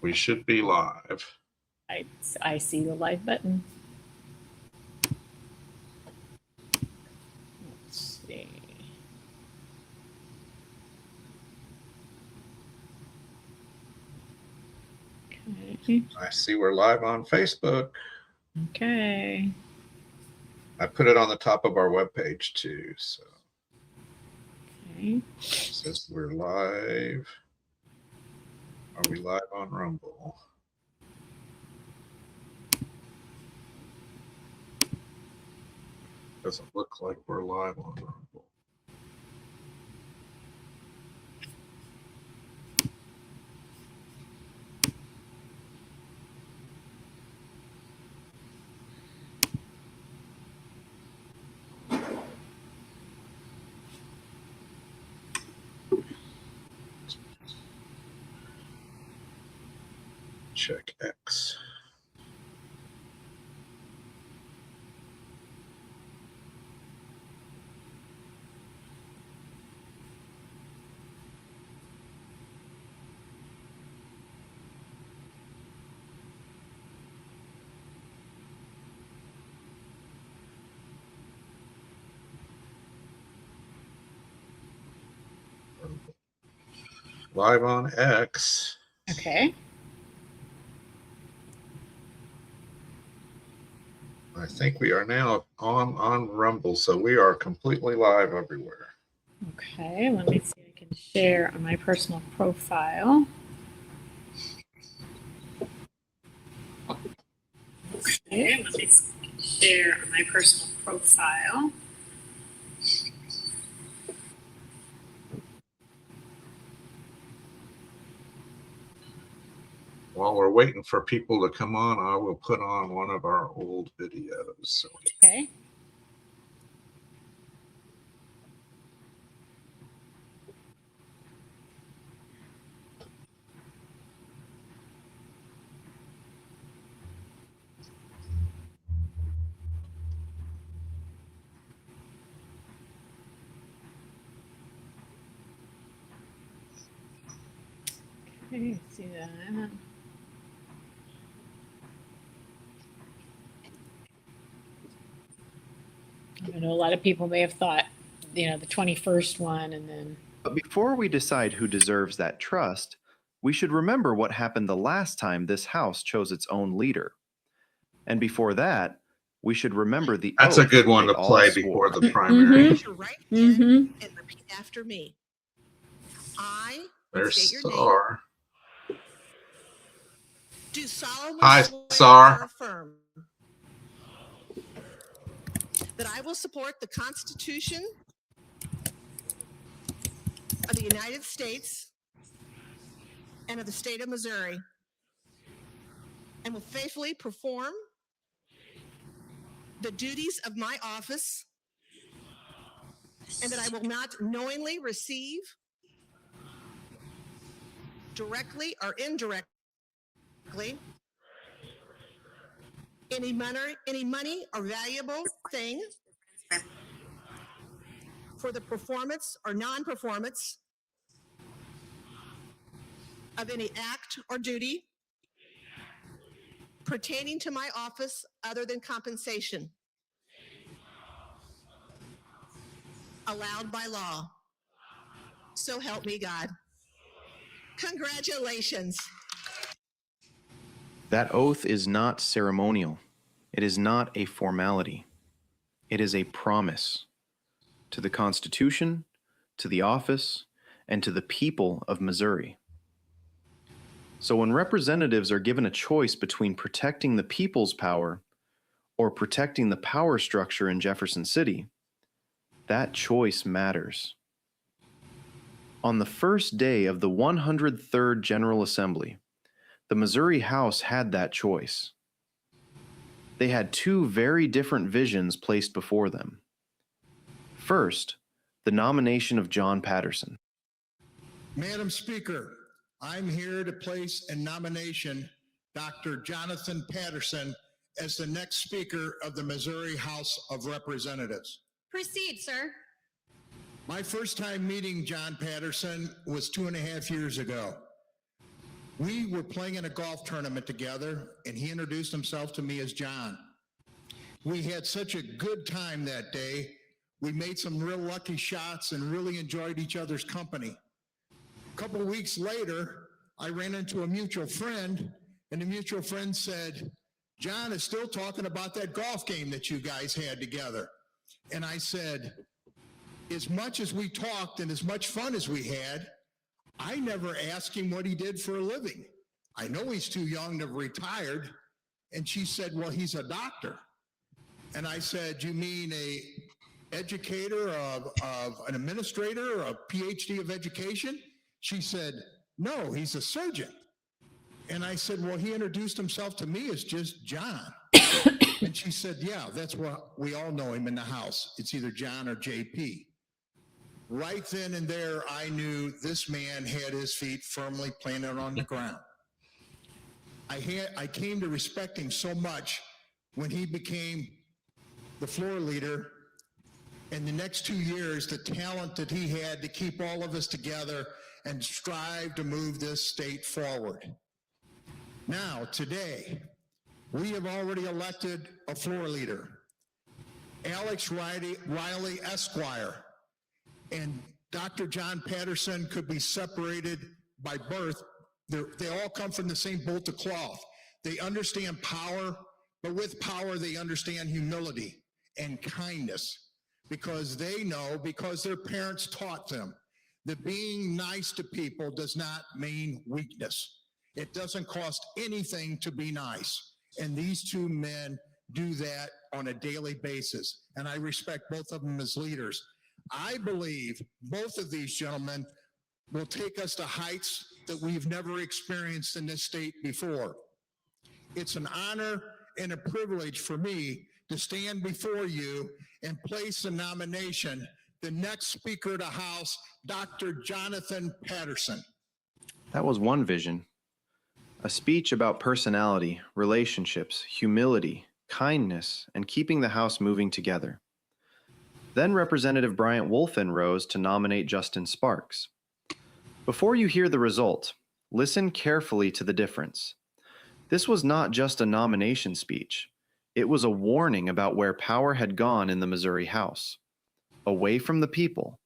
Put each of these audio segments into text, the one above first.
We should be live. I see the live button. Let's see. Okay. I see we're live on Facebook. Okay. I put it on the top of our webpage too. So Okay. it says we're live. Are we live on Rumble? Doesn't look like we're live on Rumble. Check X. Live on X. Okay. I think we are now on Rumble, so we are completely live everywhere. Okay, let me see if I can share on my personal profile. Okay, let me see if I can share on my personal profile. While we're waiting for people to come on, I will put on one of our old videos. Okay. Okay, see that. I know a lot of people may have thought, the 21st one and then. But before we decide who deserves that trust, we should remember what happened the last time this House chose its own leader. And before that, we should remember the That's a good one to play before the primary. Raise your right hand and repeat after me. I There's state your Sar. name. Do solemnly Hi, swear Sar. or affirm that I will support the Constitution of the United States and of the state of Missouri, and will faithfully perform the duties of my office, and that I will not knowingly receive, directly or indirectly, any money or valuable thing for the performance or non-performance of any act or duty pertaining to my office other than compensation allowed by law. So help me God. Congratulations. That oath is not ceremonial. It is not a formality. It is a promise to the Constitution, to the office, and to the people of Missouri. So when representatives are given a choice between protecting the people's power or protecting the power structure in Jefferson City, that choice matters. On the first day of the 103rd General Assembly, the Missouri House had that choice. They had two very different visions placed before them. First, the nomination of John Patterson. Madam Speaker, I'm here to place in nomination Dr. Jonathan Patterson as the next Speaker of the Missouri House of Representatives. Proceed, sir. My first time meeting John Patterson was 2.5 years ago. We were playing in a golf tournament together, and he introduced himself to me as John. We had such a good time that day. We made some real lucky shots and really enjoyed each other's company. A couple of weeks later, I ran into a mutual friend, and the mutual friend said, John is still talking about that golf game that you guys had together. And I said, as much as we talked and as much fun as we had, I never asked him what he did for a living. I know he's too young to have retired. And she said, well, he's a doctor. And I said, you mean a educator of an administrator, a PhD of education? She said, no, he's a surgeon. And I said, well, he introduced himself to me as just John. And she said, yeah, that's what we all know him in the house. It's either John or JP. Right then and there, I knew this man had his feet firmly planted on the ground. I came to respect him so much when he became the floor leader. In the next 2 years, the talent that he had to keep all of us together and strive to move this state forward. Now, today, we have already elected a floor leader, Alex Riley Esquire, and Dr. John Patterson could be separated by birth. They all come from the same bolt of cloth. They understand power, but with power, they understand humility and kindness because they know, because their parents taught them, that being nice to people does not mean weakness. It doesn't cost anything to be nice. And these two men do that on a daily basis. And I respect both of them as leaders. I believe both of these gentlemen will take us to heights that we've never experienced in this state before. It's an honor and a privilege for me to stand before you and place a nomination, the next Speaker of the House, Dr. Jonathan Patterson. That was one vision. A speech about personality, relationships, humility, kindness, and keeping the House moving together. Then Representative Bryant Wolfen rose to nominate Justin Sparks. Before you hear the result, listen carefully to the difference. This was not just a nomination speech. It was a warning about where power had gone in the Missouri House. Away from the people,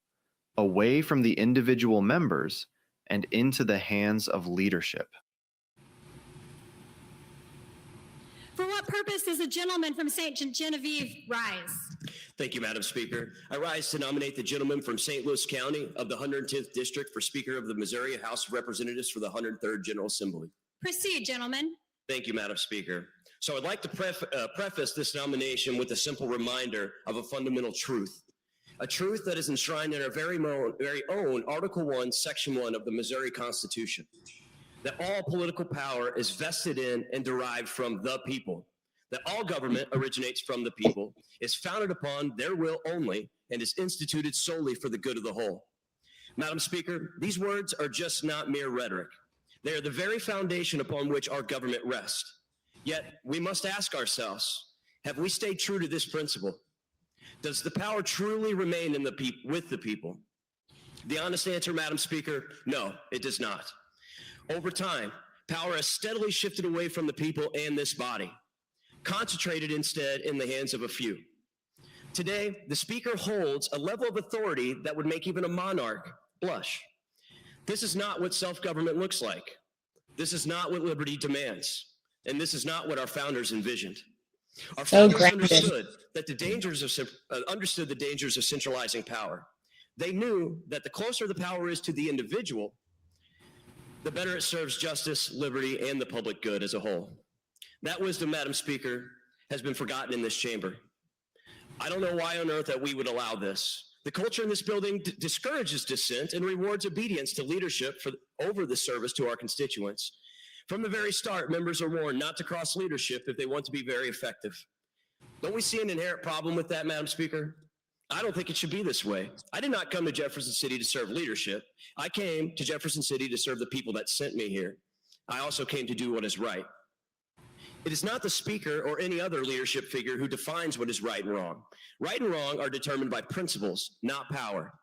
away from the individual members, and into the hands of leadership. For what purpose does the gentleman from St. Genevieve rise? Thank you, Madam Speaker. I rise to nominate the gentleman from St. Louis County of the 110th District for Speaker of the Missouri House of Representatives for the 103rd General Assembly. Proceed, gentlemen. Thank you, Madam Speaker. So I'd like to preface this nomination with a simple reminder of a fundamental truth, a truth that is enshrined in our very own Article 1, Section 1 of the Missouri Constitution, that all political power is vested in and derived from the people, that all government originates from the people, is founded upon their will only, and is instituted solely for the good of the whole. Madam Speaker, these words are just not mere rhetoric. They are the very foundation upon which our government rests. Yet we must ask ourselves, have we stayed true to this principle? Does the power truly remain with the people? The honest answer, Madam Speaker, no, it does not. Over time, power has steadily shifted away from the people and this body, concentrated instead in the hands of a few. Today, the Speaker holds a level of authority that would make even a monarch blush. This is not what self-government looks like. This is not what liberty demands. And this is not what our founders envisioned. Our founders understood the dangers of centralizing power. They knew that the closer the power is to the individual, the better it serves justice, liberty, and the public good as a whole. That wisdom, Madam Speaker, has been forgotten in this chamber. I don't know why on earth that we would allow this. The culture in this building discourages dissent and rewards obedience to leadership over the service to our constituents. From the very start, members are warned not to cross leadership if they want to be very effective. Don't we see an inherent problem with that, Madam Speaker? I don't think it should be this way. I did not come to Jefferson City to serve leadership. I came to Jefferson City to serve the people that sent me here. I also came to do what is right. It is not the Speaker or any other leadership figure who defines what is right and wrong. Right and wrong are determined by principles, not power.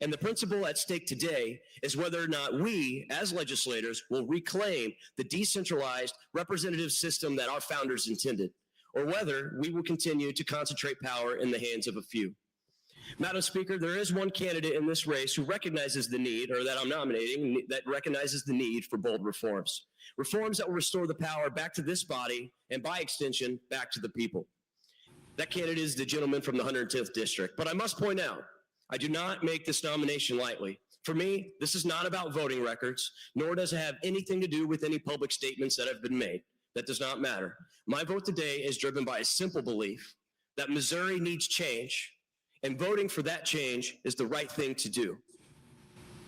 And the principle at stake today is whether or not we, as legislators, will reclaim the decentralized representative system that our founders intended, or whether we will continue to concentrate power in the hands of a few. Madam Speaker, there is one candidate in this race who recognizes the need, or that I'm nominating, that recognizes the need for bold reforms. Reforms that will restore the power back to this body, and by extension, back to the people. That candidate is the gentleman from the 110th District. But I must point out, I do not make this nomination lightly. For me, this is not about voting records, nor does it have anything to do with any public statements that have been made. That does not matter. My vote today is driven by a simple belief that Missouri needs change, and voting for that change is the right thing to do.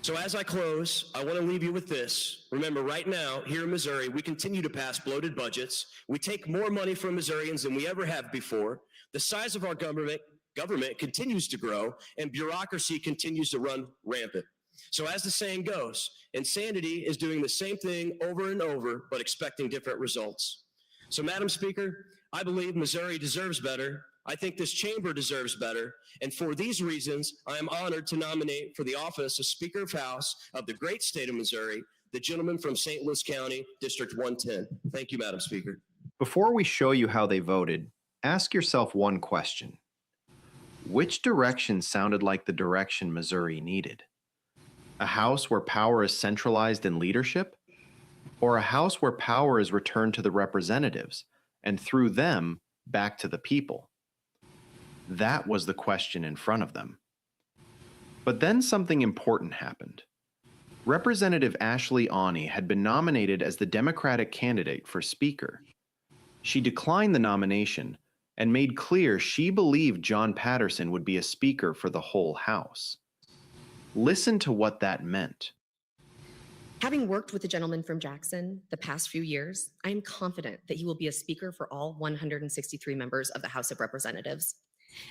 So as I close, I want to leave you with this. Remember, right now, here in Missouri, we continue to pass bloated budgets. We take more money from Missourians than we ever have before. The size of our government continues to grow, and bureaucracy continues to run rampant. So as the saying goes, insanity is doing the same thing over and over, but expecting different results. So, Madam Speaker, I believe Missouri deserves better. I think this chamber deserves better. And for these reasons, I am honored to nominate for the office of Speaker of House of the great state of Missouri, the gentleman from St. Louis County, District 110. Thank you, Madam Speaker. Before we show you how they voted, ask yourself one question. Which direction sounded like the direction Missouri needed? A house where power is centralized in leadership? Or a house where power is returned to the representatives, and through them, back to the people? That was the question in front of them. But then something important happened. Representative Ashley Aune had been nominated as the Democratic candidate for Speaker. She declined the nomination and made clear she believed John Patterson would be a Speaker for the whole House. Listen to what that meant. Having worked with the gentleman from Jackson the past few years, I am confident that he will be a speaker for all 163 members of the House of Representatives.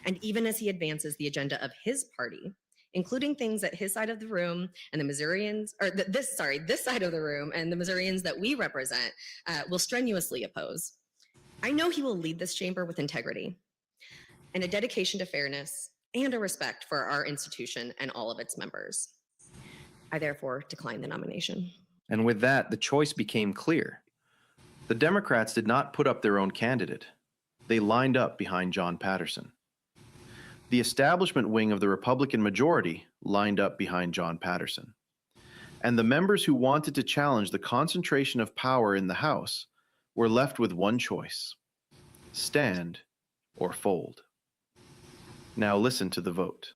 And even as he advances the agenda of his party, including things at his side of the room and the Missourians, or this side of the room and the Missourians that we represent will strenuously oppose, I know he will lead this chamber with integrity and a dedication to fairness and a respect for our institution and all of its members. I therefore decline the nomination. And with that, the choice became clear. The Democrats did not put up their own candidate. They lined up behind John Patterson. The establishment wing of the Republican majority lined up behind John Patterson. And the members who wanted to challenge the concentration of power in the House were left with one choice: stand or fold. Now listen to the vote.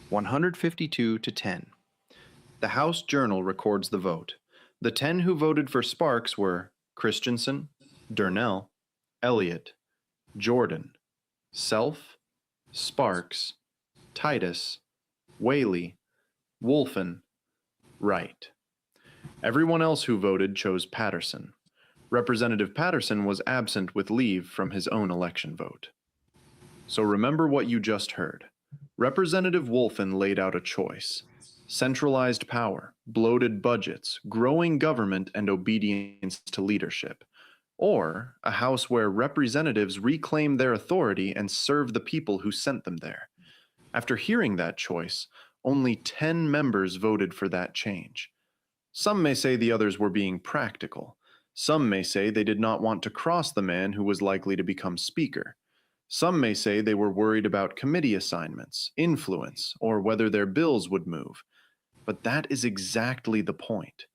152 to 10. The House Journal records the vote. The 10 who voted for Sparks were Christensen, Durnell, Elliott, Jordan, Self, Sparks, Titus, Whaley, Wolfen, Wright. Everyone else who voted chose Patterson. Representative Patterson was absent with leave from his own election vote. So remember what you just heard. Representative Wolfen laid out a choice: centralized power, bloated budgets, growing government, and obedience to leadership. Or a house where representatives reclaim their authority and serve the people who sent them there. After hearing that choice, only 10 members voted for that change. Some may say the others were being practical. Some may say they did not want to cross the man who was likely to become Speaker. Some may say they were worried about committee assignments, influence, or whether their bills would move. But that is exactly the point.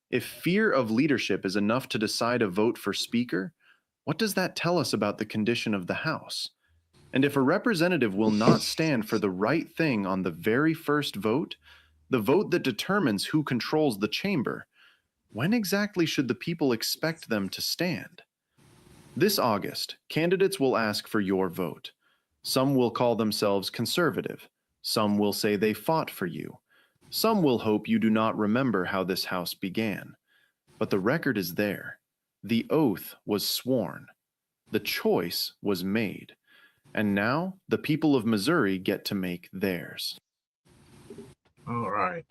If fear of leadership is enough to decide a vote for Speaker, what does that tell us about the condition of the House? And if a representative will not stand for the right thing on the very first vote, the vote that determines who controls the chamber, when exactly should the people expect them to stand? This August, candidates will ask for your vote. Some will call themselves conservative. Some will say they fought for you. Some will hope you do not remember how this House began. But the record is there. The oath was sworn. The choice was made. And now the people of Missouri get to make theirs. All right.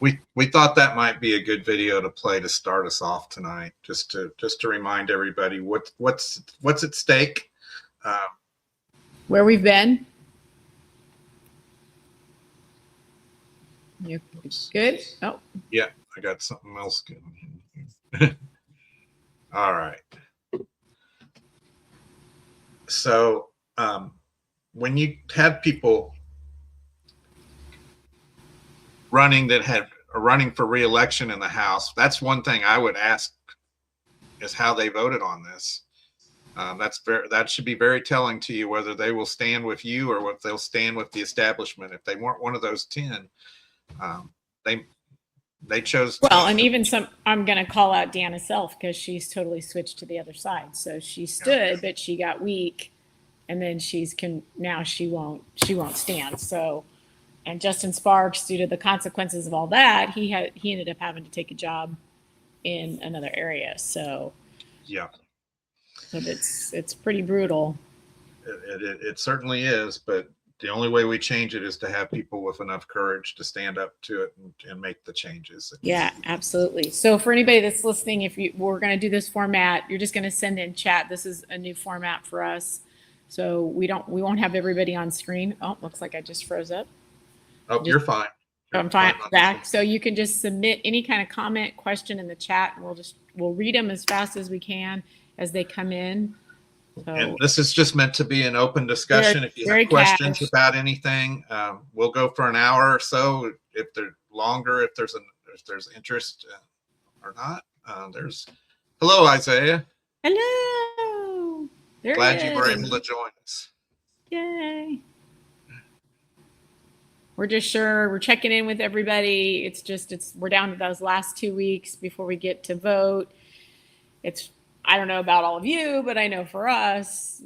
We thought that might be a good video to play to start us off tonight, just to remind everybody what's at stake. where we've been. You good? Oh, Yeah, I got something else going. All right. So when you have people running that are running for re-election in the House, that's one thing I would ask is how they voted on this. That should be very telling to you whether they will stand with you or if they'll stand with the establishment. If they weren't one of those 10, they chose. well, and even I'm going to call out Deanna Self because she's totally switched to the other side. So she stood, but she got weak, and then now she won't stand. So, and Justin Sparks, due to the consequences of all that, he ended up having to take a job in another area. So Yeah, but it's pretty brutal. it certainly is, but the only way we change it is to have people with enough courage to stand up to it and make the changes. Yeah, absolutely. So for anybody that's listening, we're going to do this format, you're just going to send in chat. This is a new format for us. So we won't have everybody on screen. Oh, looks like I just froze up. Oh, you're fine. I'm fine, back. So you can just submit any kind of comment, question in the chat, and we'll read them as fast as we can as they come in. So, And this is just meant to be an open discussion. If you have questions about anything, we'll go for an hour or so. If they're longer, if there's interest or not. Hello, Isaiah. hello. There Glad he you were is. able to join us. Yay. We're checking in with everybody. We're down to those last 2 weeks before we get to vote. I don't know about all of you, but I know for us,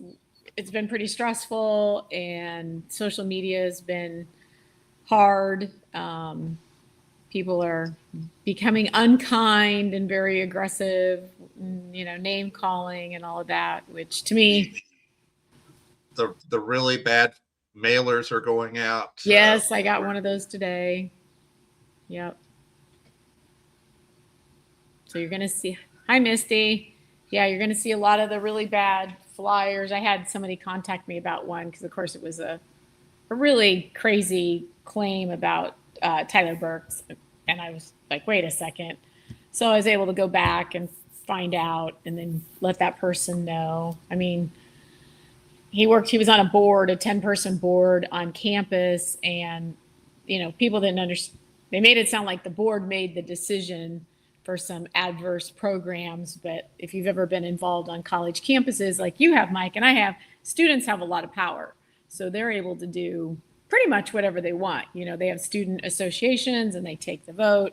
it's been pretty stressful, and social media has been hard. People are becoming unkind and very aggressive, name calling and all of that, which to me, The really bad mailers are going out. yes, I got one of those today. Yep. So you're going to see, hi, Misty. Yeah, you're going to see a lot of the really bad flyers. I had somebody contact me about one because, of course, it was a really crazy claim about Tyler Burks. And I was like, wait a second. So I was able to go back and find out and then let that person know. I mean, he was on a 10-person board on campus, and, people didn't understand. They made it sound like the board made the decision for some adverse programs. But if you've ever been involved on college campuses like you have, Mike, and I have, students have a lot of power. So they're able to do pretty much whatever they want. They have student associations and they take the vote.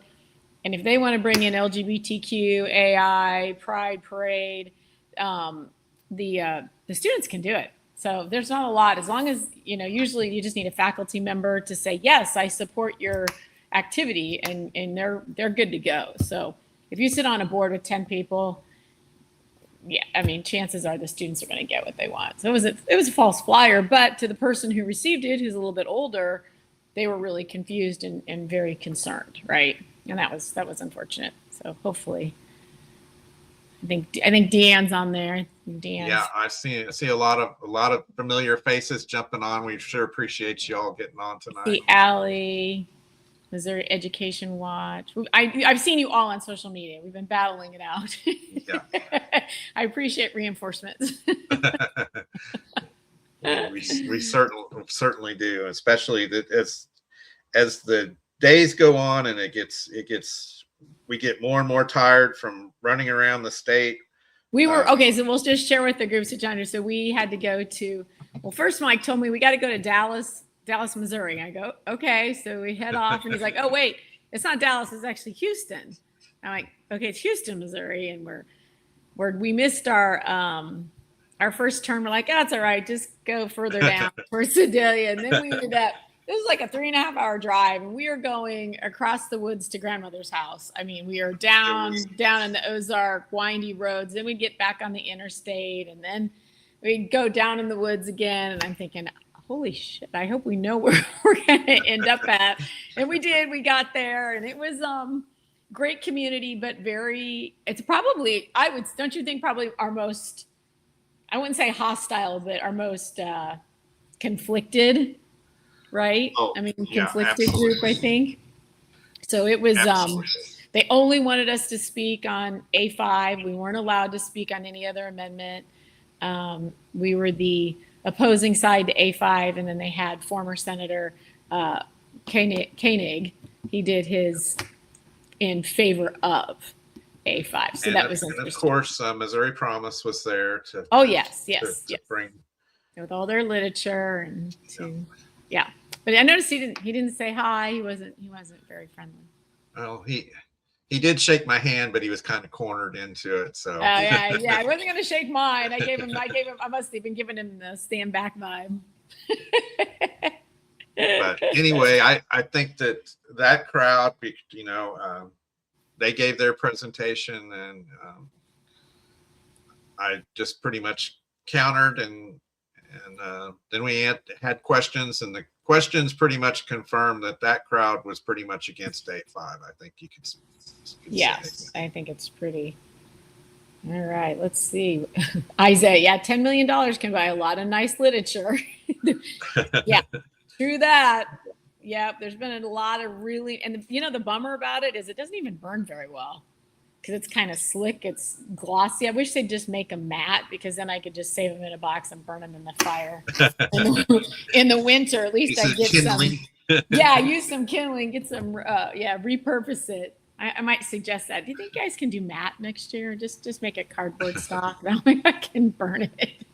And if they want to bring in LGBTQ, AI, Pride Parade, the students can do it. So there's not a lot, as long as, usually you just need a faculty member to say, yes, I support your activity, and they're good to go. So if you sit on a board with 10 people, yeah, I mean, chances are the students are going to get what they want. So it was a false flyer, but to the person who received it, who's a little bit older, they were really confused and very concerned, right? And that was unfortunate. So hopefully, I think Deanne's on there. Yeah, I see a lot of familiar faces jumping on. We sure appreciate you all getting on tonight. The Alley, Missouri Education Watch. I've seen you all on social media. We've been battling it out. Yeah. I appreciate reinforcements. we certainly do, especially that as the days go on and we get more and more tired from running around the state. We were okay. So we'll just share with the groups at John. So we had to go to. Well, first Mike told me we got to go to Dallas, Missouri. I go, okay. So we head off, and he's like, oh wait, it's not Dallas. It's actually Houston. I'm like, okay, it's Houston, Missouri, and we missed our first turn. We're like, oh, it's all right. Just go further down towards Sedalia. And then we ended up, it was like a 3.5-hour drive, and we are going across the woods to grandmother's house. I mean, we are down in the Ozark, windy roads. Then we'd get back on the interstate, and then we'd go down in the woods again. And I'm thinking, holy shit, I hope we know where we're going to end up at. And we did. We got there, and it was great community, but it's probably, don't you think, probably our most, I wouldn't say hostile, but our most conflicted, right? Oh, I mean, yeah, conflicted group, I absolutely. think. So it was, Absolutely. they only wanted us to speak on A5. We weren't allowed to speak on any other amendment. We were the opposing side to A5, and then they had former Senator Koenig. He did his in favor of A5. So that was And of interesting. course, Missouri Promise was there to. Oh, yes, to- yes, to yes. bring. With all their literature and to, yeah. But I noticed he didn't say hi. He wasn't very friendly. Well, he did shake my hand, but he was kind of cornered into it. So. Yeah. I wasn't gonna shake mine. I must have been giving him the stand back vibe. But anyway, I think that crowd, they gave their presentation, and I just pretty much countered, and then we had questions, and the questions pretty much confirmed that crowd was pretty much against A5. I think you could Yes, I think it's pretty. All right, let's see. Isaiah, yeah, $10 million can buy a lot of nice literature. Yeah, true that. Yeah, there's been a lot of really, and the bummer about it is it doesn't even burn very well because it's kind of slick. It's glossy. I wish they'd just make them matte because then I could just save them in a box and burn them in the fire. in the winter, at least I get some. Yeah, use some kindling, get some, repurpose it. I might suggest that. Do you think you guys can do matte next year? Just make it cardboard stock. That way I can burn it.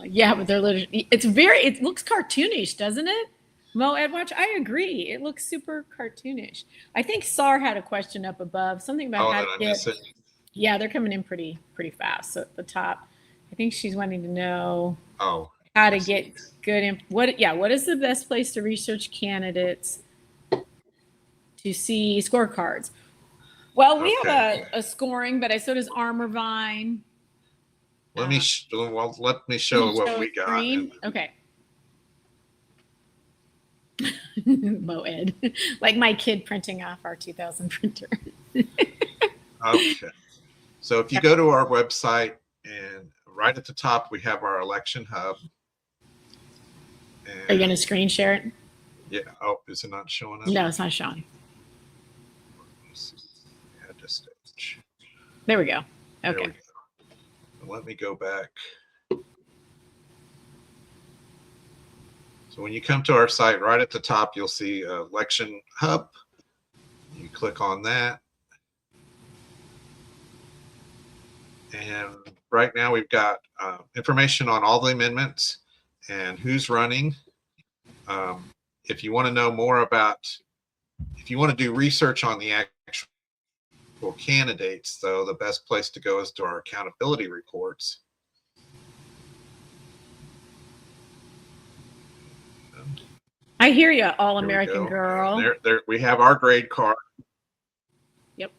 Yeah, but they're literally, it looks cartoonish, doesn't it? Mo Edwatch, I agree. It looks super cartoonish. I think SAR had a question up above, something about how to get. Yeah, they're coming in pretty fast. So at the top, I think she's wanting to know how to get good. What is the best place to research candidates to see scorecards? Well, we have a scoring, but so does Armorvine. Let me show what we got. Okay. Mo Ed, like my kid printing off our 2000 printer. Okay. So if you go to our website, and right at the top, we have our election hub. Are you going to screen share it? Yeah. Oh, is it not showing up? No, it's not showing. Add to stage. There we go. There Okay. we go. Let me go back. So when you come to our site, right at the top, you'll see Election Hub. You click on that. And right now we've got information on all the amendments and who's running. If you want to know more if you want to do research on the actual candidates, though, the best place to go is to our accountability reports. I hear you, All American Girl. There we have our grade card. Yep.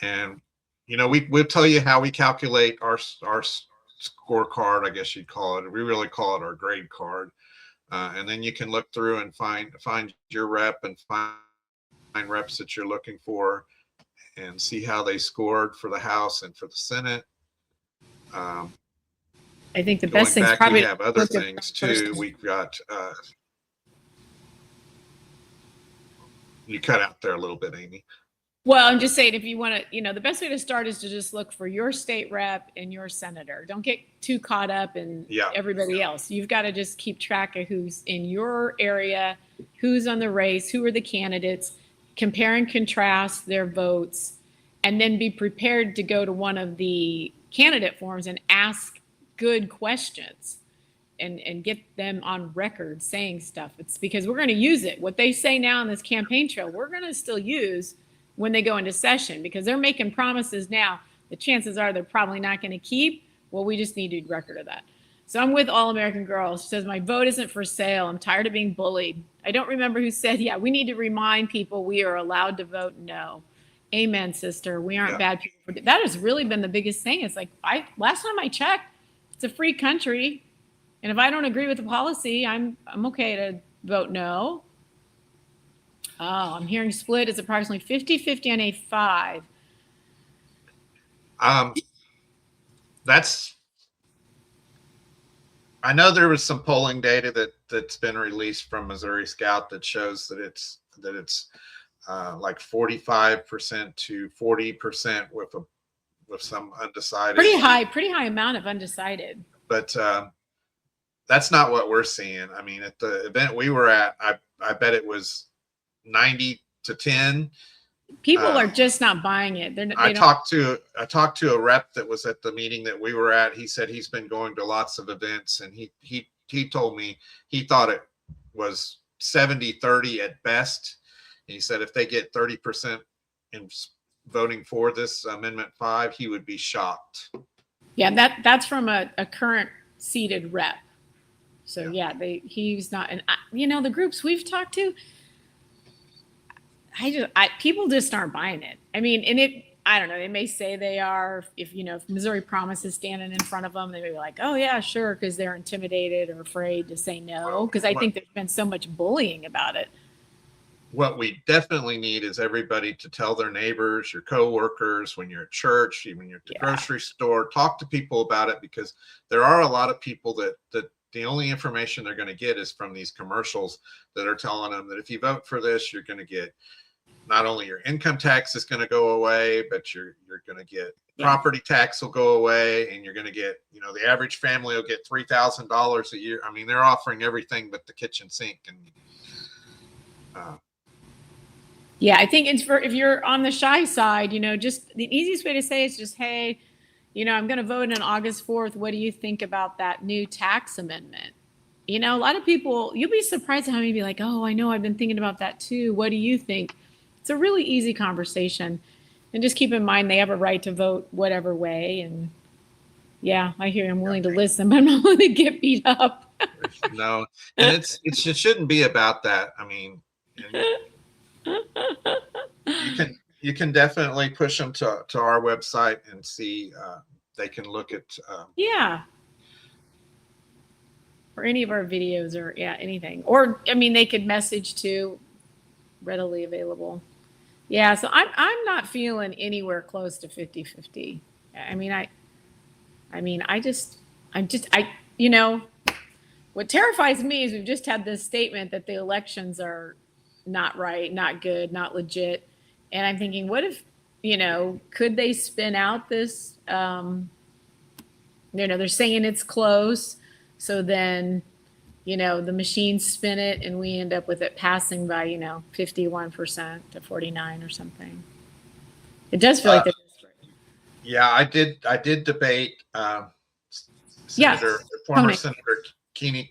And we'll tell you how we calculate our scorecard, I guess you'd call it. We really call it our grade card. And then you can look through and find your rep and find reps that you're looking for and see how they scored for the House and for the Senate. I think the best thing is probably we have other things too. We've got you cut out there a little bit, Amy. Well, I'm just saying, if you want to, the best way to start is to just look for your state rep and your senator. Don't get too caught up in everybody else. You've got to just keep track of who's in your area, who's on the race, who are the candidates, compare and contrast their votes, and then be prepared to go to one of the candidate forums and ask good questions and get them on record saying stuff. It's because we're going to use it. What they say now on this campaign trail, we're going to still use when they go into session, because they're making promises now. The chances are they're probably not going to keep. Well, we just need a record of that. So I'm with All American Girl. She says, my vote isn't for sale. I'm tired of being bullied. I don't remember who said, we need to remind people we are allowed to vote no. Amen, sister. We aren't bad people. That has really been the biggest thing. It's like, last time I checked, it's a free country. And if I don't agree with the policy, I'm okay to vote no. Oh, I'm hearing split is approximately 50-50 on A5. I know there was some polling data that's been released from Missouri Scout that shows that it's like 45% to 40% with some undecided. Pretty high amount of undecided. But that's not what we're seeing. I mean, at the event we were at, I bet it was 90 to 10. People are just not buying it. I talked to a rep that was at the meeting that we were at. He said he's been going to lots of events, and he told me he thought it was 70-30 at best. And he said if they get 30% in voting for this Amendment 5, he would be shocked. Yeah, that's from a current seated rep. So yeah, he's not, and the groups we've talked to, people just aren't buying it. I mean, and I don't know, they may say they are, if Missouri Promise is standing in front of them, they may be like, oh yeah, sure, because they're intimidated or afraid to say no, because I think there's been so much bullying about it. What we definitely need is everybody to tell their neighbors, your coworkers, when you're at church, even you're at the grocery store, talk to people about it, because there are a lot of people that the only information they're going to get is from these commercials that are telling them that if you vote for this, you're going to get not only your income tax is going to go away, but you're going to get property tax will go away, and you're going to get, the average family will get $3,000 a year. I mean, they're offering everything but the kitchen sink. And yeah, I think it's if you're on the shy side, just the easiest way to say is just, hey, I'm going to vote on August 4th. What do you think about that new tax amendment? A lot of people, you'll be surprised at how many be like, oh, I know, I've been thinking about that too. What do you think? It's a really easy conversation. And just keep in mind, they have a right to vote whatever way. And yeah, I hear I'm willing to listen, but I'm not willing to get beat up. No, and it shouldn't be about that. I mean, you can definitely push them to our website and see, they can look at or any of our videos, or anything, or I mean, they could message to, readily available. Yeah, so I'm not feeling anywhere close to 50-50. What terrifies me is we've just had this statement that the elections are not right, not good, not legit. And I'm thinking, what if, could they spin out this, they're saying it's close. So then, the machines spin it and we end up with it passing by, 51% to 49 or something. It does feel like they're desperate. Yeah, I did debate former Senator Keeney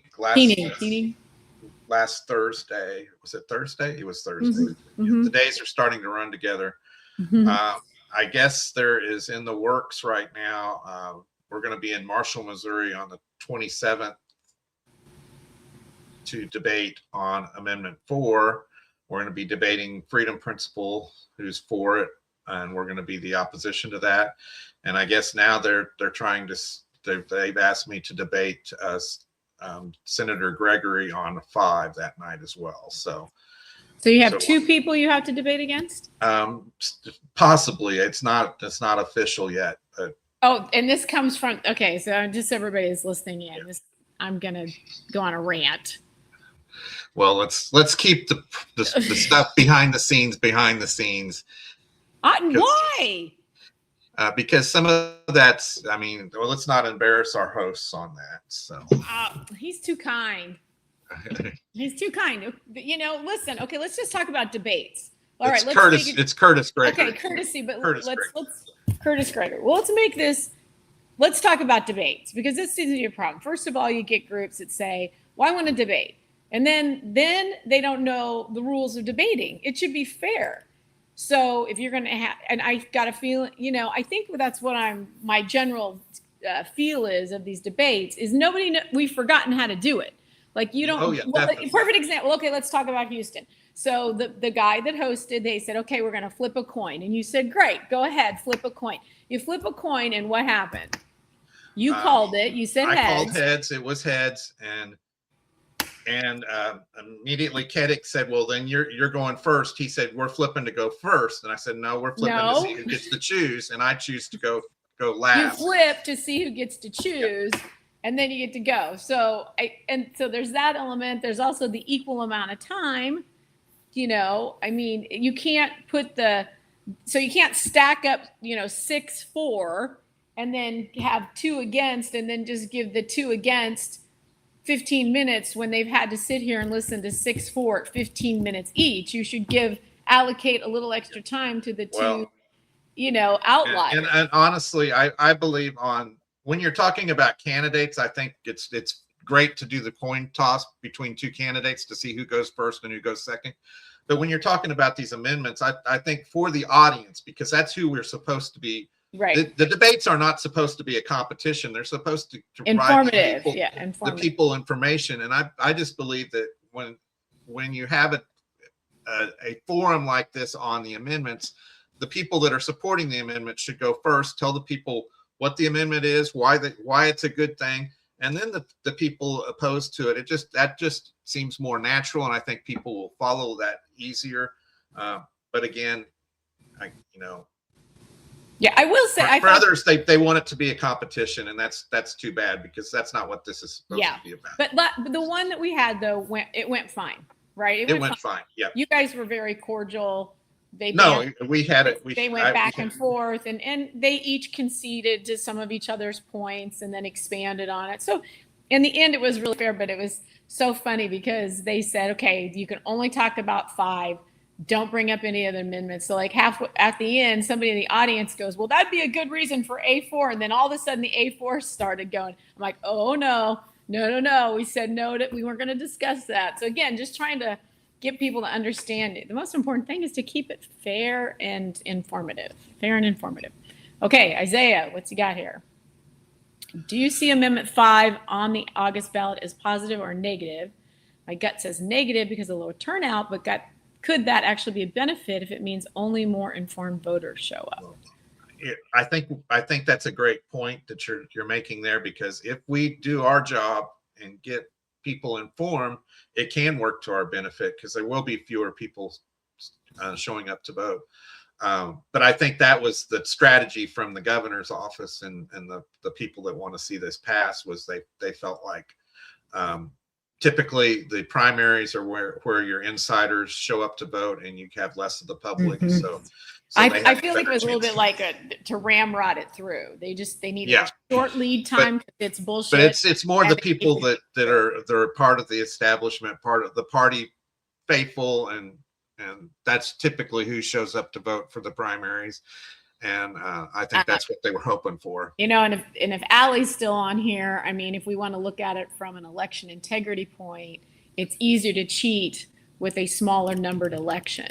last Thursday. Was it Thursday? It was Thursday. Mm-hmm. The days are starting to run together. Mm-hmm. I guess there is in the works right now. We're going to be in Marshall, Missouri on the 27th to debate on Amendment 4. We're going to be debating Freedom Principle, who's for it, and we're going to be the opposition to that. And I guess now they're trying to. They've asked me to debate Senator Gregory on 5 that night as well. So you have two people you have to debate against? Possibly. It's not official yet. But and this comes from, okay, so just everybody is listening in. Yeah. I'm going to go on a rant. Well, let's keep the stuff behind the scenes. Why? Because some of that's, let's not embarrass our hosts on that. So he's too kind. He's too kind. Listen. Okay, let's just talk about debates. All right, it's Curtis Gregory. Okay, courtesy, but let's Curtis Gregory. Well, let's talk about debates, because this seems to be a problem. First of all, you get groups that say, "Well, I want to debate," and then they don't know the rules of debating. It should be fair. So if you're going to have, and I've got a feeling, I think that's what my general feel is of these debates is we've forgotten how to do it. Like you don't. Oh, yeah, perfect example. Okay, let's talk about Houston. So the guy that hosted, they said, okay, we're going to flip a coin. And you said, great, go ahead, flip a coin. You flip a coin, and what happened? You called it. You said heads. I called heads. It was heads. And immediately Keddick said, well, then you're going first. He said, we're flipping to go first. And I said, no, we're flipping to see who gets to choose. And I choose to go go You last. flip to see who gets to choose, and then you get to go. So so there's that element. There's also the equal amount of time. I mean, you can't so you can't stack up, 6-4 and then have 2 against, and then just give the 2 against 15 minutes when they've had to sit here and listen to 6-4 at 15 minutes each. You should allocate a little extra time to the two, Well, outliers. And honestly, I believe when you're talking about candidates, I think it's great to do the coin toss between 2 candidates to see who goes first and who goes second. But when you're talking about these amendments, I think for the audience, because that's who we're supposed to be. Right. The debates are not supposed to be a competition. They're supposed to provide Informative. the people information. And I just believe that when you have a forum like this on the amendments, the people that are supporting the amendment should go first, tell the people what the amendment is, why it's a good thing, and then the people opposed to it. That just seems more natural, and I think people will follow that easier. But again, Yeah, I will say, for others, they want it to be a competition, and that's too bad, because that's not what this is supposed to be about. But the one that we had though went fine, right? It went fine. Yeah. You guys were very cordial. We had it. They went back and forth, and they each conceded to some of each other's points and then expanded on it. So in the end, it was really fair, but it was so funny because they said, okay, you can only talk about 5. Don't bring up any other amendments. So like at the end, somebody in the audience goes, well, that'd be a good reason for A4. And then all of a sudden the A4 started going. I'm like, oh no. We said no, we weren't going to discuss that. So again, just trying to get people to understand it. The most important thing is to keep it fair and informative. Okay, Isaiah, what's you got here? Do you see Amendment 5 on the August ballot as positive or negative? My gut says negative because of low turnout, but could that actually be a benefit if it means only more informed voters show up? I think that's a great point that you're making there, because if we do our job and get people informed, it can work to our benefit, because there will be fewer people showing up to vote. But I think that was the strategy from the governor's office and the people that want to see this pass, was they felt like typically the primaries are where your insiders show up to vote and you have less of the public. Mm-hmm. So I feel like it was a little bit like to ramrod it through. They needed a short lead time because it's bullshit. But it's more the people that are part of the establishment, part of the party faithful, and that's typically who shows up to vote for the primaries. And I think that's what they were hoping for. And if Allie's still on here, I mean, if we want to look at it from an election integrity point, it's easier to cheat with a smaller numbered election.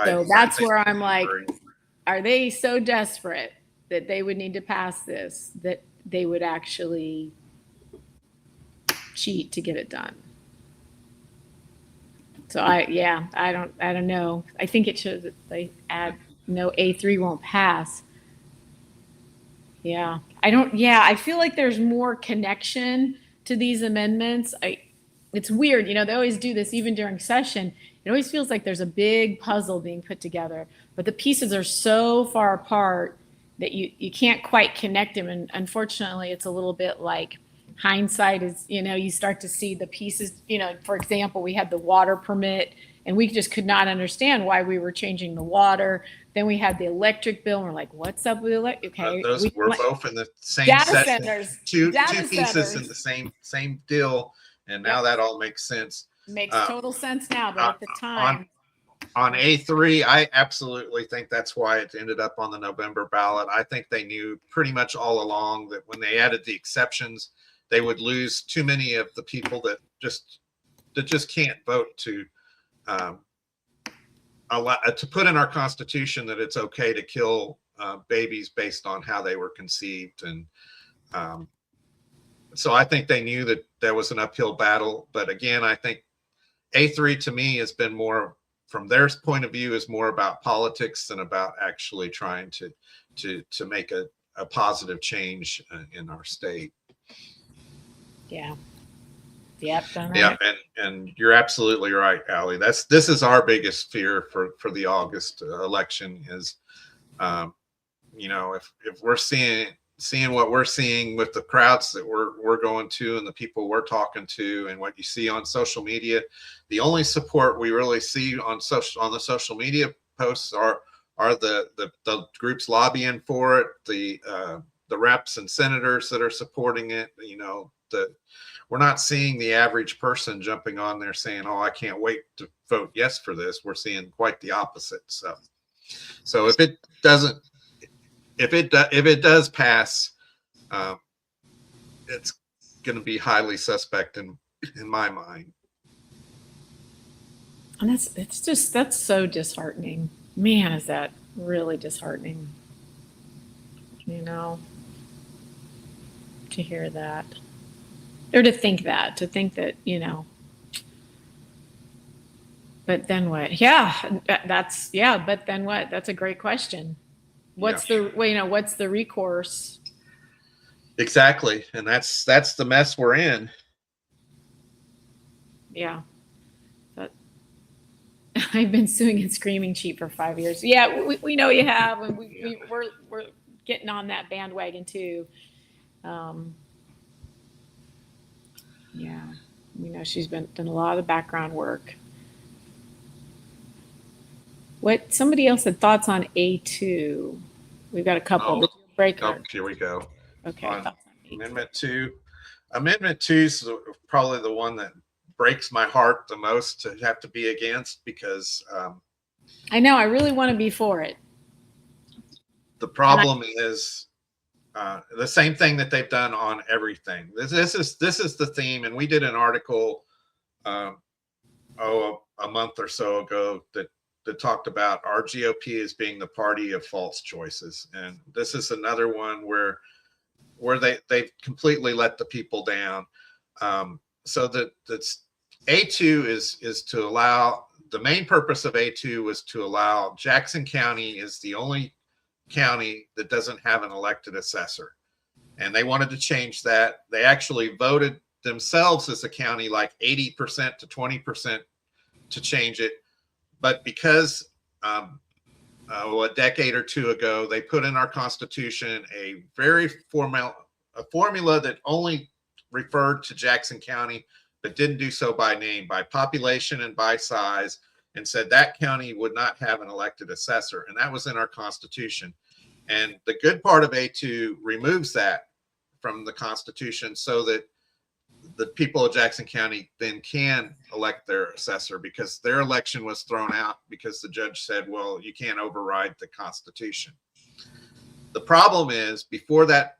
So that's where I'm like, are they so desperate that they would need to pass this, that they would actually cheat to get it done? So I don't know. I think it shows that they add no, A3 won't pass. Yeah. I feel like there's more connection to these amendments. It's weird, they always do this even during session. It always feels like there's a big puzzle being put together, but the pieces are so far apart that you can't quite connect them. And unfortunately, it's a little bit like hindsight is, you start to see the pieces, for example, we had the water permit and we just could not understand why we were changing the water. Then we had the electric bill and we're like, what's up with the electric? Okay. Those were both in the same data set, centers, two pieces in the same deal. And now that all makes sense. Makes total sense now, but at the time. On A3, I absolutely think that's why it ended up on the November ballot. I think they knew pretty much all along that when they added the exceptions, they would lose too many of the people that just can't vote to put in our Constitution that it's okay to kill babies based on how they were conceived. And so I think they knew that there was an uphill battle. But again, I think A3 to me has been more, from their point of view, is more about politics than about actually trying to make a positive change in our state. Yeah. Yep. Yeah, and you're absolutely right, Allie. This is our biggest fear for the August election is, if we're seeing seeing what we're seeing with the crowds that we're going to and the people we're talking to and what you see on social media, the only support we really see on the social media posts are the groups lobbying for it, the reps and senators that are supporting it. You know, we're not seeing the average person jumping on there saying, "Oh, I can't wait to vote yes for this." We're seeing quite the opposite. So if it does pass, it's going to be highly suspect in my mind. And that's so disheartening. Man, is that really disheartening, you know, to hear that, or to think that, you know. But then what? Yeah, but then what? That's a great question. What's what's the recourse? Exactly. And that's the mess we're in. Yeah. But I've been suing and screaming cheap for 5 years. Yeah, we know you have, and we're getting on that bandwagon too. Yeah, we know she's been done a lot of background work. Somebody else had thoughts on A2. We've got a couple. Oh, Breaker. here we go. Okay. On thoughts on A2. Amendment 2. Amendment 2 is probably the one that breaks my heart the most to have to be against, because I know, I really want to be for it. the problem is the same thing that they've done on everything. This is the theme, and we did an article a month or so ago that talked about our GOP as being the party of false choices, and this is another one where they've completely let the people down. So that's A2 is to allow, the main purpose of A2 was to allow Jackson County is the only county that doesn't have an elected assessor. And they wanted to change that. They actually voted themselves as a county like 80% to 20% to change it. But because a decade or two ago, they put in our Constitution a formula that only referred to Jackson County, but didn't do so by name, by population and by size, and said that county would not have an elected assessor. And that was in our Constitution. And the good part of A2 removes that from the Constitution so that the people of Jackson County then can elect their assessor, because their election was thrown out because the judge said, well, you can't override the Constitution. The problem is, before that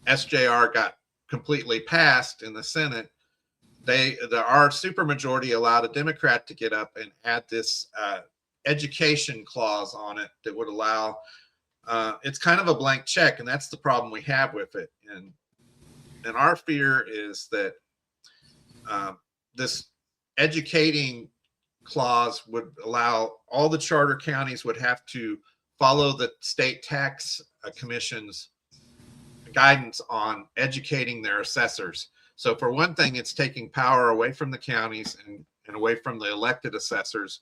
SJR got completely passed in the Senate, our supermajority allowed a Democrat to get up and add this education clause on it that would allow, it's kind of a blank check, and that's the problem we have with it. And our fear is that this educating clause would allow all the charter counties would have to follow the state tax commission's guidance on educating their assessors. So for one thing, it's taking power away from the counties and away from the elected assessors.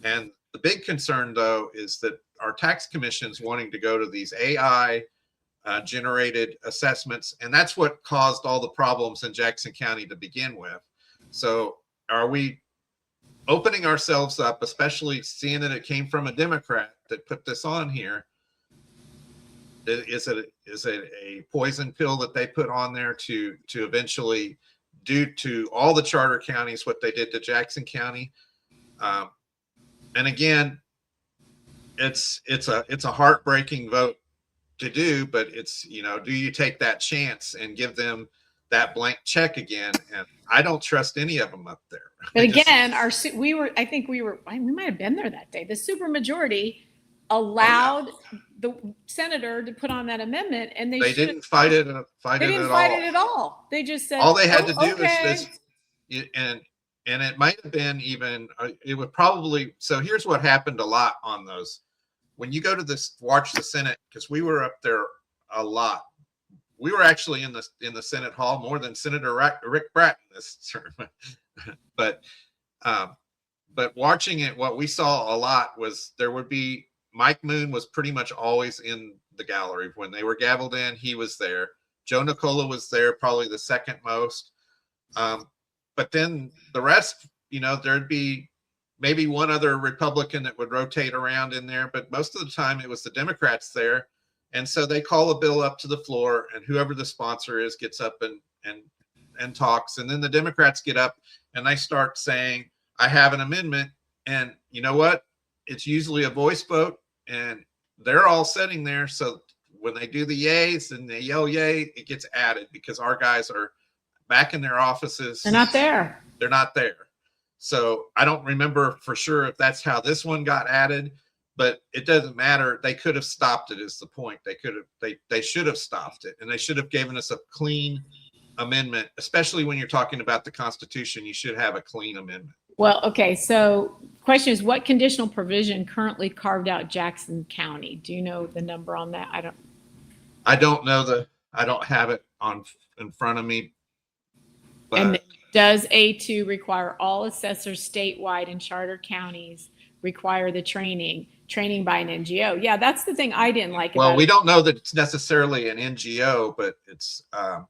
And the big concern, though, is that our tax commission's wanting to go to these AI generated assessments, and that's what caused all the problems in Jackson County to begin with. So are we opening ourselves up, especially seeing that it came from a Democrat that put this on here? Is it a poison pill that they put on there to eventually do to all the charter counties what they did to Jackson County? And again, it's a heartbreaking vote to do, but it's, you know, do you take that chance and give them that blank check again? And I don't trust any of them up there. But again, we might have been there that day. The supermajority allowed the senator to put on that amendment, and they didn't fight it. At all. They just said all they had to do is this, and it might have been even. It would probably. So here's what happened a lot on those. When you go to watch the Senate, because we were up there a lot. We were actually in the Senate hall more than Senator Rick Bratton this term. But watching it, what we saw a lot was there would be Mike Moon was pretty much always in the gallery. When they were gavelled in, he was there. Joe Nicola was there, probably the second most. But then the rest, there'd be maybe one other Republican that would rotate around in there, but most of the time it was the Democrats there. And so they call a bill up to the floor, and whoever the sponsor is gets up and talks. And then the Democrats get up and they start saying, I have an amendment. And you know what? It's usually a voice vote, and they're all sitting there. So when they do the yays and they yell yay, it gets added because our guys are back in their offices. They're not there. They're not there. So I don't remember for sure if that's how this one got added, but it doesn't matter. They could have stopped it is the point. They should have stopped it, and they should have given us a clean amendment, especially when you're talking about the Constitution. You should have a clean amendment. Well, okay. So question is, what conditional provision currently carved out Jackson County? Do you know the number on that? I don't have it in front of me. But And does A2 require all assessors statewide and charter counties require the training by an NGO? Yeah, that's the thing I didn't like. well, about we it. don't know that it's necessarily an NGO, but it's Well,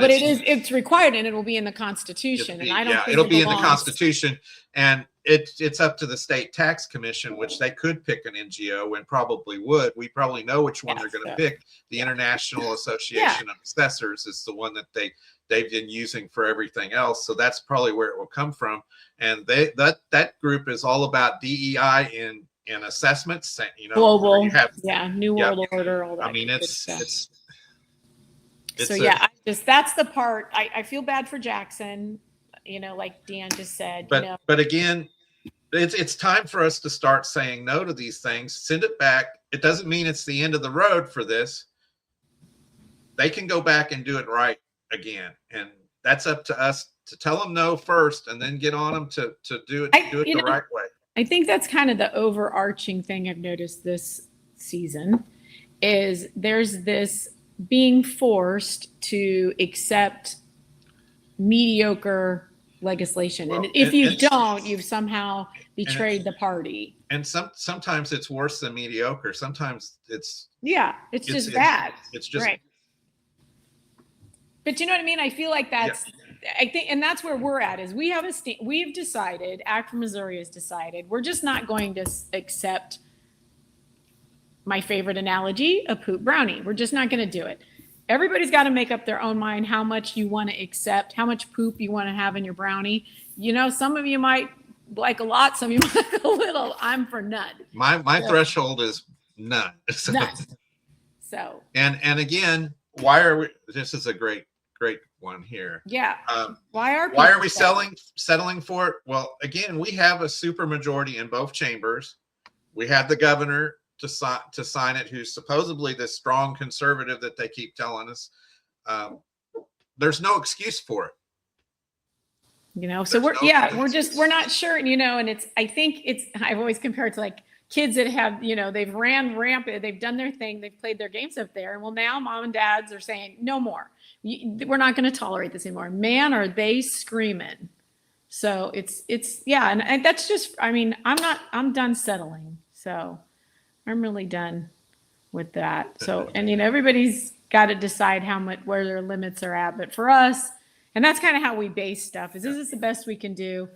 but it's- it's required, and it will be in the Constitution. And I don't think it'll it be in the belongs. Constitution, and it's up to the state tax commission, which they could pick an NGO and probably would. We probably know which one Yeah, they're going to so- pick. The International Association of Assessors is the one that they've been using for everything else. So that's probably where it will come from. And that group is all about DEI in assessments. Global, you have, New yeah. World Order, all that. I mean, good it's stuff. a- So yeah, that's the part I feel bad for Jackson, like Dan just said, but again, it's time for us to start saying no to these things. Send it back. It doesn't mean it's the end of the road for this. They can go back and do it right again, and that's up to us to tell them no first, and then get on them to do it the right way. I think that's kind of the overarching thing I've noticed this season is there's this being forced to accept mediocre legislation. Well, and if you and- don't, you've somehow betrayed the party. And sometimes it's worse than mediocre. Sometimes it's Just bad. It's just right. But you know what I mean? I feel like I think, and that's where we're at is we have we've decided, Act for Missouri has decided, we're just not going to accept my favorite analogy, a poop brownie. We're just not going to do it. Everybody's got to make up their own mind how much you want to accept, how much poop you want to have in your brownie. Some of you might like a lot, some of you might like a little. I'm for none. My threshold is none. So, None. So and again, why are we? This is a great one here. yeah, Why are we settling for it? Well, again, we have a super majority in both chambers. We have the governor to sign it, who's supposedly this strong conservative that they keep telling us. There's no excuse for it. So There's we're not sure, and I've always compared to like kids that have, they've ran rampant, they've done their thing, they've played their games up there. And well, now mom and dads are saying, no more. We're not going to tolerate this anymore. Man, are they screaming. So it's and that's just, I'm done settling. So I'm really done with that. So, and everybody's got to decide where their limits are at. But for us, and that's kind of how we base stuff is this the best we can do?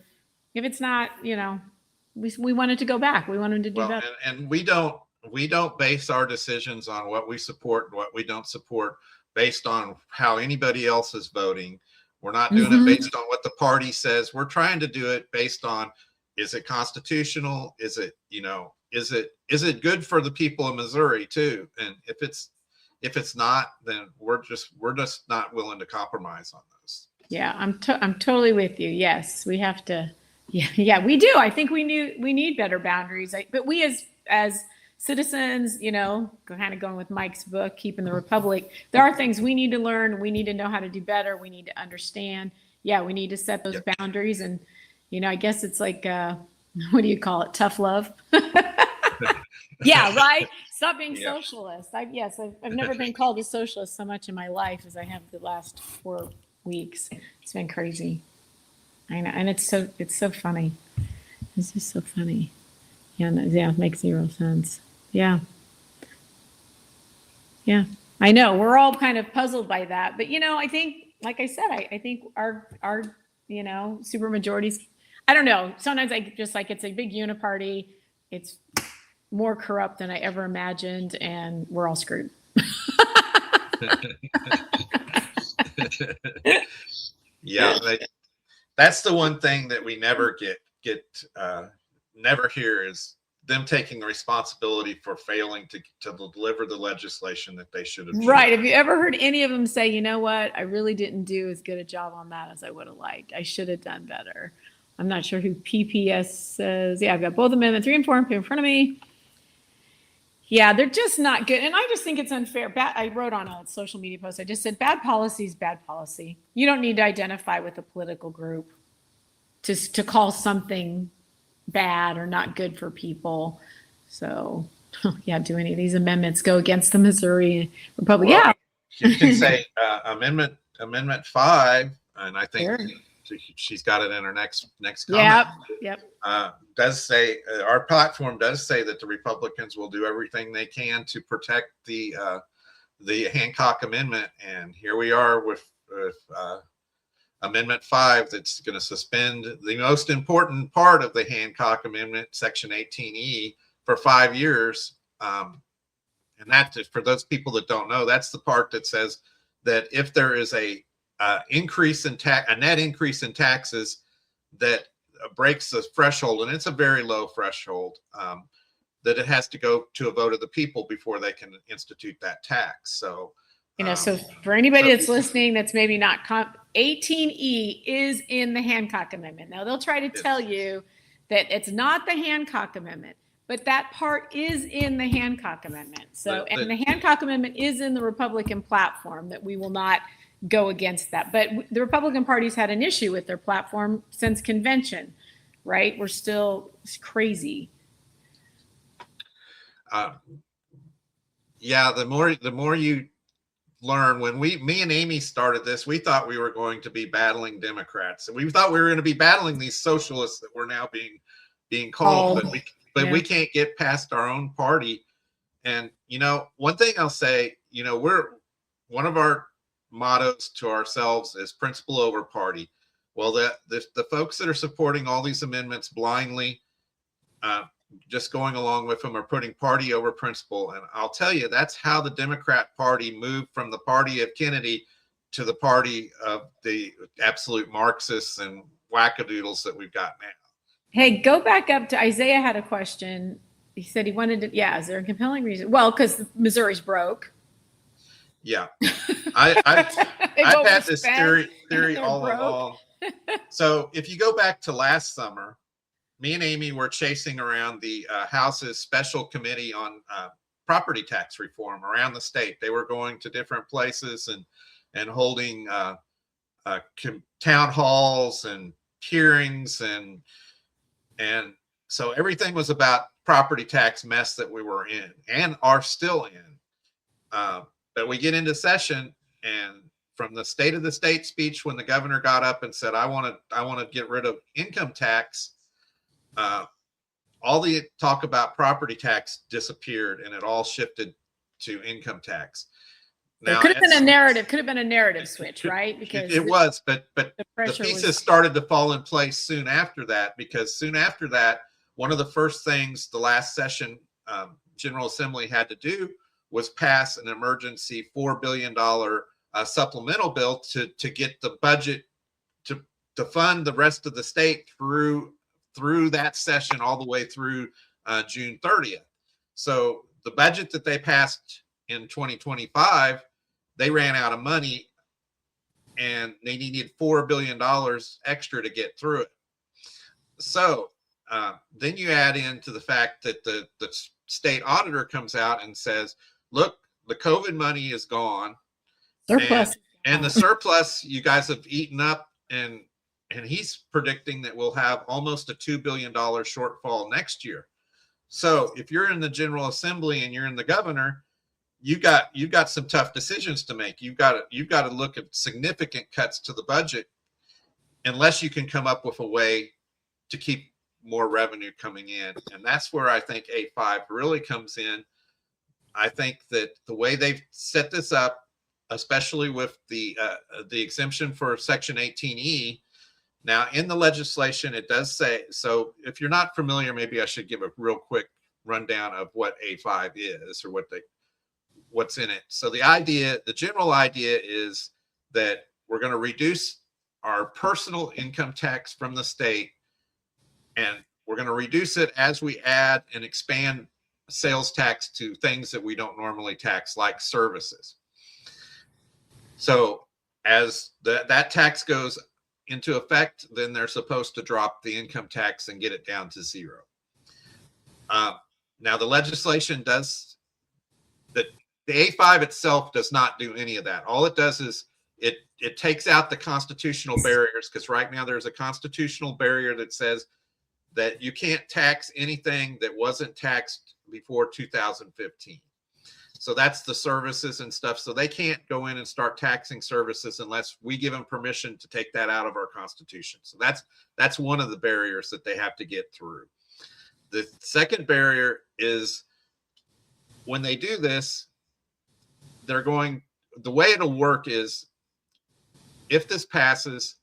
If it's not, we wanted to go back. We wanted to do better. And we don't base our decisions on what we support and what we don't support based on how anybody else is voting. We're not doing it based on what the party says. We're trying to do it based on, is it constitutional? Is it, is it good for the people of Missouri too? And if it's not, then we're just not willing to compromise on those. Yeah, I'm totally with you. Yes, we have to. Yeah, we do. I think we need better boundaries. But we as citizens, kind of going with Mike's book, Keeping the Republic, there are things we need to learn. We need to know how to do better. We need to understand. Yeah, we need to set those boundaries. And, I guess it's like, what do you call it? Tough love. Yeah, right. Stop being socialist. I've never been called a socialist so much in my life as I have the last 4 weeks. It's been crazy. I know, and it's so funny. It's just so funny. Yeah, it makes zero sense. Yeah. Yeah, I know. We're all kind of puzzled by that. But, I think, like I said, I think our, super majorities, I don't know. Sometimes I just like, it's a big uniparty. It's more corrupt than I ever imagined, and we're all screwed. Yeah, that's the one thing that we never never hear is them taking responsibility for failing to deliver the legislation that they should have. Right. Have you ever heard any of them say, you know what? I really didn't do as good a job on that as I would have liked. I should have done better. I'm not sure who PPS says. Yeah, I've got both Amendment 3 and 4 in front of me. Yeah, they're just not good. And I just think it's unfair. I wrote on a social media post, I just said, bad policy is bad policy. You don't need to identify with a political group to call something bad or not good for people. So, yeah, do any of these amendments go against the Missouri Republic? Well, yeah. You can say Amendment 5, and I think Sure. she's got it in her next comment. Yep. Does say our platform does say that the Republicans will do everything they can to protect the Hancock Amendment, and here we are with Amendment 5 that's going to suspend the most important part of the Hancock Amendment, Section 18E, for 5 years. And that, for those people that don't know, that's the part that says that if there is a net increase in taxes that breaks the threshold, and it's a very low threshold, that it has to go to a vote of the people before they can institute that tax. So, So for anybody that's listening, that's maybe not 18E is in the Hancock Amendment. Now they'll try to tell you that it's not the Hancock Amendment, but that part is in the Hancock Amendment. So, and the Hancock Amendment is in the Republican platform, that we will not go against that. But the Republican Party's had an issue with their platform since convention, right? We're still crazy. Yeah, the more you learn, when me and Amy started this, we thought we were going to be battling Democrats, and we thought we were going to be battling these socialists that were now being called, but we can't get past our own party. And one thing I'll say, one of our mottos to ourselves is principle over party. Well, the folks that are supporting all these amendments blindly, just going along with them, are putting party over principle. And I'll tell you, that's how the Democrat Party moved from the party of Kennedy to the party of the absolute Marxists and wackadoodles that we've got now. Hey, go back up to Isaiah had a question. He said he wanted to, is there a compelling reason? Well, because Missouri's broke. Yeah. I've had this theory all along. So if you go back to last summer, me and Amy were chasing around the House's special committee on property tax reform around the state. They were going to different places and holding town halls and hearings, and so everything was about property tax mess that we were in and are still in. But we get into session, and from the State of the State speech, when the governor got up and said, I want to get rid of income tax, all the talk about property tax disappeared, and it all shifted to income tax. Now, could have been a narrative switch, right? Because it was, but the pressure pieces started to fall in place soon after that, because soon after that, one of the first things the last session General Assembly had to do was pass an emergency $4 billion supplemental bill to get the budget to fund the rest of the state through that session all the way through June 30th. So the budget that they passed in 2025, they ran out of money, and they needed $4 billion extra to get through it. So then you add into the fact that the state auditor comes out and says, look, the COVID money is gone. Surplus. And the surplus you guys have eaten up, and he's predicting that we'll have almost a $2 billion shortfall next year. So if you're in the General Assembly and you're in the governor, you've got some tough decisions to make. You've got to look at significant cuts to the budget, unless you can come up with a way to keep more revenue coming in. And that's where I think A5 really comes in. I think that the way they've set this up, especially with the exemption for Section 18E, now in the legislation, it does say, so if you're not familiar, maybe I should give a real quick rundown of what A5 is or what's in it. So the general idea is that we're going to reduce our personal income tax from the state, and we're going to reduce it as we add and expand sales tax to things that we don't normally tax, like services. So as that tax goes into effect, then they're supposed to drop the income tax and get it down to zero. Now the legislation does that. The A5 itself does not do any of that. All it does is it takes out the constitutional barriers, because right now there's a constitutional barrier that says that you can't tax anything that wasn't taxed before 2015. So that's the services and stuff. So they can't go in and start taxing services unless we give them permission to take that out of our Constitution. So that's one of the barriers that they have to get through. The second barrier is when they do this, the way it'll work is, if this passes,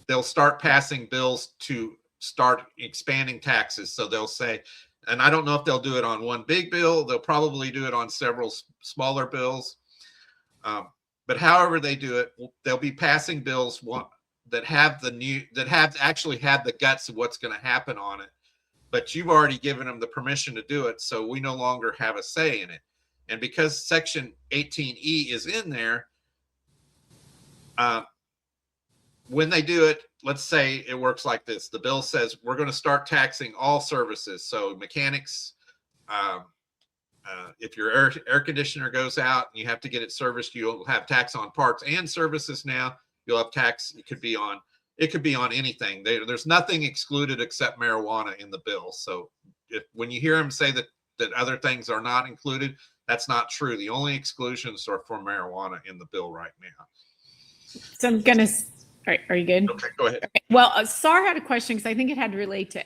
they'll start passing bills to start expanding taxes. So they'll say, and I don't know if they'll do it on one big bill. They'll probably do it on several smaller bills. But however they do it, they'll be passing bills that have actually had the guts of what's going to happen on it. But you've already given them the permission to do it, so we no longer have a say in it. And because Section 18E is in there, when they do it, let's say it works like this. The bill says we're going to start taxing all services. So mechanics, if your air conditioner goes out and you have to get it serviced, you'll have tax on parts and services now. You'll have tax. It could be on anything. There's nothing excluded except marijuana in the bill. So when you hear them say that other things are not included, that's not true. The only exclusions are for marijuana in the bill right now. So I'm going to, all right, are you good? Okay, go ahead. Okay. Well, SAR had a question because I think it had to relate to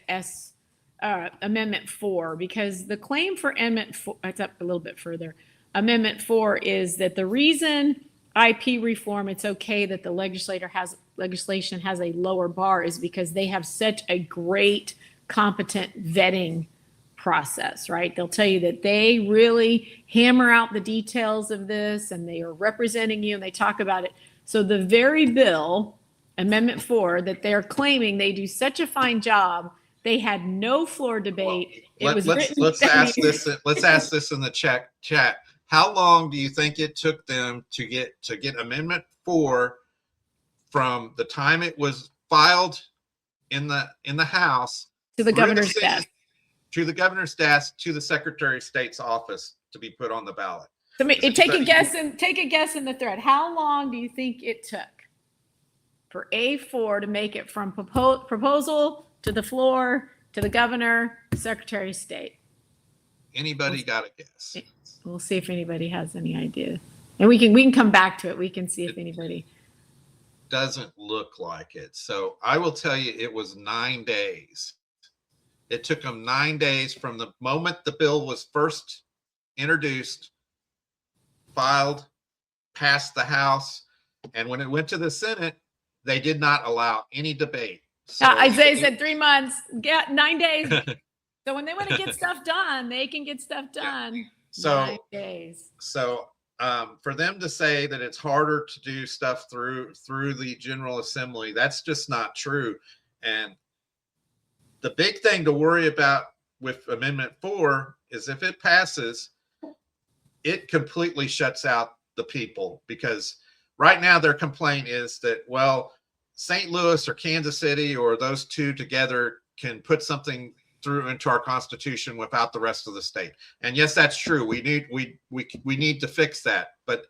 Amendment 4, because the claim for Amendment 4, it's up a little bit further. Amendment 4 is that the reason IP reform, it's okay that the legislation has a lower bar, is because they have such a great, competent vetting process, right? They'll tell you that they really hammer out the details of this, and they are representing you, and they talk about it. So the very bill, Amendment 4, that they're claiming they do such a fine job, they had no floor debate. Let's ask this in the chat. How long do you think it took them to get Amendment 4 from the time it was filed in the House to the governor's desk? To the governor's desk, to the Secretary of State's office to be put on the ballot. So take a guess in the thread. How long do you think it took for A4 to make it from proposal to the floor to the governor, Secretary of State? Anybody got a guess? We'll see if anybody has any idea, and we can come back to it. We can see if anybody doesn't look like it. So I will tell you, it was 9 days. It took them 9 days from the moment the bill was first introduced, filed, passed the House, and when it went to the Senate, they did not allow any debate. So Isaiah said 3 months, 9 days. So when they want to get stuff done, they can get stuff done. Yeah. So 9 days. So for them to say that it's harder to do stuff through the General Assembly, that's just not true. And the big thing to worry about with Amendment 4 is if it passes, it completely shuts out the people, because right now their complaint is that, well, St. Louis or Kansas City or those two together can put something through into our Constitution without the rest of the state. And yes, that's true. We need to fix that. But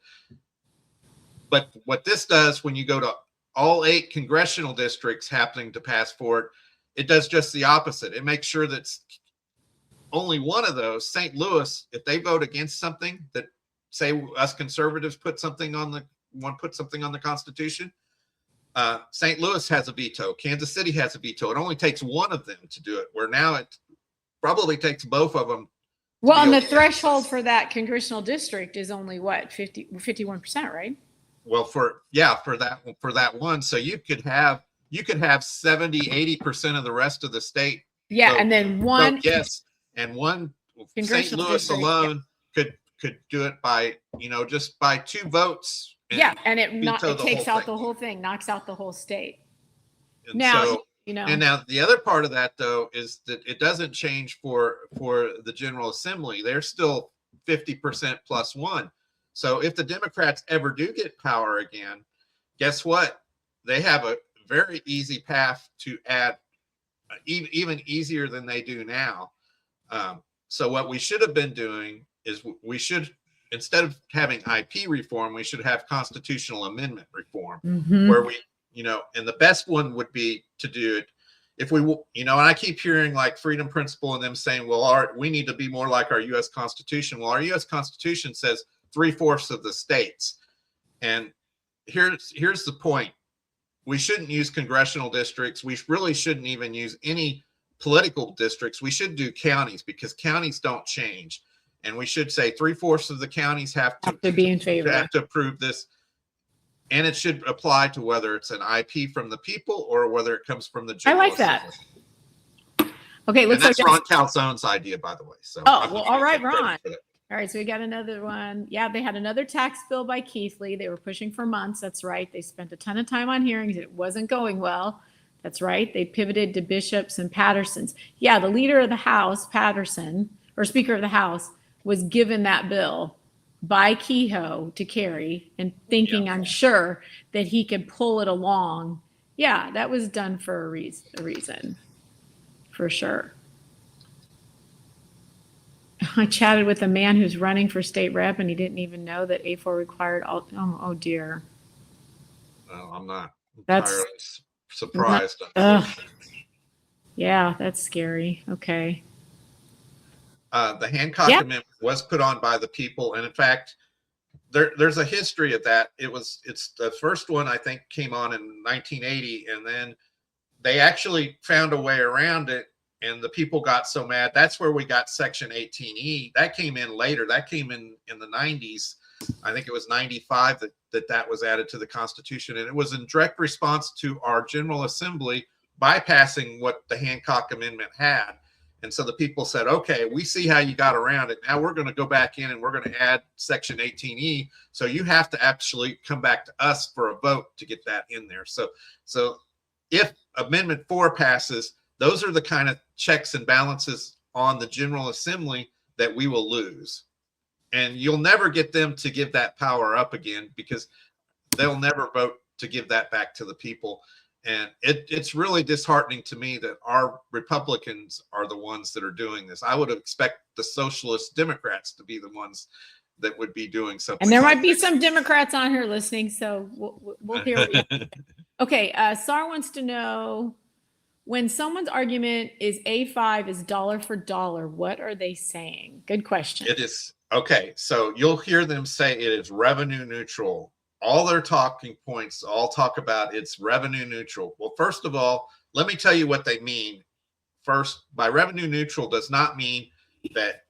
what this does, when you go to all 8 congressional districts happening to pass for it, it does just the opposite. It makes sure that only one of those, St. Louis, if they vote against something that, say, us conservatives put something on the Constitution, St. Louis has a veto. Kansas City has a veto. It only takes one of them to do it, where now it probably takes both of them Well, and the be- threshold for that congressional district is only what, 51%, right? Well, for that one, so you could have 70-80% of the rest of the state Yeah, vote, and then one vote yes, and one St. congressional Louis district, yeah. alone could do it by, just by 2 votes. Yeah, and it veto the takes whole out thing. the whole thing, knocks out the whole state. And Now, so, you know, and now the other part of that though is that it doesn't change for the General Assembly. They're still 50% plus 1. So if the Democrats ever do get power again, guess what? They have a very easy path to add, even easier than they do now. So what we should have been doing is we should, instead of having IP reform, we should have constitutional amendment reform, Mhm. where we, and the best one would be to do it if we, and I keep hearing like Freedom Principle and them saying, well, we need to be more like our U.S. Constitution. Well, our U.S. Constitution says 3/4 of the states. And here's the point. We shouldn't use congressional districts. We really shouldn't even use any political districts. We should do counties, because counties don't change. And we should say 3/4 of the counties have to be in favor. have to approve this. And it should apply to whether it's an IP from the people or whether it comes from the I General like that. Assembly. Okay, And looks that's like Ron Calzone's idea, by the way. So Oh, I'm well, gonna all right, take credit Ron. for that. All right, so we got another one. Yeah, they had another tax bill by Keithley. They were pushing for months. That's right. They spent a ton of time on hearings. It wasn't going well. That's right. They pivoted to Bishops and Patterson's. Yeah, the leader of the House, Patterson, or Speaker of the House, was given that bill by Kehoe to carry and thinking, Yeah. I'm sure, that he could pull it along. Yeah, that was done for a reason, for sure. I chatted with a man who's running for state rep, and he didn't even know that A4 required all. Oh dear. Well, I'm not That's- entirely surprised. Ugh. unfortunately. Yeah, that's scary. Okay. The Hancock Yeah. Amendment was put on by the people, and in fact, there's a history of that. It's the first one, I think, came on in 1980, and then they actually found a way around it, and the people got so mad. That's where we got Section 18E. That came in later. That came in the 90s. I think it was 95 that was added to the Constitution, and it was in direct response to our General Assembly bypassing what the Hancock Amendment had. And so the people said, okay, we see how you got around it. Now we're going to go back in and we're going to add Section 18E. So you have to actually come back to us for a vote to get that in there. So if Amendment 4 passes, those are the kind of checks and balances on the General Assembly that we will lose. And you'll never get them to give that power up again, because they'll never vote to give that back to the people. And it's really disheartening to me that our Republicans are the ones that are doing this. I would expect the Socialist Democrats to be the ones that would be doing something. And there like might be this. some Democrats on here listening, so we'll hear. Okay, Sar wants to know, when someone's argument is A5 is dollar for dollar, what are they saying? Good question. It is. Okay, so you'll hear them say it is revenue neutral. All their talking points all talk about it's revenue neutral. Well, first of all, let me tell you what they mean. First, by revenue neutral does not mean that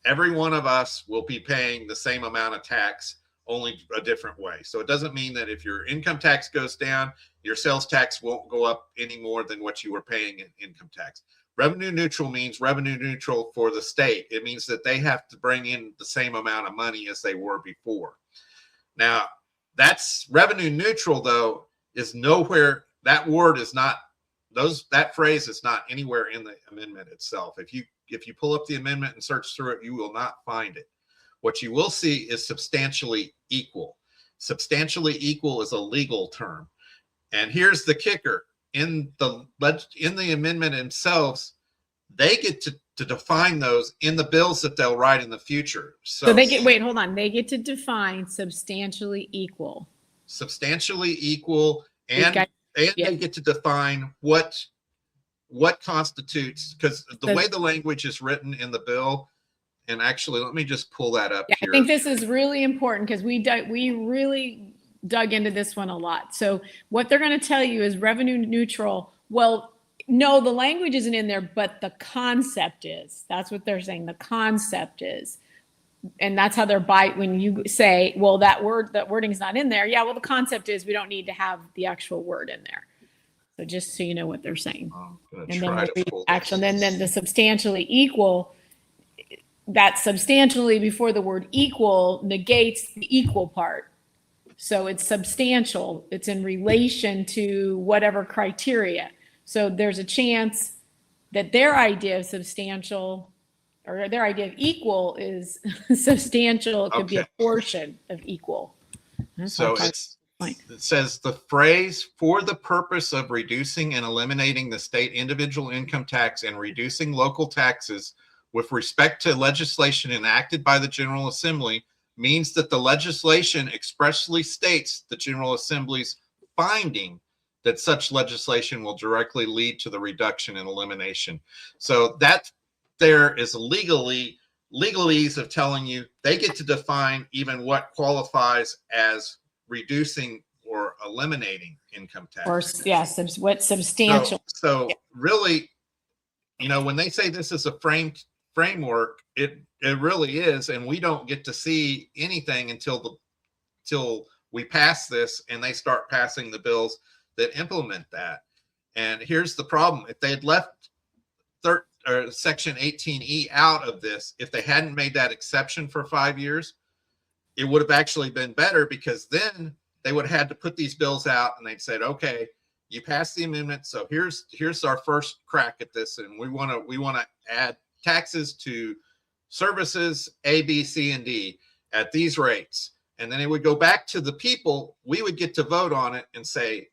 every one of us will be paying the same amount of tax, only a different way. So it doesn't mean that if your income tax goes down, your sales tax won't go up any more than what you were paying in income tax. Revenue neutral means revenue neutral for the state. It means that they have to bring in the same amount of money as they were before. Now, that's revenue neutral, though, is nowhere. That word is not that phrase is not anywhere in the amendment itself. If you pull up the amendment and search through it, you will not find it. What you will see is substantially equal. Substantially equal is a legal term. And here's the kicker. In the amendment themselves, they get to define those in the bills that they'll write in the future. So they get, wait, hold on. They get to define substantially equal. Substantially equal, and yeah. they get to define what constitutes, because the way the language is written in the bill, and actually, let me just pull that up here. I think this is really important because we really dug into this one a lot. So what they're going to tell you is revenue neutral. Well, No, the language isn't in there, but the concept is. That's what they're saying. The concept is. And that's how they're when you say, well, that wording's not in there. Yeah, well, the concept is we don't need to have the actual word in there. So just so you know what they're saying. I'm gonna And then try the to pull action, this. then the substantially equal, that substantially before the word equal negates the equal part. So it's substantial. It's in relation to whatever criteria. So there's a chance that their idea of substantial or their idea of equal is substantial. It could be a Okay. portion of equal. That's So all fine. it says the phrase "for the purpose of reducing and eliminating the state individual income tax and reducing local taxes with respect to legislation enacted by the General Assembly" means that the legislation expressly states the General Assembly's finding that such legislation will directly lead to the reduction and elimination. So that there is legalese of telling you they get to define even what qualifies as reducing or eliminating income tax. Or yes, what substantial. So really, when they say this is a framework, it really is, and we don't get to see anything until we pass this and they start passing the bills that implement that. And here's the problem: if they had left Section 18E out of this, if they hadn't made that exception for 5 years, it would have actually been better, because then they would have had to put these bills out and they'd said, okay, you passed the amendment, so here's our first crack at this, and we want to add taxes to services A, B, C, and D at these rates. And then it would go back to the people. We would get to vote on it and say,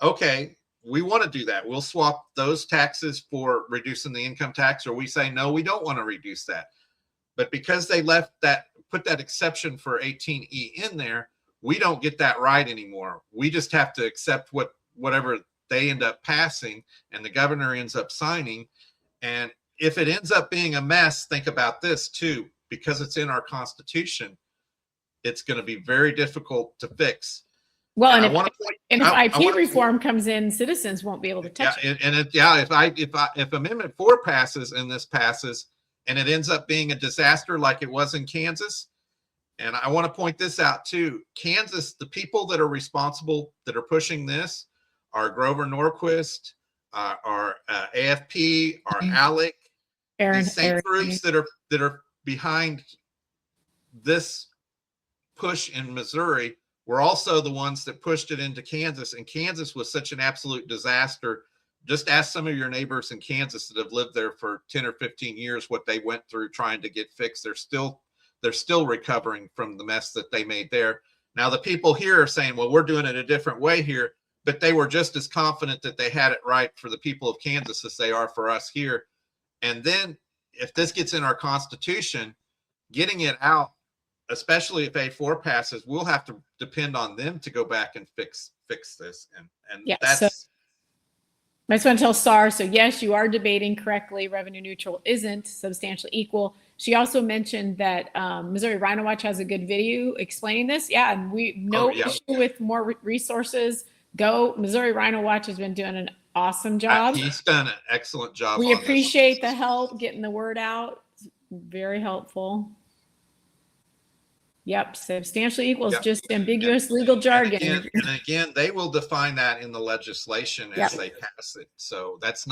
okay, we want to do that. We'll swap those taxes for reducing the income tax, or we say, no, we don't want to reduce that. But because they put that exception for 18E in there, we don't get that right anymore. We just have to accept whatever they end up passing and the governor ends up signing. And if it ends up being a mess, think about this too, because it's in our Constitution, it's going to be very difficult to fix. Well, And and I wanna point- if I IP wanna- reform comes in, citizens won't be able to touch it. If Amendment 4 passes and this passes and it ends up being a disaster like it was in Kansas, and I want to point this out too, Kansas, the people that are responsible, that are pushing this, are Grover Norquist, are AFP, are ALEC, these same groups that are behind this push in Missouri were also the ones that pushed it into Kansas. And Kansas was such an absolute disaster. Just ask some of your neighbors in Kansas that have lived there for 10 or 15 years what they went through trying to get fixed. They're still recovering from the mess that they made there. Now the people here are saying, well, we're doing it a different way here, but they were just as confident that they had it right for the people of Kansas as they are for us here. And then if this gets in our Constitution, getting it out, especially if A4 passes, we'll have to depend on them to go back and fix this. And Yeah, that's so I just want to tell SAR, so yes, you are debating correctly. Revenue neutral isn't substantially equal. She also mentioned that Missouri Rhino Watch has a good video explaining this. Yeah, and issue with more resources. Go. Missouri Rhino Watch has been doing an awesome job. he's done an excellent job. We on this. appreciate the help getting the word out. Very helpful. Yep, substantially equals Yep. just ambiguous legal jargon. And again, they will define that in the legislation as Yep. they pass it. So that's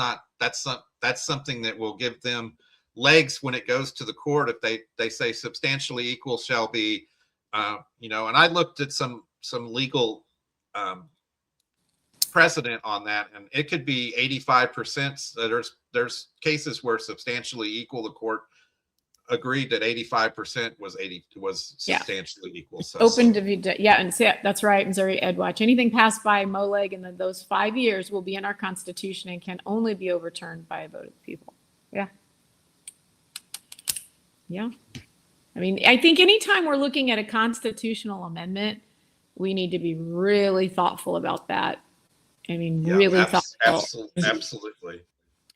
something that will give them legs when it goes to the court. If they say substantially equal shall be, and I looked at some legal precedent on that, and it could be 85%. There's cases where substantially equal, the court agreed that 85% was substantially equal. So Open to, yeah, and so, that's right, Missouri Ed Watch. Anything passed by MOLEG in those 5 years will be in our Constitution and can only be overturned by a vote of the people. Yeah. Yeah. I mean, I think anytime we're looking at a constitutional amendment, we need to be really thoughtful about that. I mean, yeah, really thoughtful. absolutely.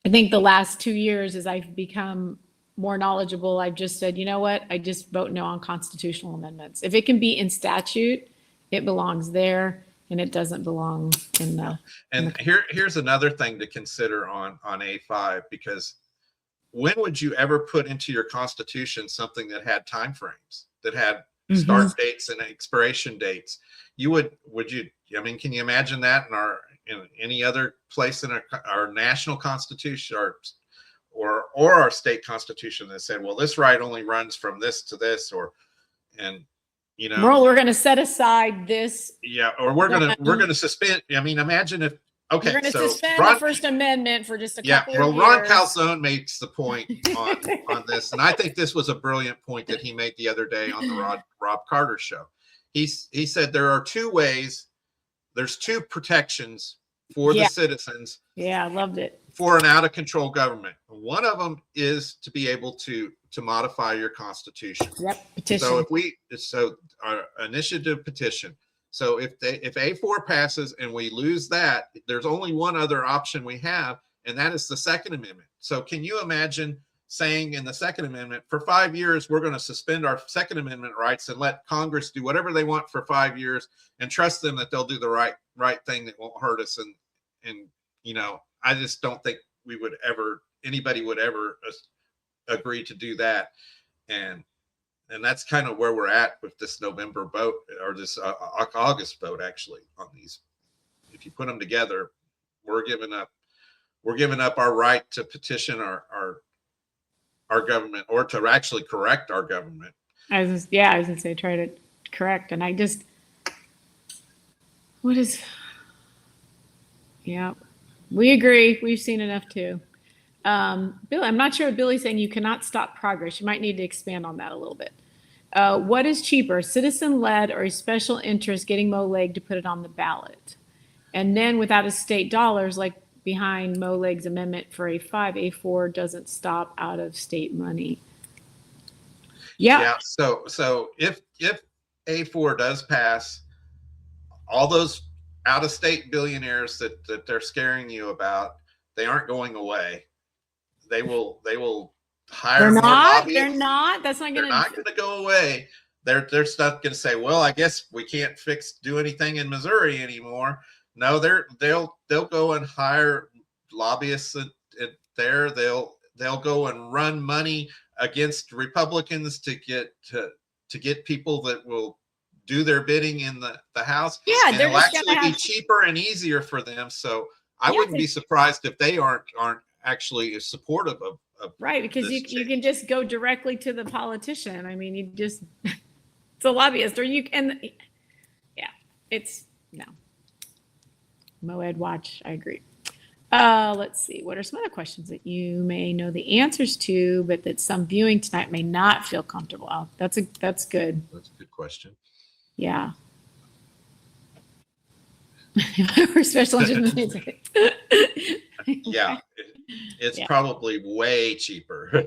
I think the last 2 years, as I've become more knowledgeable, I've just said, you know what? I just vote no on constitutional amendments. If it can be in statute, it belongs there. and it doesn't belong in the. And here's another thing to consider on A5, because when would you ever put into your constitution something that had time frames, that had start dates and expiration dates? Would you, I mean, can you imagine that in any other place in our national constitution or our state constitution that said, well, this right only runs from this to this, and you know, Well, we're going to set aside this. yeah, or we're gonna suspend. I mean, imagine if, okay, We're going to so suspend Ron, the First Amendment for just a yeah, couple well, of Ron years. Calzone makes the point on this, and I think this was a brilliant point that he made the other day on the Rob Carter show. He said there are two ways. There's two protections for the citizens. Yeah, I loved it. For an out of control government. One of them is to be able to modify your constitution. Yep, petition. So our initiative petition. So if A4 passes and we lose that, there's only one other option we have, and that is the Second Amendment. So can you imagine saying in the Second Amendment, for 5 years, we're going to suspend our Second Amendment rights and let Congress do whatever they want for 5 years and trust them that they'll do the right thing that won't hurt us. And you know, I just don't think anybody would ever agree to do that. And that's kind of where we're at with this November vote, or this August vote, actually, on these. If you put them together, we're giving up our right to petition our government, or to actually correct our government. I was going to say, try to correct. And yeah, we agree. We've seen enough too. Billy, I'm not sure what Billy's saying. You cannot stop progress. You might need to expand on that a little bit. What is cheaper, citizen-led or a special interest getting MoLeg to put it on the ballot? And then without a state dollars, like behind MoLeg's amendment for A5, A4 doesn't stop out of state money. Yeah. So if A4 does pass, all those out-of-state billionaires that they're scaring you about, they aren't going away. They will hire They're more not. lobbyists. They're not. That's not They're going not going to go away. They're stuck going to say, well, I guess we can't do anything in Missouri anymore. No, they'll go and hire lobbyists there. They'll go and run money against Republicans to get people that will do their bidding in the House. Yeah, and they're it'll just actually gonna be cheaper and easier for them. So I wouldn't be surprised if they aren't actually supportive of right, because this you can just go directly to the politician. I mean, you just it's a lobbyist, or it's no. MoEd Watch, I agree. Let's see. What are some other questions that you may know the answers to, but that some viewing tonight may not feel comfortable? Oh, that's good. That's a good question. Yeah. Or special interest. Yeah, it's probably way cheaper.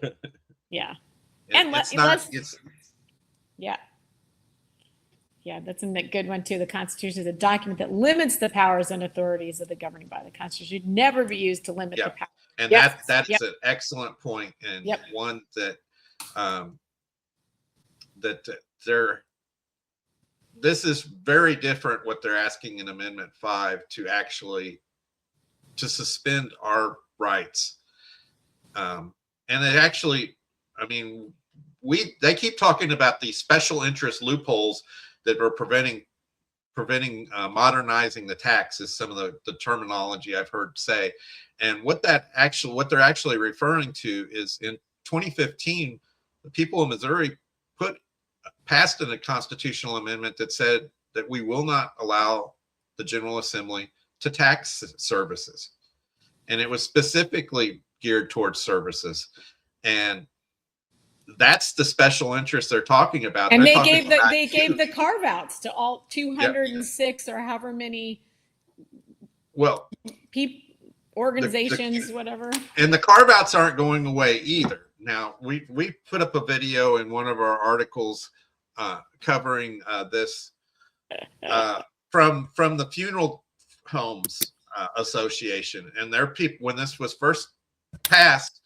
Yeah. Yeah, that's a good one too. The Constitution is a document that limits the powers and authorities of the governing body. The Constitution should never be used to limit the power. And that's an excellent point, and one that this is very different what they're asking in Amendment 5 to suspend our rights. And it actually, I mean, they keep talking about these special interest loopholes that are preventing modernizing the tax, is some of the terminology I've heard say. And what they're actually referring to is in 2015, the people of Missouri passed a constitutional amendment that said that we will not allow the General Assembly to tax services. And it was specifically geared towards services. And that's the special interest they're talking about. And they gave the carve outs to all 206 or however many organizations, whatever. And the carve outs aren't going away either. Now we put up a video in one of our articles covering this from the Funeral Homes Association, and their people, when this was first passed,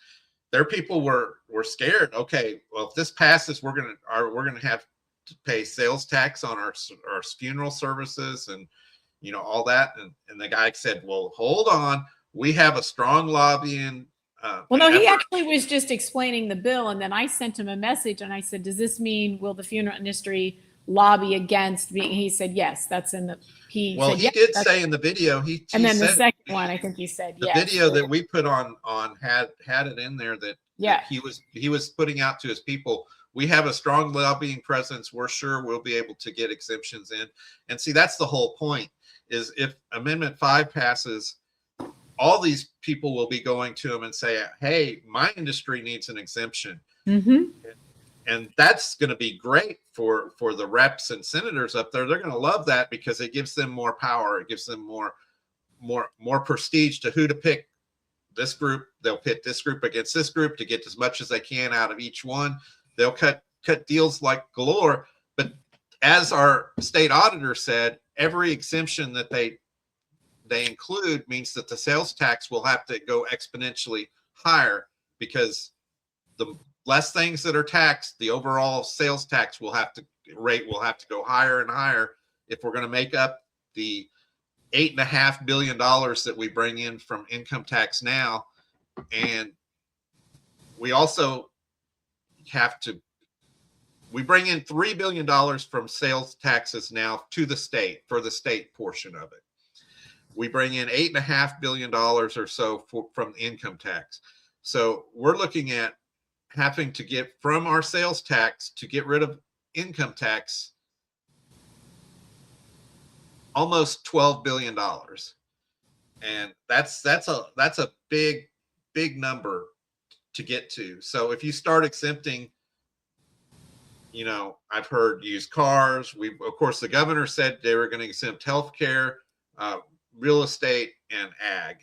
their people were scared. Okay, well, if this passes, we're gonna have to pay sales tax on our funeral services, and all that. And the guy said, well, hold on. We have a strong lobbying. Well, no, he effort. actually was just explaining the bill, and then I sent him a message and I said, does this mean will the funeral industry lobby against being? He said, yes, that's in the. Well, said, he yes, did that's- say in the video, he and then the said, second one, I think he said, the yes. video that we put on had it in there that Yeah. he was putting out to his people. We have a strong lobbying presence. We're sure we'll be able to get exemptions in. And see, that's the whole point, is if Amendment 5 passes, all these people will be going to him and say, hey, my industry needs an exemption. Mm-hmm. And that's going to be great for the reps and senators up there. They're going to love that because it gives them more power. It gives them more prestige to who to pick. This group, they'll pit this group against this group to get as much as they can out of each one. They'll cut deals like galore. But as our state auditor said, every exemption that they include means that the sales tax will have to go exponentially higher, because the less things that are taxed, the overall sales tax rate will have to go higher and higher if we're going to make up the $8.5 billion that we bring in from income tax now. And we also we bring in $3 billion from sales taxes now to the state for the state portion of it. We bring in $8.5 billion or so from income tax. So we're looking at having to get from our sales tax to get rid of income tax almost $12 billion. And that's a big number to get to. So if you start exempting, I've heard used cars. Of course, the governor said they were going to exempt healthcare, real estate, and ag.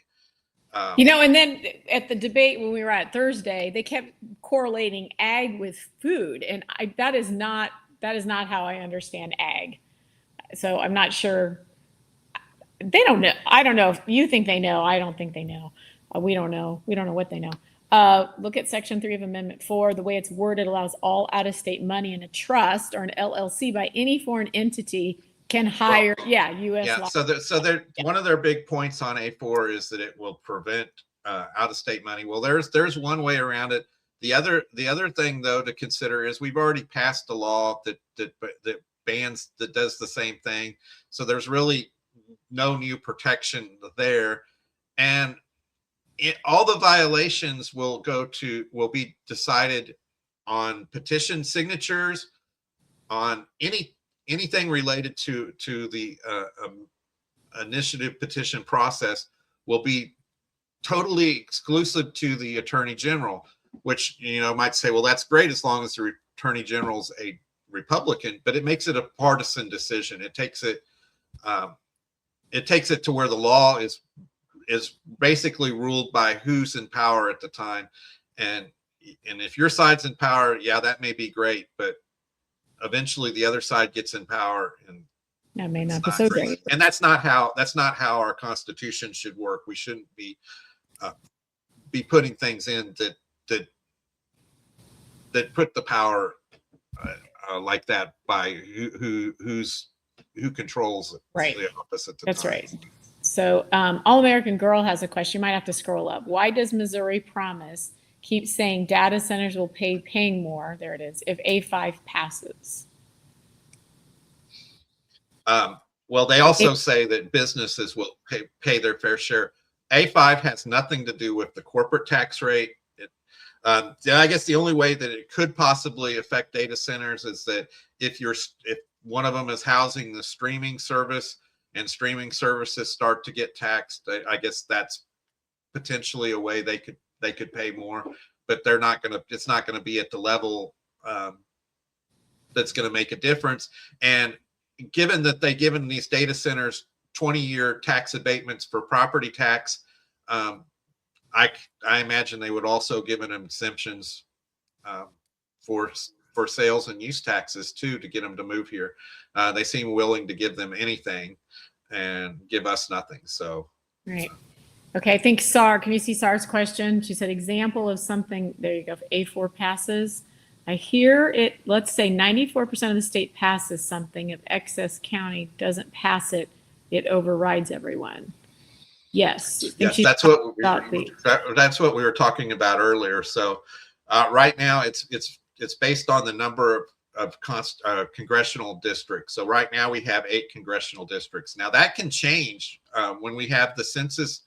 And then at the debate when we were at Thursday, they kept correlating ag with food, and that is not how I understand ag. So I'm not sure. They don't know. I don't know if you think they know. I don't think they know. We don't know. We don't know what they know. Look at Section 3 of Amendment 4. The way it's worded allows all out-of-state money in a trust or an LLC by any foreign entity can hire. U.S. Yeah. law. So one of their big points on A4 is that it will prevent out-of-state money. Well, there's one way around it. The other thing though to consider is we've already passed a law that bans, that does the same thing. So there's really no new protection there, and all the violations will be decided on petition signatures, on anything related to the initiative petition process will be totally exclusive to the Attorney General, which might say, well, that's great as long as the Attorney General's a Republican, but it makes it a partisan decision. It takes it to where the law is basically ruled by who's in power at the time. And if your side's in power, that may be great, but eventually the other side gets in power, and That may not be so great. And that's not how our Constitution should work. We shouldn't be putting things in that put the power like that by who controls it. Right. The office at the That's time. right. So All American Girl has a question. You might have to scroll up. Why does Missouri Promise keep saying data centers will paying more? There it is. If A5 passes. Well, they also say that businesses will pay their fair share. A5 has nothing to do with the corporate tax rate. I guess the only way that it could possibly affect data centers is that if one of them is housing the streaming service and streaming services start to get taxed, I guess that's potentially a way they could pay more, but it's not going to be at the level that's going to make a difference. And given that they've given these data centers 20-year tax abatements for property tax, I imagine they would also give them exemptions for sales and use taxes too, to get them to move here. They seem willing to give them anything and give us nothing. So, Right. Okay. I think can you see SAR's question? She said, example of something, there you go. If A4 passes. I hear it, let's say 94% of the state passes something. If excess county doesn't pass it, it overrides everyone. Yes. I think Yes, she's that's what we about the- that's what we were talking about earlier. So right now it's based on the number of congressional districts. So right now we have 8 congressional districts. Now that can change when we have the census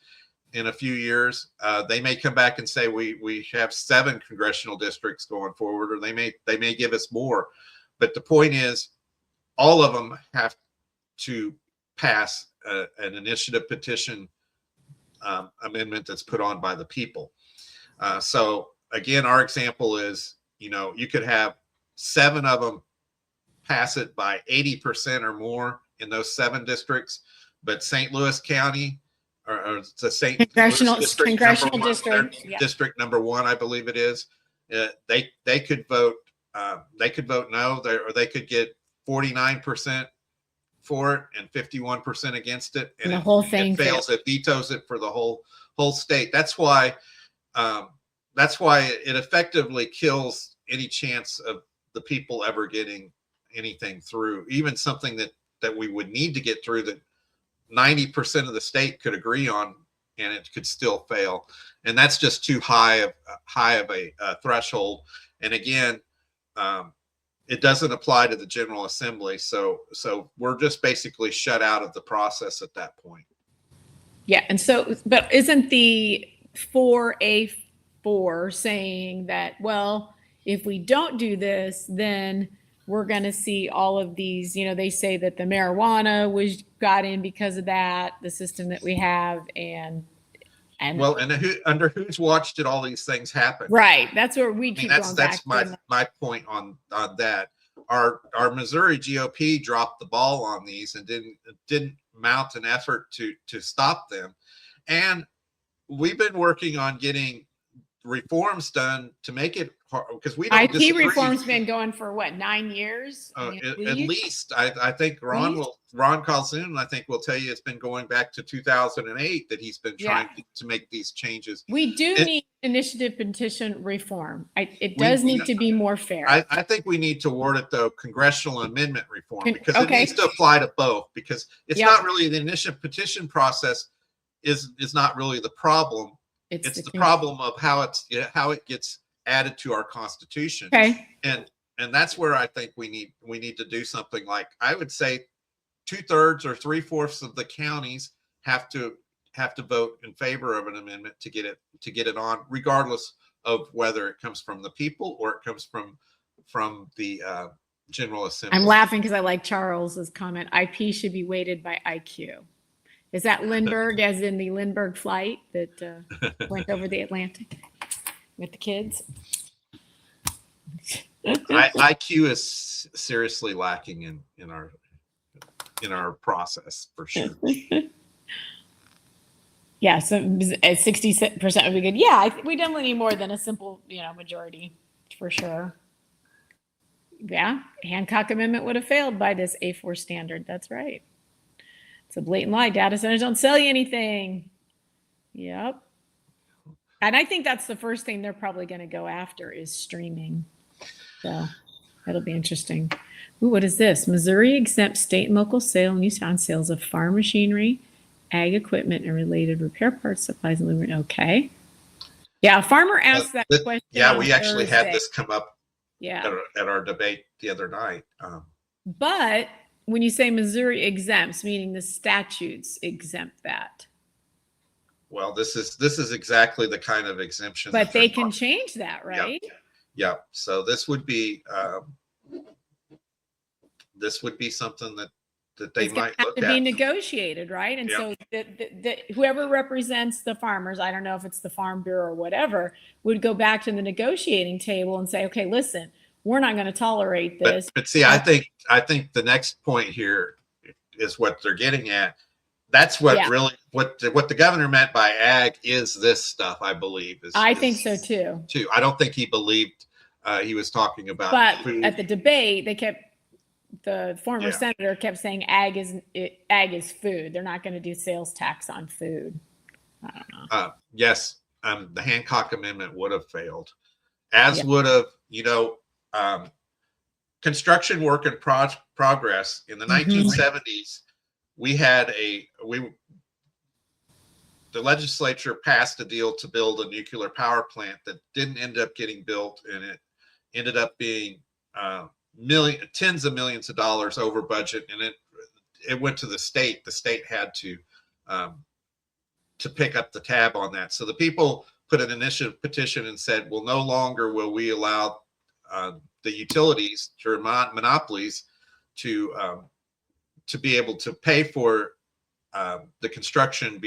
in a few years. They may come back and say we have 7 congressional districts going forward, or they may give us more. But the point is, all of them have to pass an initiative petition amendment that's put on by the people. So again, our example is, you could have 7 of them pass it by 80% or more in those 7 districts, but St. Louis County or the St. Congressional- Louis district congressional number one, district, yeah. district number 1, I believe it is. They could vote. They could vote no, or they could get 49% for it and 51% against it, And the it- whole it thing fails. It vetoes it for the whole state. That's why it effectively kills any chance of the people ever getting anything through, even something that we would need to get through that 90% of the state could agree on, and it could still fail. And that's just too high of a threshold. And again, it doesn't apply to the General Assembly. So we're just basically shut out of the process at that point. Yeah. And so, but isn't the 4A4 saying that, well, if we don't do this, then we're going to see all of these, they say that the marijuana got in because of that, the system that we have, and Well, and under whose watch did all these things happen? right. That's where we I mean, keep that's going back. that's to my point on that. Our Missouri GOP dropped the ball on these and didn't mount an effort to stop them. And we've been working on getting reforms done to make it hard, because we don't IP disagree. reform's been going for what, 9 years? At least I think Ron Calzoun, I think, will tell you it's been going back to 2008 that he's been trying to make these changes. We do need initiative petition reform. It does need to be more fair. I think we need to word it, though, congressional amendment reform, because it Okay. needs to apply to both, because it's Yep. not really the initiative petition process is not really the problem. It's the problem of how it gets added to our Constitution. Okay. And that's where I think we need to do something like, I would say 2/3 or 3/4 of the counties have to vote in favor of an amendment to get it on, regardless of whether it comes from the people or it comes from the General Assembly. I'm laughing because I like Charles's comment. IP should be weighted by IQ. Is that Lindbergh, as in the Lindbergh flight that went over the Atlantic with the kids? IQ is seriously lacking in our process, for sure. Yeah, so 60% would be good. Yeah, we definitely need more than a simple, majority, for sure. Yeah, Hancock Amendment would have failed by this A4 standard. That's right. It's a blatant lie. Data centers don't sell you anything. Yep. And I think that's the first thing they're probably going to go after is streaming. So that'll be interesting. Ooh, what is this? Missouri exempts state and local sale and use on sales of farm machinery, ag equipment, and related repair parts, supplies, and lubricant. Okay. Yeah, a farmer asked that question. Yeah, we on actually had Thursday. this come up Yeah. at our debate the other night. But when you say Missouri exempts, meaning the statutes exempt that. Well, this is exactly the kind of exemption. But that they they're can talking- change that, right? Yeah. So this would be something that they It's going might to have look to be at. negotiated, right? And Yeah. so whoever represents the farmers, I don't know if it's the Farm Bureau or whatever, would go back to the negotiating table and say, okay, listen, we're not going to tolerate this. But see, I think the next point here is what they're getting at. That's what Yeah. really what the governor meant by ag is this stuff, I believe. I think so too. I don't think he believed he was talking about But food. at the debate, the former Yeah. senator kept saying ag is food. They're not going to do sales tax on food. I don't know. Yes, the Hancock Amendment would have failed, as Yeah. would have, construction work in progress in the Mhm. 1970s. the legislature passed a deal to build a nuclear power plant that didn't end up getting built, and it ended up being tens of millions of dollars over budget, and it went to the state. The state had to pick up the tab on that. So the people put an initiative petition and said, well, no longer will we allow the utilities to monopolies to be able to pay for the construction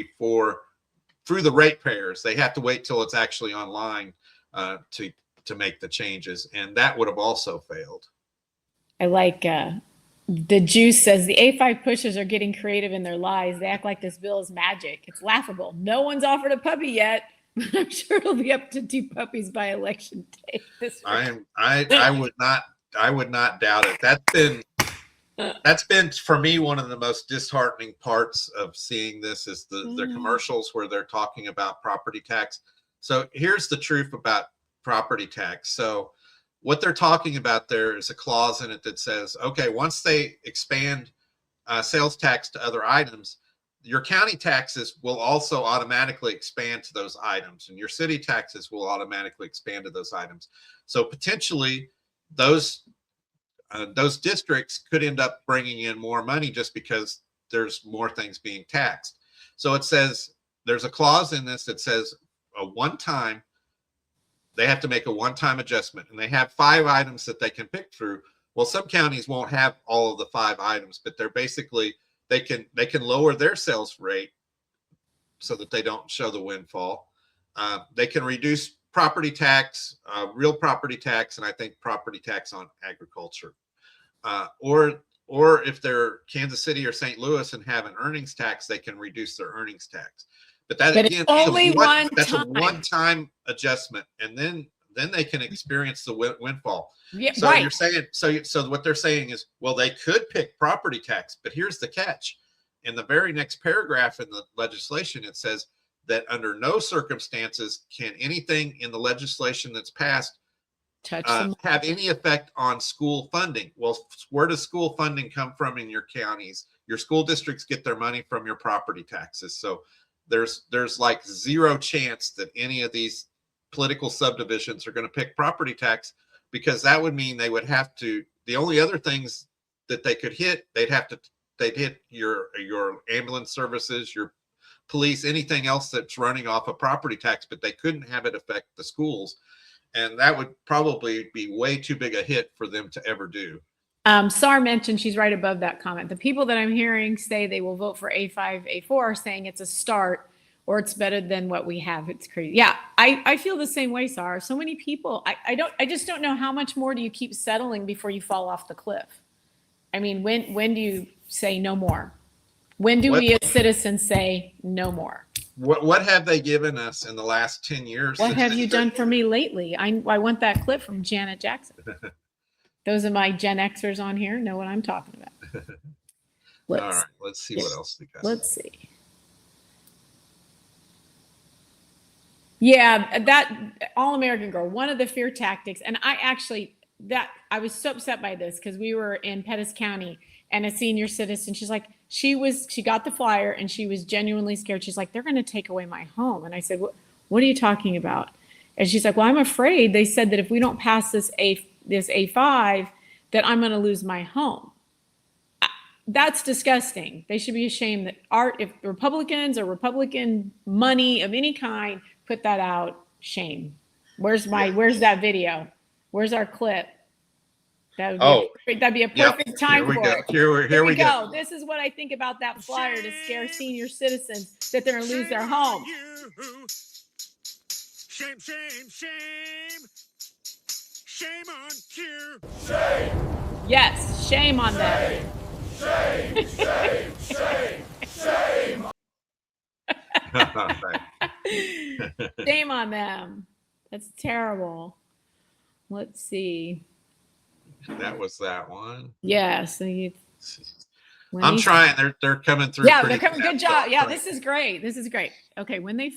through the ratepayers. They have to wait till it's actually online to make the changes, and that would have also failed. I like the Juice says the A5 pushers are getting creative in their lies. They act like this bill is magic. It's laughable. No one's offered a puppy yet, but I'm sure it'll be up to 2 puppies by election day. I would not doubt it. That's been for me one of the most disheartening parts of seeing this is the commercials where they're talking about property tax. So here's the truth about property tax. So what they're talking about there is a clause in it that says, okay, once they expand sales tax to other items, your county taxes will also automatically expand to those items, and your city taxes will automatically expand to those items. So potentially those districts could end up bringing in more money just because there's more things being taxed. So it says there's a clause in this that says they have to make a one-time adjustment, and they have 5 items that they can pick through. Well, some counties won't have all of the 5 items, but they're basically they can lower their sales rate so that they don't show the windfall. They can reduce property tax, real property tax, and I think property tax on agriculture. Or if they're Kansas City or St. Louis and have an earnings tax, they can reduce their earnings tax. But again, that's a one-time adjustment, and then they can experience the windfall. Yeah, so right. You're saying so what they're saying is, well, they could pick property tax, but here's the catch. In the very next paragraph in the legislation, it says that under no circumstances can anything in the legislation that's passed have any effect on school funding. Well, where does school funding come from in your counties? Your school districts get their money from your property taxes. So there's like zero chance that any of these political subdivisions are going to pick property tax, because that would mean they would have to, the only other things that they could hit, they'd hit your ambulance services, your police, anything else that's running off of property tax, but they couldn't have it affect the schools. And that would probably be way too big a hit for them to ever do. Sar mentioned, she's right above that comment. The people that I'm hearing say they will vote for A5, A4 are saying it's a start or it's better than what we have. It's crazy. Yeah, I feel the same way, Sar. So many people, I just don't know how much more do you keep settling before you fall off the cliff? I mean, when do you say no more? When do we as citizens say no more? What have they given us in the last 10 years? What have you done for me lately? I want that clip from Janet Jackson. Those of my Gen Xers on here know what I'm talking about. All right, let's see what else we got. Let's see. Yeah, that All-American Girl, one of the fear tactics. And I was so upset by this because we were in Pettis County and a senior citizen, she's like, she got the flyer and she was genuinely scared. She's like, they're going to take away my home. And I said, what are you talking about? And she's like, well, I'm afraid they said that if we don't pass this A5, that I'm going to lose my home. That's disgusting. They should be ashamed that if Republicans or Republican money of any kind put that out, shame. Where's that video? Where's our clip? That'd be a perfect time for it. Here we go. This is what I think about that flyer to scare senior citizens that they're going to lose their home. Shame, shame, shame. Shame on you. Yes, shame on them. Shame. Shame on them. That's terrible. Let's see. That was that one. Yes. I'm trying. They're coming through. Yeah, they're coming. Good job. Yeah, this is great. Okay, when they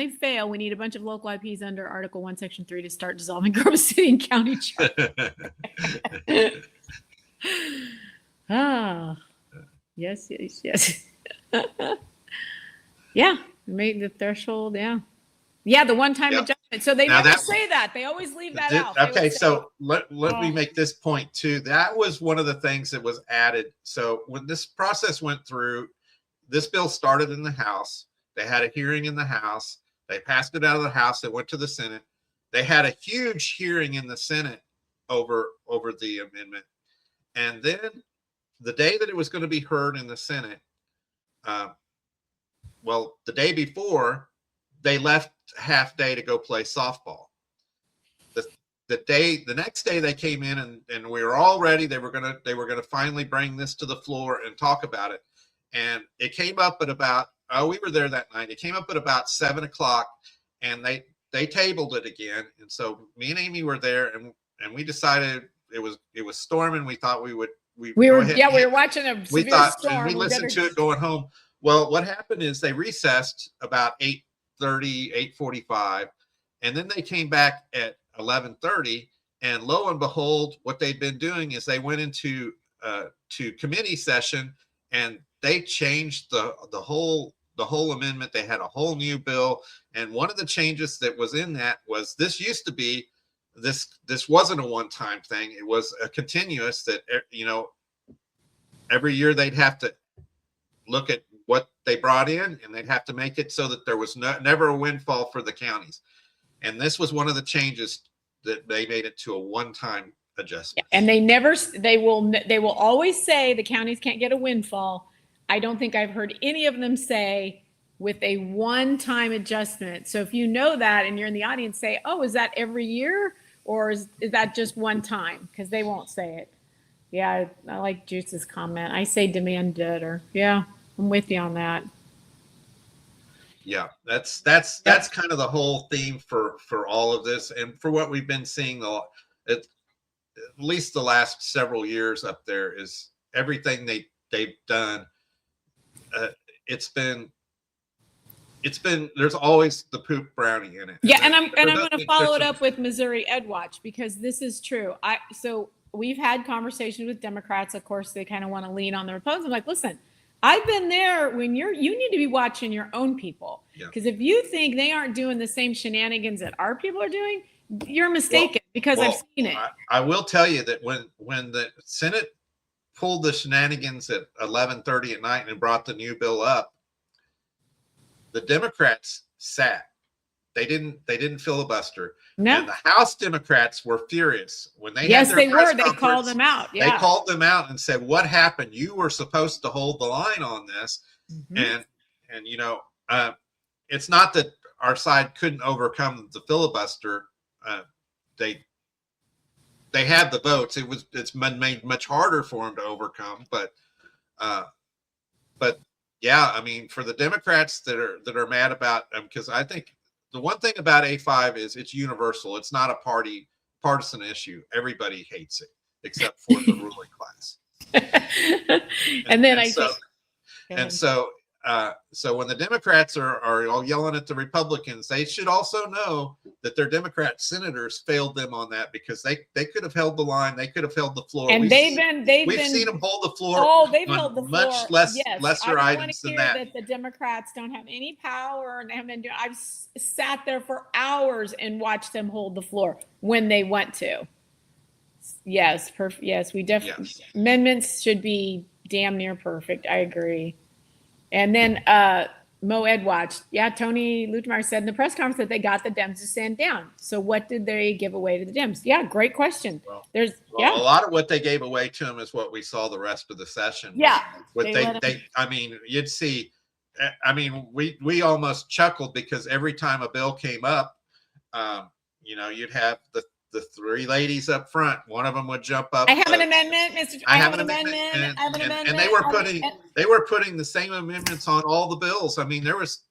fail, we need a bunch of local IPs under Article 1, Section 3 to start dissolving Grove City and County Charter. Yes, yes, yes. Yeah, made the threshold. Yeah. Yeah, the one-time Yep. adjustment. So they Now never that- say that. They always leave that out. They would Okay, say, so let me Oh. make this point too. That was one of the things that was added. So when this process went through, this bill started in the House. They had a hearing in the House. They passed it out of the House. It went to the Senate. They had a huge hearing in the Senate over the amendment. And then the day that it was going to be heard in the Senate, well, the day before, they left half day to go play softball. The next day they came in and we were all ready. They were gonna finally bring this to the floor and talk about it. And it came up at about, we were there that night. It came up at about 7:00 and they tabled it again. And so me and Amy were there and we decided it was storming. We thought we were watching a we severe thought, storm. and we listened to it going home. Well, what happened is they recessed about 8:30, 8:45, and then they came back at 11:30. And lo and behold, what they'd been doing is they went into to committee session and they changed the whole amendment. They had a whole new bill, and one of the changes that was in that was this used to be this wasn't a one-time thing. It was a continuous that every year they'd have to look at what they brought in and they'd have to make it so that there was never a windfall for the counties. And this was one of the changes that they made it to a one-time adjustment. And they will always say the counties can't get a windfall. I don't think I've heard any of them say with a one-time adjustment. So if you know that and you're in the audience, say, oh, is that every year or is that just one time? Because they won't say it. Yeah, I like Juice's comment. I say demand debtor. Yeah, I'm with you on that. Yeah, that's kind of the whole theme for all of this, and for what we've been seeing at least the last several years up there is everything they've done. It's been there's always the poop brownie in it. Yeah, and I'm going to follow it up with Missouri EdWatch because this is true. So we've had conversations with Democrats. Of course, they kind of want to lean on the Republicans. I'm like, listen, I've been there when you need to be watching your own people. Because if you think they aren't doing the same shenanigans that our people are doing, you're mistaken because I've seen it. I will tell you that when the Senate pulled the shenanigans at 11:30 at night and brought the new bill up, the Democrats sat. They didn't filibuster. No. And the House Democrats were furious when they yes, had their they press were. They called conference. them out. Yeah. They called them out and said, "What happened? You were supposed to hold the line on this." Mm-hmm. And it's not that our side couldn't overcome the filibuster. They had the votes. It's been made much harder for them to overcome. But yeah, I mean, for the Democrats that are mad about because I think the one thing about A5 is it's universal. It's not a partisan issue. Everybody hates it except for the ruling class. So when the Democrats are all yelling at the Republicans, they should also know that their Democrat senators failed them on that because they could have held the line, they could have held the floor. And we've seen them hold the floor. Oh, they've held the floor. Much lesser items than that. That the Democrats don't have any power and they haven't been doing. I've sat there for hours and watched them hold the floor when they want to. Yes, perfect. Yes, we definitely amendments should be damn near perfect. I agree. And then Mo EdWatch, Tony Lutemeyer said in the press conference that they got the Dems to stand down. So what did they give away to the Dems? Yeah, great question. A lot of what they gave away to them is what we saw the rest of the session. Yeah. You'd see. I mean, we almost chuckled because every time a bill came up, you'd have the three ladies up front. One of them would jump up. I have an amendment, Mr. I have an amendment. And they were putting the same amendments on all the bills. I mean, there was.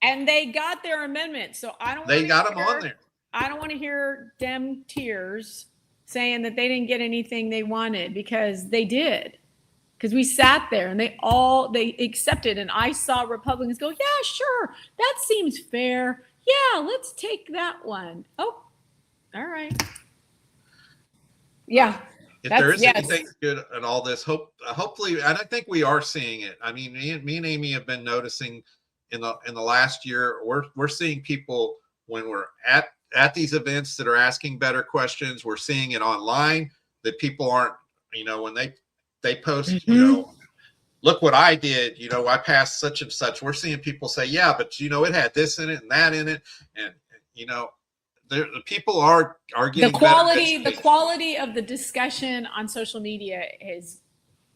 And they got their amendment, so I don't. They got them on there. I don't want to hear Dem tears saying that they didn't get anything they wanted because they did. Because we sat there and they accepted, and I saw Republicans go, "Yeah, sure, that seems fair. Yeah, let's take that one." Oh. All right. Yeah. if there is Yes. anything good in all this, hopefully, and I think we are seeing it. I mean, me and Amy have been noticing in the last year, we're seeing people when we're at these events that are asking better questions. We're seeing it online that people aren't, when they post, look what I did, I passed such and such. We're seeing people say, yeah, but it had this in it and that in it. And, the people are getting the quality of the discussion on social media has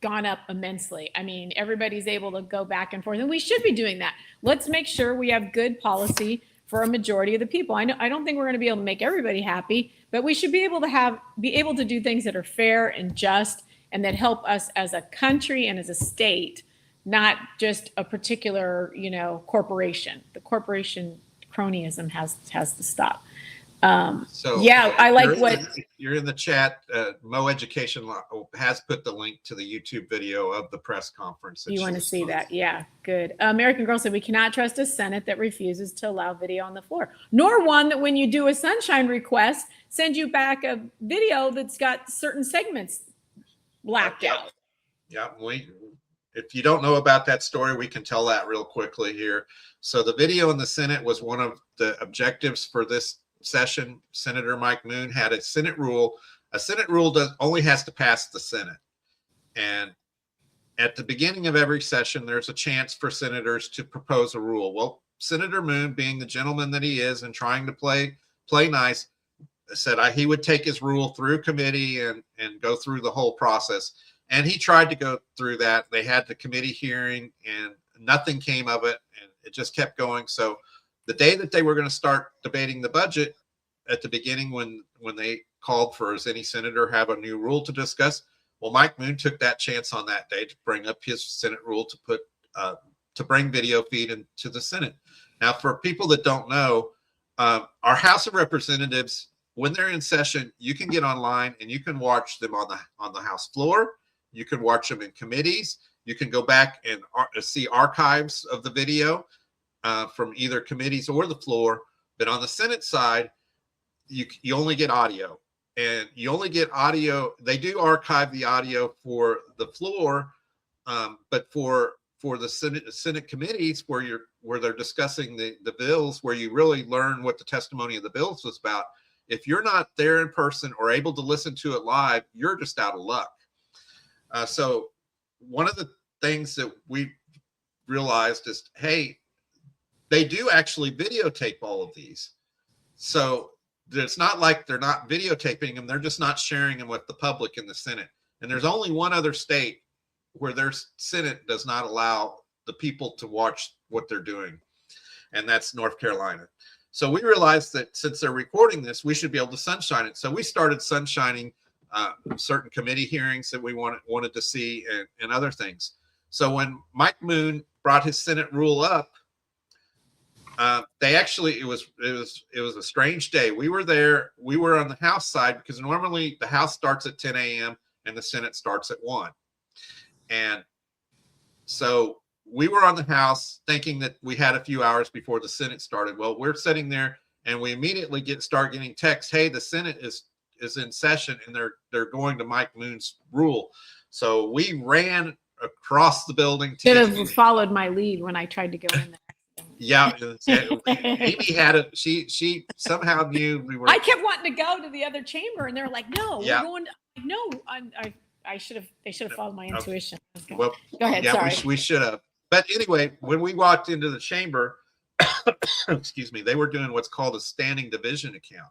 gone up immensely. I mean, everybody's able to go back and forth, and we should be doing that. Let's make sure we have good policy for a majority of the people. I don't think we're going to be able to make everybody happy, but we should be able to do things that are fair and just, and that help us as a country and as a state, not just a particular, corporation. The corporation cronyism has to stop. So yeah, I like you're in the chat. Mo Education has put the link to the YouTube video of the press conference. You want to see that? Yeah, good. American Girl said we cannot trust a Senate that refuses to allow video on the floor, nor one that when you do a sunshine request, send you back a video that's got certain segments blacked out. Yeah, if you don't know about that story, we can tell that real quickly here. So the video in the Senate was one of the objectives for this session. Senator Mike Moon had a Senate rule. A Senate rule only has to pass the Senate. And at the beginning of every session, there's a chance for senators to propose a rule. Well, Senator Moon, being the gentleman that he is and trying to play nice, said he would take his rule through committee and go through the whole process. And he tried to go through that. They had the committee hearing and nothing came of it. And it just kept going. So the day that they were going to start debating the budget, at the beginning when they called for as any senator have a new rule to discuss, well, Mike Moon took that chance on that day to bring up his Senate rule to put to bring video feed into the Senate. Now, for people that don't know, our House of Representatives, when they're in session, you can get online and you can watch them on the House floor. You can watch them in committees. You can go back and see archives of the video from either committees or the floor. But on the Senate side, you only get audio, and you only get audio. They do archive the audio for the floor, but for the Senate committees where they're discussing the bills, where you really learn what the testimony of the bills was about. If you're not there in person or able to listen to it live, you're just out of luck. So one of the things that we realized is, hey, they do actually videotape all of these. So it's not like they're not videotaping them. They're just not sharing them with the public in the Senate. And there's only one other state where their Senate does not allow the people to watch what they're doing. And that's North Carolina. So we realized that since they're recording this, we should be able to sunshine it. So we started sunshining certain committee hearings that we wanted to see and other things. So when Mike Moon brought his Senate rule up, it was a strange day. We were there. We were on the House side because normally the House starts at 10 a.m. and the Senate starts at 1. And so we were on the House thinking that we had a few hours before the Senate started. Well, we're sitting there and we immediately start getting texts. Hey, the Senate is in session and they're going to Mike Moon's rule. So we ran across the building. Should have followed my lead when I tried to go in there. Yeah, Amy had it. She somehow knew we were. I kept wanting to go to the other chamber, and they're like, "No, we're going." No, I should have. They should have followed my intuition. Well, go ahead. Yeah, sorry. we should have. But anyway, when we walked into the chamber, excuse me, they were doing what's called a standing division account.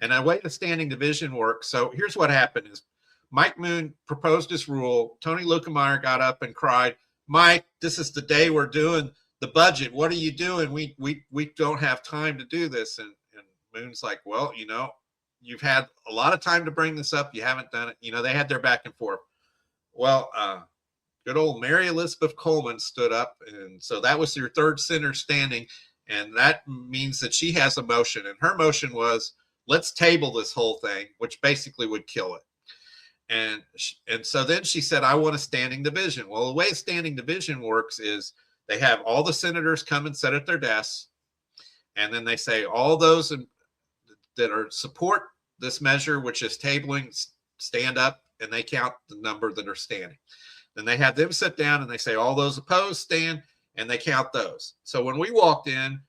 And the way the standing division works, so here's what happened is Mike Moon proposed his rule. Tony Lukemeyer got up and cried, "Mike, this is the day we're doing the budget. What are you doing? We don't have time to do this." And Moon's like, "Well, you've had a lot of time to bring this up. You haven't done it." They had their back and forth. Well, good old Mary Elizabeth Coleman stood up. And so that was your third senator standing. And that means that she has a motion. And her motion was, let's table this whole thing, which basically would kill it. And so then she said, I want a standing division. Well, the way a standing division works is they have all the senators come and sit at their desks. And then they say, all those that support this measure, which is tabling, stand up and they count the number that are standing. Then they have them sit down and they say, all those opposed stand, and they count those. So when we walked in,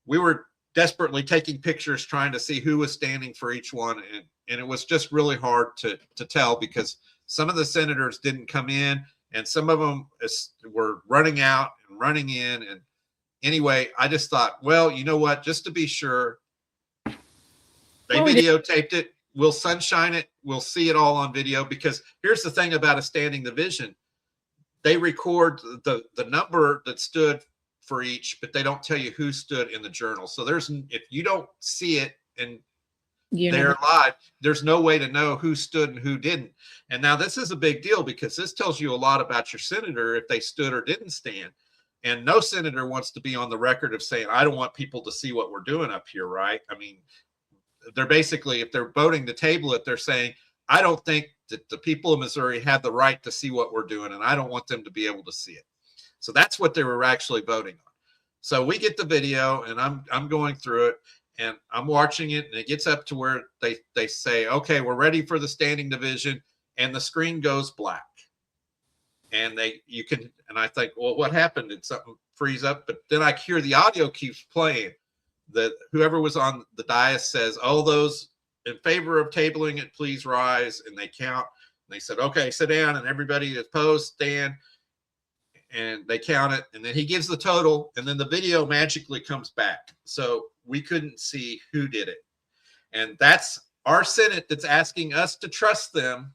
we were desperately taking pictures trying to see who was standing for each one. And it was just really hard to tell because some of the senators didn't come in and some of them were running out and running in. And anyway, I just thought, well, you know what, just to be sure, they videotaped it. We'll sunshine it. We'll see it all on video, because here's the thing about a standing division. They record the number that stood for each, but they don't tell you who stood in the journal. So if you don't see it and they're live, there's no way to know who stood and who didn't. And now this is a big deal because this tells you a lot about your senator if they stood or didn't stand. And no senator wants to be on the record of saying, I don't want people to see what we're doing up here, right? I mean, they're basically, if they're voting to table it, they're saying, I don't think that the people of Missouri have the right to see what we're doing, and I don't want them to be able to see it. So that's what they were actually voting on. So we get the video, and I'm going through it, and I'm watching it, and it gets up to where they say, okay, we're ready for the standing division, and the screen goes black. And I think, well, what happened? Did something freeze up? But then I hear the audio keeps playing. That whoever was on the dais says, all those in favor of tabling it, please rise. And they count. And they said, okay, sit down. And everybody opposed, stand. And they count it. And then he gives the total. And then the video magically comes back. So we couldn't see who did it. And that's our Senate that's asking us to trust them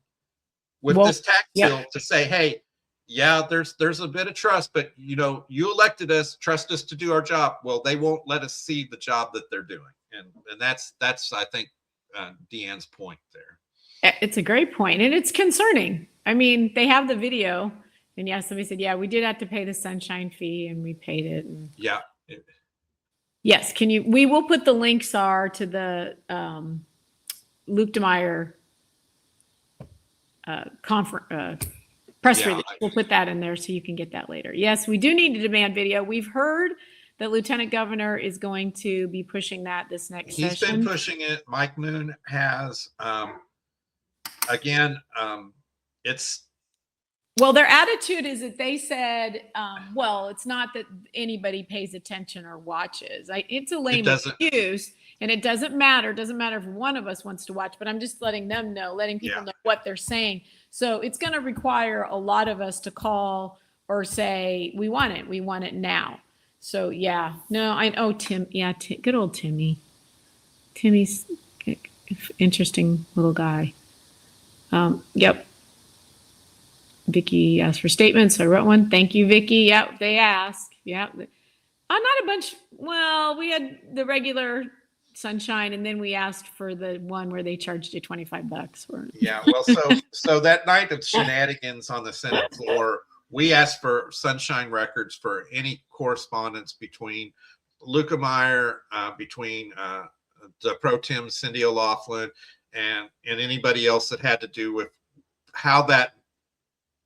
with this tax bill to say, hey, yeah, there's a bit of trust, but you elected us, trust us to do our job. Well, they won't let us see the job that they're doing. And that's I think Deanne's point there. It's a great point, and it's concerning. I mean, they have the video, and yeah, somebody said, yeah, we did have to pay the sunshine fee, and we paid it. And yeah. Yes, we will put the links to the Luke DeMeyer press release. We'll put that in there so you can get that later. Yes, we do need to demand video. We've heard that Lieutenant Governor is going to be pushing that this next session. He's been pushing it. Mike Moon has. It's. Well, their attitude is that they said, well, it's not that anybody pays attention or watches. It's a lame excuse, and it doesn't matter. It doesn't matter if one of us wants to watch, but I'm just letting them know, letting people know what they're saying. So it's going to require a lot of us to call or say, we want it now. So yeah, no, I know Tim. Yeah, good old Timmy. Timmy's interesting little guy. Yep. Vicky asked for statements. So I wrote one. Thank you, Vicky. Yep, they asked. Yep. Not a bunch. Well, we had the regular sunshine, and then we asked for the one where they charged you $25. Yeah. Well, so that night of shenanigans on the Senate floor, we asked for sunshine records for any correspondence between Luke DeMeyer, between the pro tem Cindy O'Laughlin, and anybody else that had to do with how that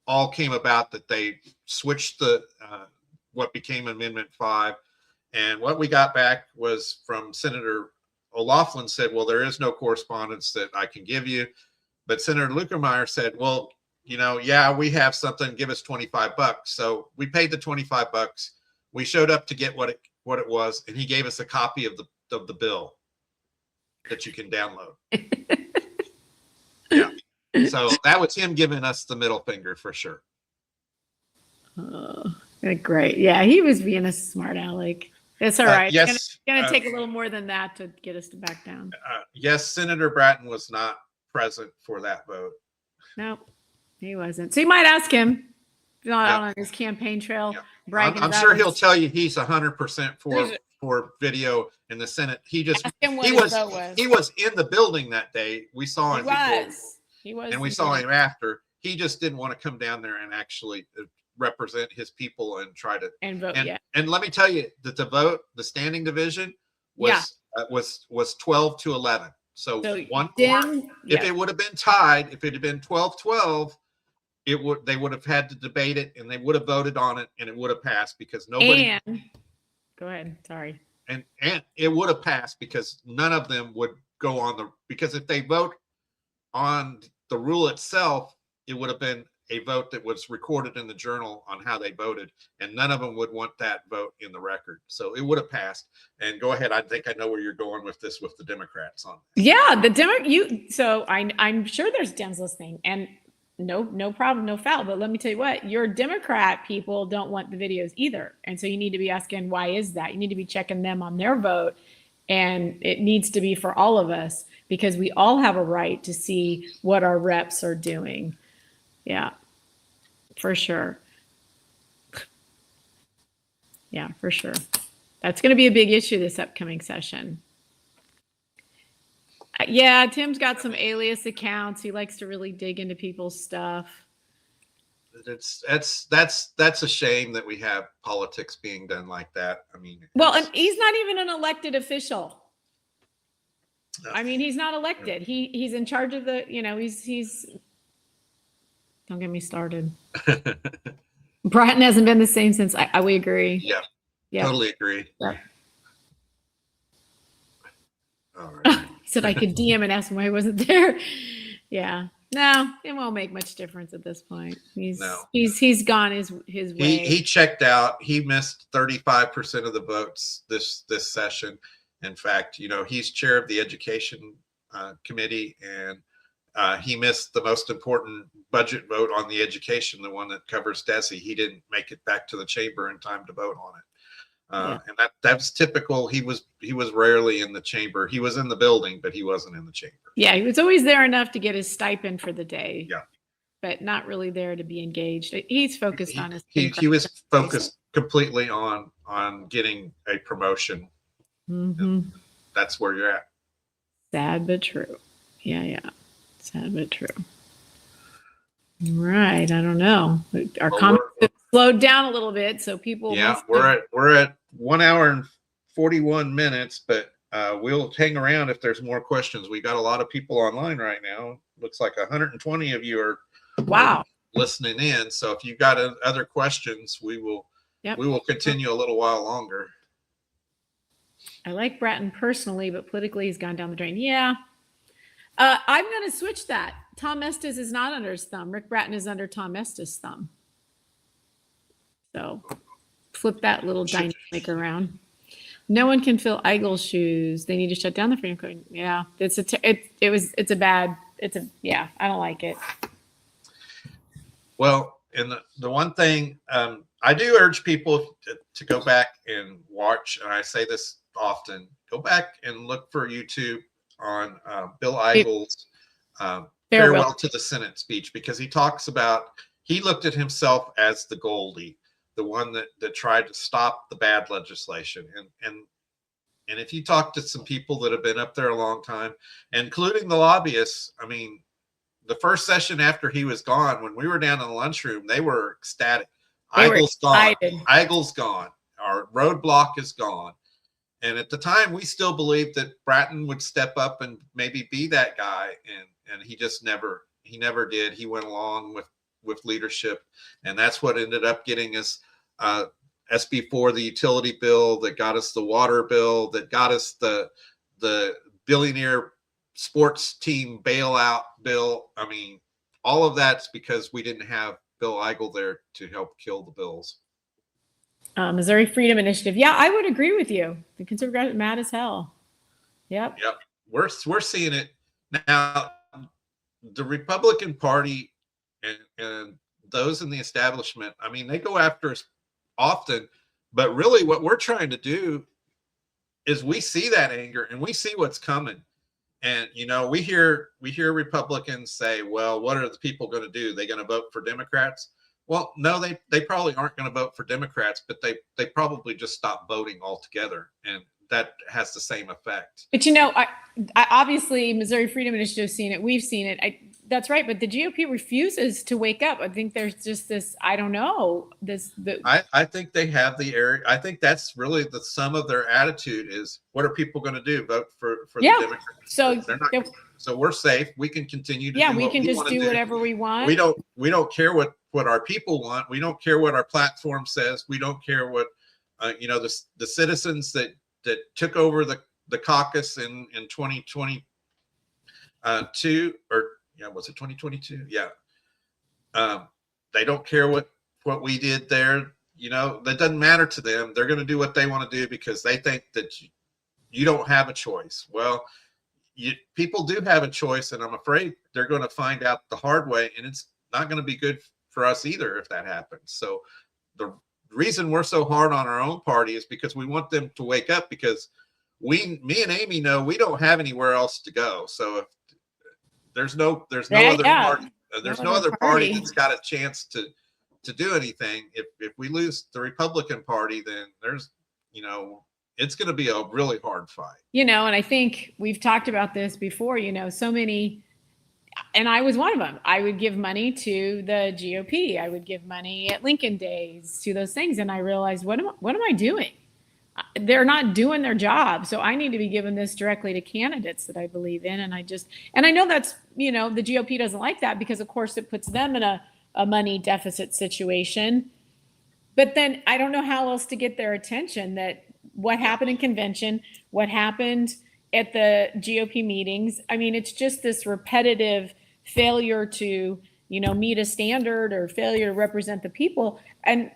all came about, that they switched the what became Amendment 5. And what we got back was from Senator O'Laughlin said, well, there is no correspondence that I can give you. But Senator Luke DeMeyer said, well, yeah, we have something, give us $25. So we paid the $25. We showed up to get what it was, and he gave us a copy of the bill that you can download. Yeah. So that was him giving us the middle finger for sure. Oh, great. Yeah, he was being a smart aleck. It's all right. Yes, it's going to take a little more than that to get us to back down. Yes, Senator Bratton was not present for that vote. Nope, he wasn't. So you might ask him out on his campaign trail. Yeah. I'm sure he'll tell you he's 100% for video in the Senate. He was in the building that day. We saw him. He was, and we saw him after. He just didn't want to come down there and actually represent his people and try to vote. And let me tell you that the standing division was 12-11. So one more. If it would have been tied, if it had been 12-12, they would have had to debate it, and they would have voted on it, and it would have passed because nobody. Go ahead. Sorry. And it would have passed because none of them would go on because if they vote on the rule itself, it would have been a vote that was recorded in the journal on how they voted, and none of them would want that vote in the record. So it would have passed. And go ahead. I think I know where you're going with this with the Democrats on. Yeah, so I'm sure there's Dems listening, and no problem, no foul. But let me tell you what, your Democrat people don't want the videos either. And so you need to be asking, why is that? You need to be checking them on their vote. And it needs to be for all of us, because we all have a right to see what our reps are doing. Yeah, for sure. Yeah, for sure. That's going to be a big issue this upcoming session. Yeah, Tim's got some alias accounts. He likes to really dig into people's stuff. That's a shame that we have politics being done like that. I mean, well, and he's not even an elected official. I mean, he's not elected. He's in charge of the, he's don't get me started. Bratton hasn't been the same since we agree. Yeah. Totally agree. Yeah. All right. He said I could DM and ask him why he wasn't there. Yeah. No, it won't make much difference at this point. He's gone his way. He checked out. He missed 35% of the votes this session. In fact, he's chair of the education committee, and he missed the most important budget vote on the education, the one that covers DESE. He didn't make it back to the chamber in time to vote on it. And that's typical. He was rarely in the chamber. He was in the building, but he wasn't in the chamber. Yeah, he was always there enough to get his stipend for the day. Yeah, but not really there to be engaged. He's focused on his. He was focused completely on getting a promotion. Mm-hmm. That's where you're at. Sad but true. Yeah. Sad but true. Right. I don't know. Our comments have slowed down a little bit, so people. Yeah, we're at 1 hour and 41 minutes, but we'll hang around if there's more questions. We got a lot of people online right now. Looks like 120 of you are listening in. So if you've got other questions, we will continue a little while longer. I like Bratton personally, but politically he's gone down the drain. Yeah. I'm going to switch that. Tom Estes is not under his thumb. Rick Bratton is under Tom Estes' thumb. So flip that little dynamic around. No one can fill Eigel's shoes. They need to shut down the Freedom Code. Yeah, I don't like it. Well, and the one thing I do urge people to go back and watch, and I say this often, go back and look for YouTube on Bill Eigel's farewell to the Senate speech, because he talks about, he looked at himself as the Goldie, the one that tried to stop the bad legislation. And if you talk to some people that have been up there a long time, including the lobbyists, I mean, the first session after he was gone, when we were down in the lunchroom, they were ecstatic. Eigel's gone. Eigel's gone. Our roadblock is gone. And at the time, we still believed that Bratton would step up and maybe be that guy. And he just never did. He went along with leadership. And that's what ended up getting us SB4, the utility bill, that got us the water bill, that got us the billionaire sports team bailout bill. I mean, all of that's because we didn't have Bill Eigel there to help kill the bills. Missouri Freedom Initiative. Yeah, I would agree with you. The conservative mad as hell. Yep. We're seeing it now. The Republican Party and those in the establishment, I mean, they go after us often, but really what we're trying to do is we see that anger and we see what's coming. And, we hear Republicans say, well, what are the people going to do? They going to vote for Democrats? Well, no, they probably aren't going to vote for Democrats, but they probably just stop voting altogether. And that has the same effect. But, I obviously Missouri Freedom Initiative has seen it. We've seen it. That's right. But the GOP refuses to wake up. I think there's just this, I don't know, I think they have the area. I think that's really the sum of their attitude is, what are people going to do? Vote for the Democrats. So so we're safe. We can continue to do we can just do whatever we want. We don't care what our people want. We don't care what our platform says. We don't care what the citizens that took over the caucus in 2022 or was it 2022? Yeah. They don't care what we did there. That doesn't matter to them. They're going to do what they want to do because they think that you don't have a choice. Well, people do have a choice, and I'm afraid they're going to find out the hard way, and it's not going to be good for us either if that happens. So the reason we're so hard on our own party is because we want them to wake up, because me and Amy know we don't have anywhere else to go. So if there's no other party, there's no other party that's got a chance to do anything. If we lose the Republican Party, then there's, it's going to be a really hard fight. And I think we've talked about this before, so many, and I was one of them. I would give money to the GOP. I would give money at Lincoln Days to those things. And I realized, what am I doing? They're not doing their job. So I need to be giving this directly to candidates that I believe in. And I know that's, the GOP doesn't like that because of course it puts them in a money deficit situation. But then I don't know how else to get their attention that what happened in convention, what happened at the GOP meetings. I mean, it's just this repetitive failure to, meet a standard or failure to represent the people. And,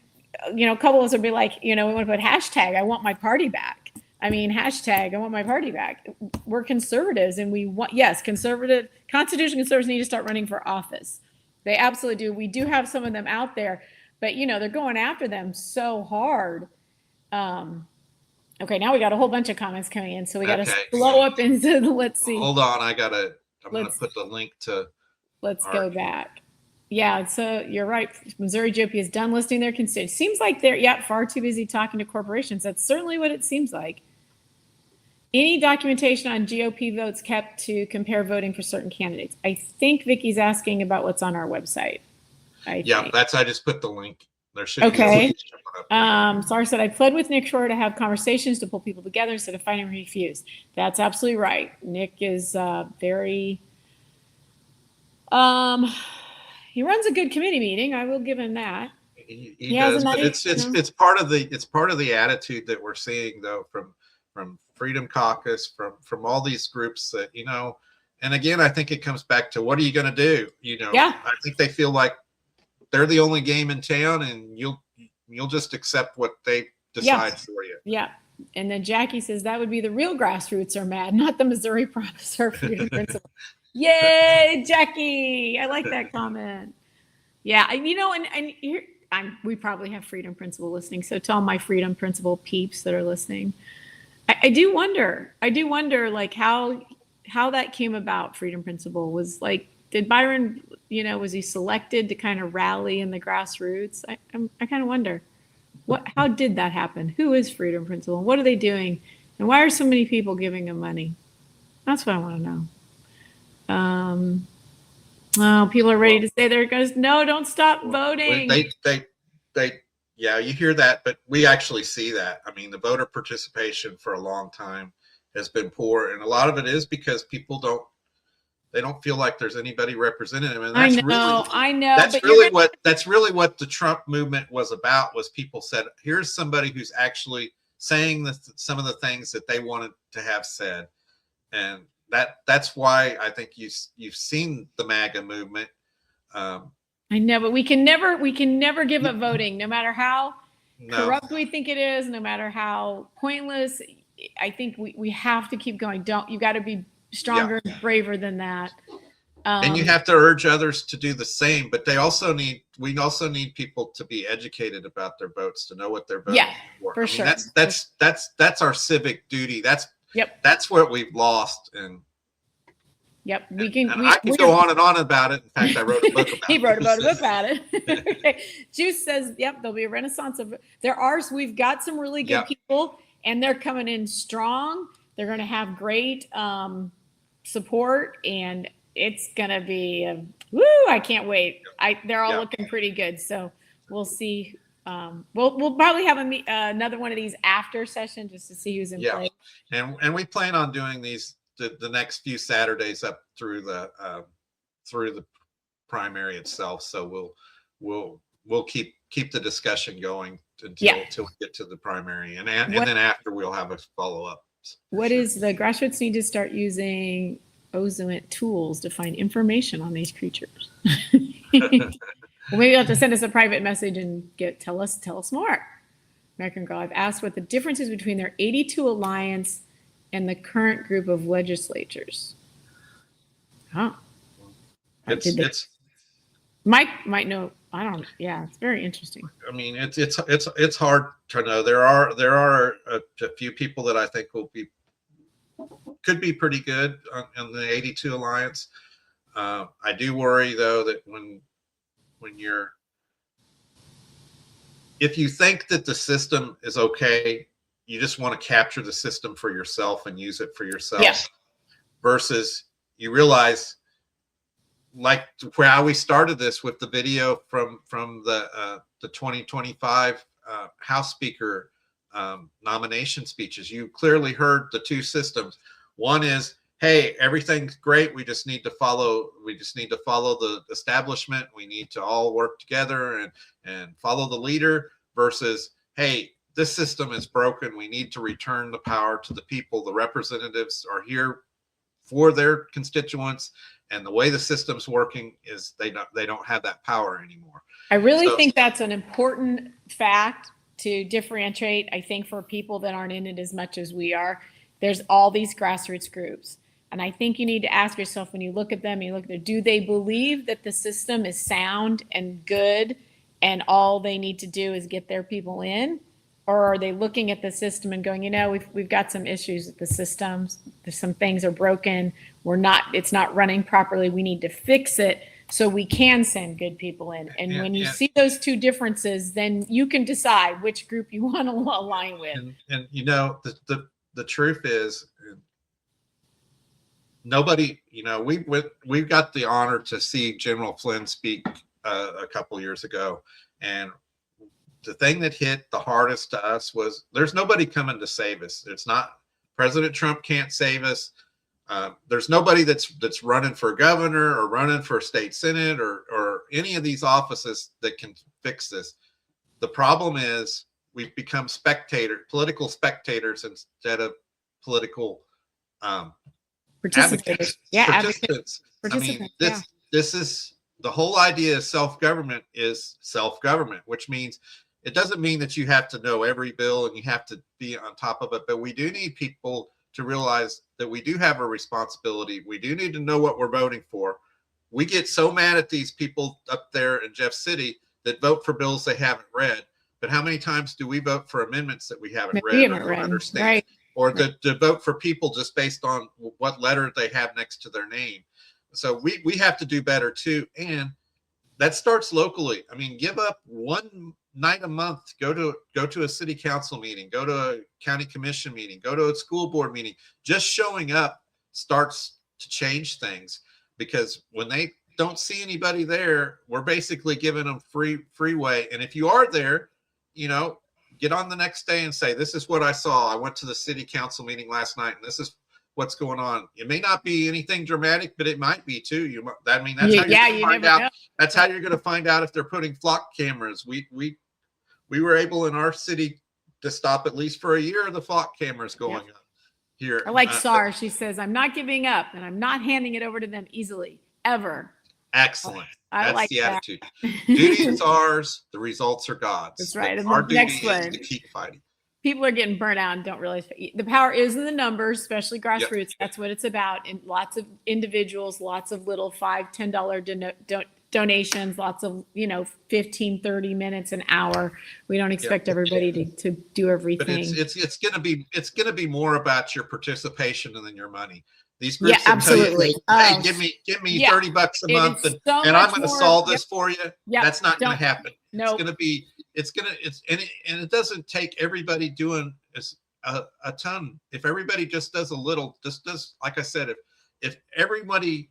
a couple of us would be like, we want to put hashtag, I want my party back. I mean, hashtag, I want my party back. We're conservatives and we want, yes, constitutional conservatives need to start running for office. They absolutely do. We do have some of them out there, but they're going after them so hard. Okay, now we got a whole bunch of comments coming in, so we got to slow up into the, let's see. Hold on, I'm going to put the link to. Let's go back. Yeah, so you're right. Missouri GOP is done listing their constituents. Seems like they're far too busy talking to corporations. That's certainly what it seems like. Any documentation on GOP votes kept to compare voting for certain candidates? I think Vicky's asking about what's on our website. I just put the link. There should be. Sarah said, I pled with Nick Schroer to have conversations to pull people together instead of fighting and refuse. That's absolutely right. Nick is very, he runs a good committee meeting. I will give him that. He does, but it's part of the attitude that we're seeing though from Freedom Caucus, from all these groups that, and again, I think it comes back to what are you going to do? I think they feel like they're the only game in town and you'll just accept what they decide for you. Yeah. And then Jackie says that would be the real grassroots are mad, not the Missouri Promise or Freedom Principle. Yay, Jackie. I like that comment. Yeah. And here, we probably have Freedom Principle listening. So to all my Freedom Principle peeps that are listening, I do wonder like how that came about. Freedom Principle was like, did Byron, was he selected to kind of rally in the grassroots? I kind of wonder how did that happen? Who is Freedom Principle? What are they doing? And why are so many people giving them money? That's what I want to know. People are ready to say there goes, no, don't stop voting. You hear that, but we actually see that. I mean, the voter participation for a long time has been poor. And a lot of it is because people don't feel like there's anybody representing them. And that's I know. That's really what the Trump movement was about, was people said, here's somebody who's actually saying some of the things that they wanted to have said. And that's why I think you've seen the MAGA movement. I know, but we can never give up voting, no matter how corrupt we think it is, no matter how pointless. I think we have to keep going. You got to be stronger, braver than that. And you have to urge others to do the same, but we also need people to be educated about their votes, to know what they're voting for. For sure. That's our civic duty. That's what we've lost. And I can go on and on about it. In fact, I wrote a book about it. He wrote about a book about it. Juice says, there'll be a renaissance of we've got some really good people and they're coming in strong. They're going to have great support and it's going to be, I can't wait. They're all looking pretty good. So we'll see. We'll probably have another one of these after session just to see who's in play. And we plan on doing these the next few Saturdays up through the primary itself. So we'll keep the discussion going until we get to the primary, and then after we'll have a follow up. What is the grassroots need to start using OZUINT tools to find information on these creatures? Well, maybe you'll have to send us a private message and tell us more. American Girl, I've asked what the difference is between their 82 alliance and the current group of legislatures. Oh, It's Mike might know. I don't. Yeah, it's very interesting. I mean, it's hard to know. There are a few people that I think could be pretty good on the 82 alliance. I do worry though that when if you think that the system is okay, you just want to capture the system for yourself and use it for yourself. Yeah. Versus you realize, like how we started this with the video from the 2025 House Speaker nomination speeches. You clearly heard the two systems. One is, hey, everything's great. We just need to follow the establishment. We need to all work together and follow the leader, versus, hey, this system is broken. We need to return the power to the people. The representatives are here for their constituents, and the way the system's working is they don't have that power anymore. I really think that's an important fact to differentiate. I think for people that aren't in it as much as we are, there's all these grassroots groups. And I think you need to ask yourself, when you look at them, do they believe that the system is sound and good and all they need to do is get their people in? Or are they looking at the system and going, we've got some issues with the systems. There's some things are broken. It's not running properly. We need to fix it so we can send good people in. And when you see those two differences, then you can decide which group you want to align with. And the truth is, nobody, we've got the honor to see General Flynn speak a couple years ago, and the thing that hit the hardest to us was there's nobody coming to save us. It's not President Trump can't save us. There's nobody that's running for governor or running for state senate or any of these offices that can fix this. The problem is we've become political spectators instead of political participants. Participants. I mean, this is the whole idea of self-government, which means it doesn't mean that you have to know every bill and you have to be on top of it, but we do need people to realize that we do have a responsibility. We do need to know what we're voting for. We get so mad at these people up there in Jeff City that vote for bills they haven't read, but how many times do we vote for amendments that we haven't read or don't understand? Right. Or to vote for people just based on what letter they have next to their name. So we have to do better too. And that starts locally. I mean, give up one night a month, go to a city council meeting, go to a county commission meeting, go to a school board meeting. Just showing up starts to change things, because when they don't see anybody there, we're basically giving them freeway. And if you are there, get on the next day and say, this is what I saw. I went to the city council meeting last night and this is what's going on. It may not be anything dramatic, but it might be too. That's how you're going to find out. That's how you're going to find out if they're putting flock cameras. We were able in our city to stop, at least for a year, the flock cameras going up here. I like SAR. She says, I'm not giving up and I'm not handing it over to them easily, ever. Excellent. I That's like the that. attitude. Duty is ours. The results are God's. That's right. And Our the duty next is one. to keep fighting. People are getting burnt out and don't realize the power is in the numbers, especially grassroots. That's what it's about. And lots of individuals, lots of little $5, $10 donations, lots of, 15, 30 minutes, an hour. We don't expect everybody to do But everything. it's going to be more about your participation than your money. These groups Yeah, will tell you, absolutely. hey, give me Yeah. $30 a It month is and so I'm much going to more- solve this for you. Yep. That's not going Don't- to happen. No, And it doesn't take everybody doing a ton. If everybody just does a little, just does, like I said, if everybody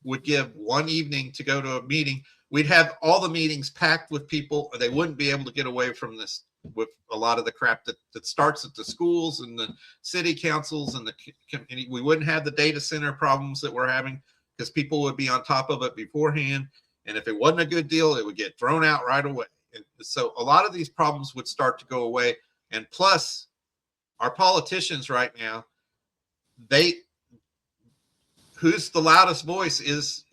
would give one evening to go to a meeting, we'd have all the meetings packed with people. They wouldn't be able to get away from this with a lot of the crap that starts at the schools and the city councils and we wouldn't have the data center problems that we're having, because people would be on top of it beforehand. And if it wasn't a good deal, it would get thrown out right away. And so a lot of these problems would start to go away. And plus, our politicians right now, who's the loudest voice is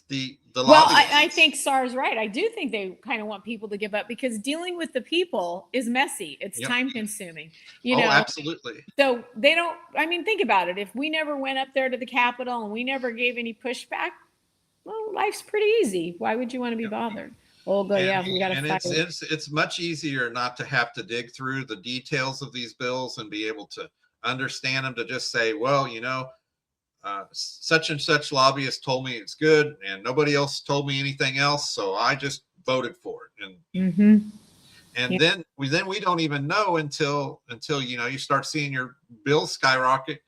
the Well, lobbyist. I think SAR's right. I do think they kind of want people to give up because dealing with the people is messy. It's Yep. time consuming, Oh, absolutely. So they don't, I mean, think about it. If we never went up there to the Capitol and we never gave any pushback, well, life's pretty easy. Why would you want to be bothered? Olga, yeah, we got to And fight. it's much easier not to have to dig through the details of these bills and be able to understand them, to just say, well, such and such lobbyist told me it's good and nobody else told me anything else, so I just voted for it. And Yeah. then we don't even know until you start seeing your bills skyrocket.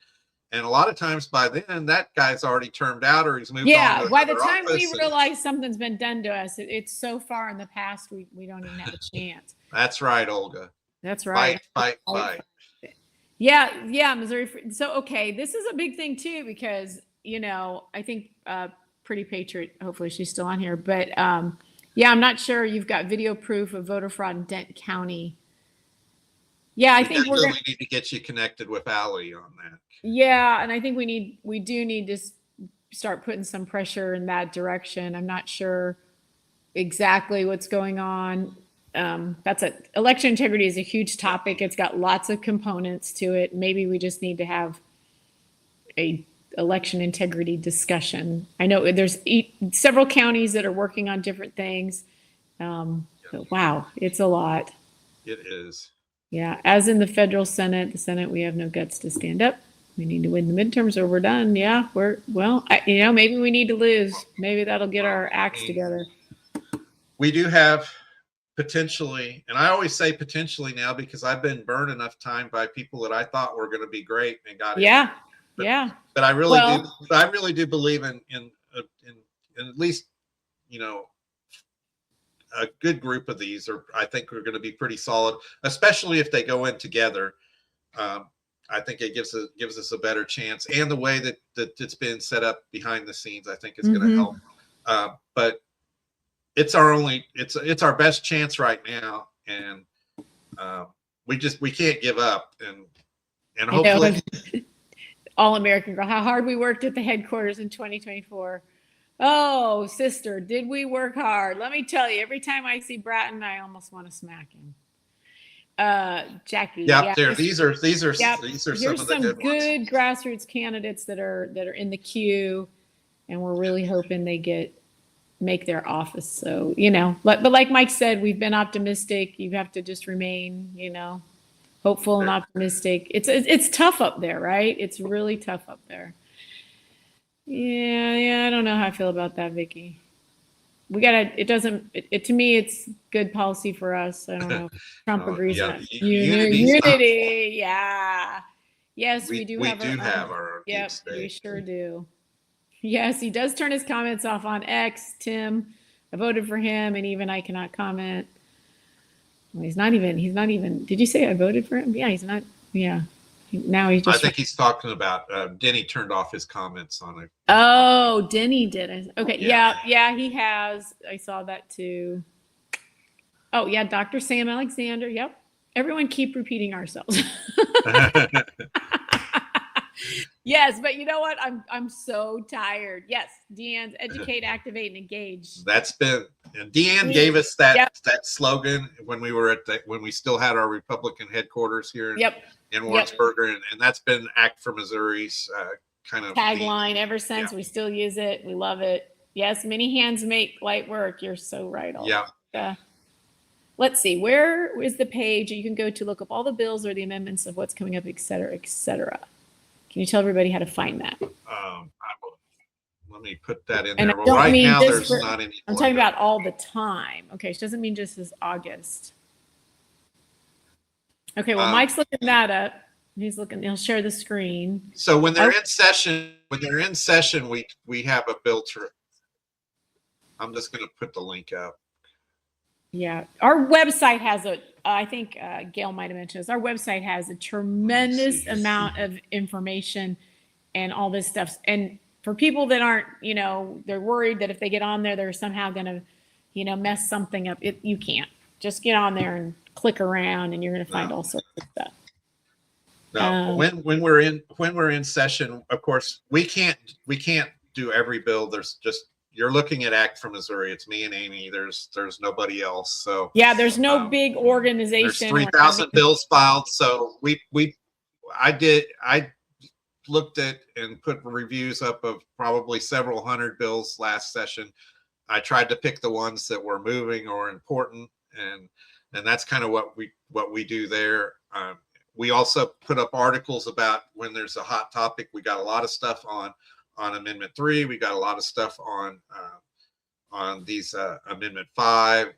And a lot of times by then that guy's already termed out or he's moved on Yeah, to by the another time we office, and realize something's been done to us, it's so far in the past, we don't even have a chance. that's right, Olga. That's right. Fight. Yeah, Missouri. So, okay, this is a big thing too, because, I think Pretty Patriot, hopefully she's still on here, but yeah, I'm not sure. You've got video proof of voter fraud in Dent County. Yeah, I think We need to get you connected with Allie on that. yeah, and I think we do need to start putting some pressure in that direction. I'm not sure exactly what's going on. Election integrity is a huge topic. It's got lots of components to it. Maybe we just need to have a election integrity discussion. I know there's several counties that are working on different things. But wow, it's a lot. It is. Yeah, as in the federal Senate, we have no guts to stand up. We need to win the midterms or we're done. Yeah, maybe we need to lose. Maybe that'll get our acts together. We do have potentially, and I always say potentially now because I've been burned enough time by people that I thought were going to be great and got it. Yeah, But- yeah. But I really do believe in at least, a good group of these I think are going to be pretty solid, especially if they go in together. I think it gives us a better chance, and the way that it's been set up behind the scenes, I think is going to help. But it's our best chance right now, and we can't give up, and hopefully. All American Girl, how hard we worked at the headquarters in 2024. Oh, sister, did we work hard? Let me tell you, every time I see Bratton, I almost want to smack him. Jackie. Yeah, these are Yep. some Here's of the some good ones. good grassroots candidates that are in the queue, and we're really hoping they make their office. So, but like Mike said, we've been optimistic. You have to just remain, hopeful and optimistic. It's tough up there, right? It's really tough up there. Yeah, I don't know how I feel about that, Vicky. To me, it's good policy for us. I don't know. Trump agrees yeah, on unity's up. unity. Yeah. Yes, we do have our own Yep, deep we state. sure do. Yes, he does turn his comments off on X. Tim, I voted for him, and even I cannot comment. Well, he's not even. Did you say I voted for him? Yeah, he's not. Yeah. Now he's I just. think he's talking about Denny turned off his comments on it. Oh, Denny did it. Okay. Yeah. Yeah, he has. I saw that too. Oh, yeah, Dr. Sam Alexander. Yep. Everyone keep repeating ourselves. Yes, but you know what? I'm so tired. Yes, Deanne's educate, activate, and engage. That's been, and Deanne gave us that Yep. that slogan when we were when we still had our Republican headquarters here Yep. in Warrensburg, and that's been Act for Missouri's kind of Tagline ever since. Yeah. We still use it. We love it. Yes, many hands make light work. You're so right. Yeah. Let's see. Where is the page you can go to look up all the bills or the amendments of what's coming up, et cetera, et cetera? Can you tell everybody how to find that? Let me put that in And there. I Well, don't right mean now, just there's for- not any. I'm talking about all the time. Okay, she doesn't mean just as August. Okay, well, Mike's looking that up. He'll share the screen. So when they're in session, we have a bill to. I'm just going to put the link up. Yeah, our website has I think Gail might have mentioned this. Our website has a tremendous amount of information and all this stuff. And for people that aren't, they're worried that if they get on there, they're somehow going to, mess something up. You can't. Just get on there and click around and you're going to find all sorts of stuff. No, when we're in session, of course, we can't do every bill. There's just, you're looking at Act for Missouri. It's me and Amy. There's nobody else. So Yeah, there's no big there's organization. 3,000 bills filed. So I looked at and put reviews up of probably several hundred bills last session. I tried to pick the ones that were moving or important, and that's kind of what we do there. We also put up articles about when there's a hot topic. We got a lot of stuff on Amendment 3. We got a lot of stuff on these Amendment 5,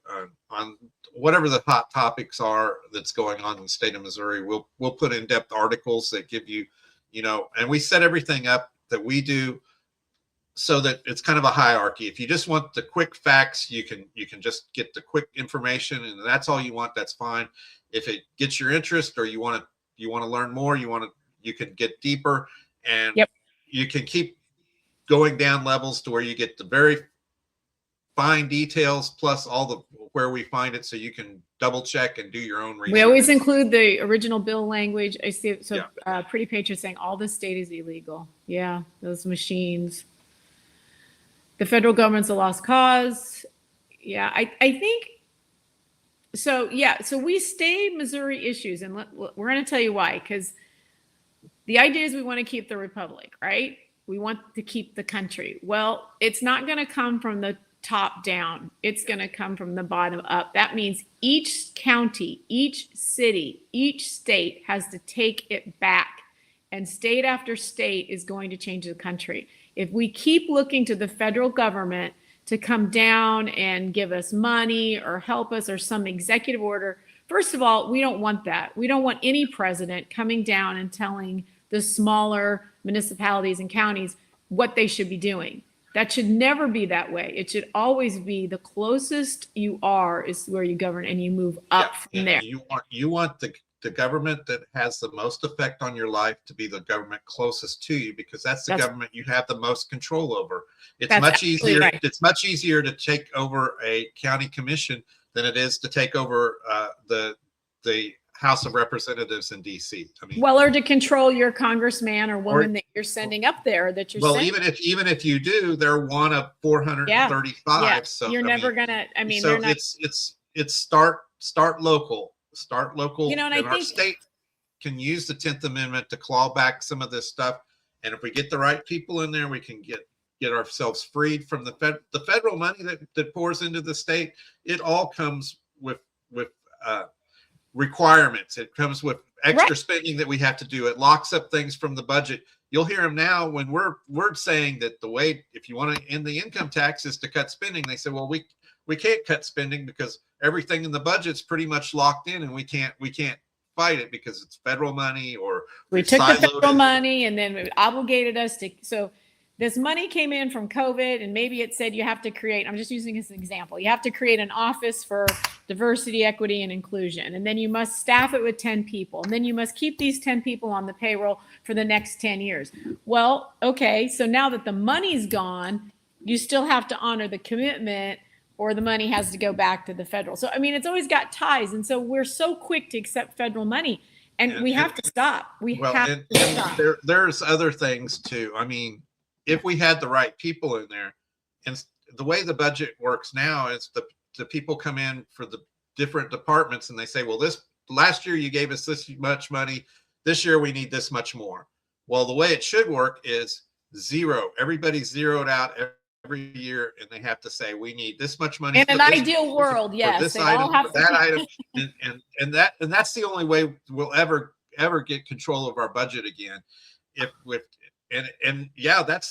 on whatever the hot topics are that's going on in the state of Missouri. We'll put in-depth articles that give you, and we set everything up that we do so that it's kind of a hierarchy. If you just want the quick facts, you can just get the quick information, and that's all you want, that's fine. If it gets your interest, or you want to learn more, you can get deeper, and you can keep going down levels to where you get the very fine details plus all the where we find it, so you can double check and do your own research. We always include the original bill language. I see it. So Pretty Patriot saying all the state is illegal. Yeah, those machines. The federal government's a lost cause. Yeah, I think so. Yeah, so we stay Missouri issues, and we're going to tell you why. Because the idea is we want to keep the republic, right? We want to keep the country. Well, it's not going to come from the top down. It's going to come from the bottom up. That means each county, each city, each state has to take it back. And state after state is going to change the country. If we keep looking to the federal government to come down and give us money or help us or some executive order, first of all, we don't want that. We don't want any president coming down and telling the smaller municipalities and counties what they should be doing. That should never be that way. It should always be the closest you are is where you govern, and you move up from there. You want the government that has the most effect on your life to be the government closest to you, because that's the government you have the most control over. It's much easier. Right. It's much easier to take over a county commission than it is to take over the House of Representatives in DC. I mean, or to control your congressman or woman that you're sending up there. That you're even if you do, they're one of 435. Yeah. So you're never gonna. I mean, so they're not, it's start local. Start local. And I think our state can use the 10th Amendment to claw back some of this stuff. And if we get the right people in there, we can get ourselves freed from the federal money that pours into the state. It all comes with requirements. It comes with extra spending that we have to do. It locks up things from the budget. You'll hear them now when we're saying that the way, if you want to end the income tax, is to cut spending. They say, well, we can't cut spending because everything in the budget's pretty much locked in, and we can't fight it because it's federal money, or we took the federal money and then it obligated us to. So this money came in from COVID, and maybe it said you have to create, I'm just using this as an example, you have to create an office for diversity, equity, and inclusion. And then you must staff it with 10 people. And then you must keep these 10 people on the payroll for the next 10 years. Well, okay, so now that the money's gone, you still have to honor the commitment, or the money has to go back to the federal. So, I mean, it's always got ties. And so we're so quick to accept federal money, and we have to stop. We have to stop. There's other things too. I mean, if we had the right people in there, and the way the budget works now is the people come in for the different departments, and they say, well, this last year you gave us this much money. This year we need this much more. Well, the way it should work is zero. Everybody's zeroed out every year, and they have to say, we need this much money. In an ideal world, yes. This item, that item, and that's the only way we'll ever get control of our budget again. And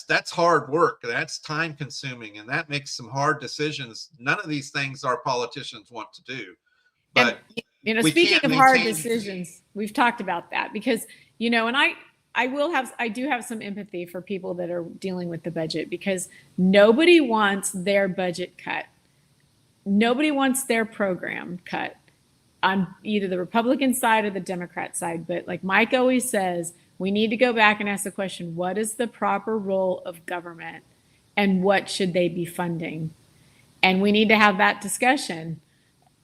that's hard work. That's time consuming, and that makes some hard decisions. None of these things our politicians want to do. But speaking of hard decisions, we've talked about that because, and I do have some empathy for people that are dealing with the budget, because nobody wants their budget cut. Nobody wants their program cut on either the Republican side or the Democrat side. But like Mike always says, we need to go back and ask the question, what is the proper role of government and what should they be funding? And we need to have that discussion.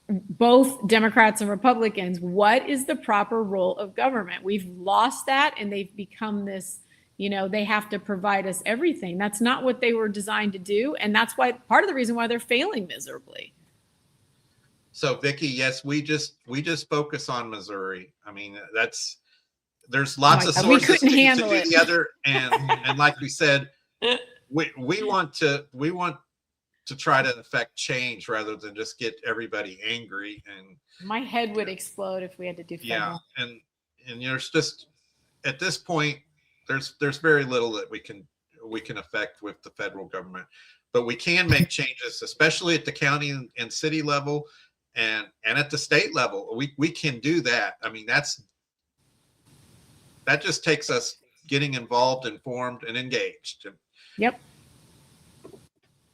both Democrats and Republicans, what is the proper role of government? We've lost that, and they've become this, they have to provide us everything. That's not what they were designed to do. And that's why part of the reason why they're failing miserably. So Vicky, yes, we just focus on Missouri. I mean, there's lots of God, we sources couldn't to handle do it. the other, and like we said, we want to try to affect change rather than just get everybody angry. And My head would explode if we had to do federal. yeah, and there's just at this point there's very little that we can affect with the federal government, but we can make changes, especially at the county and city level, and at the state level. We can do that. I mean, that just takes us getting involved, informed, and engaged. Yep.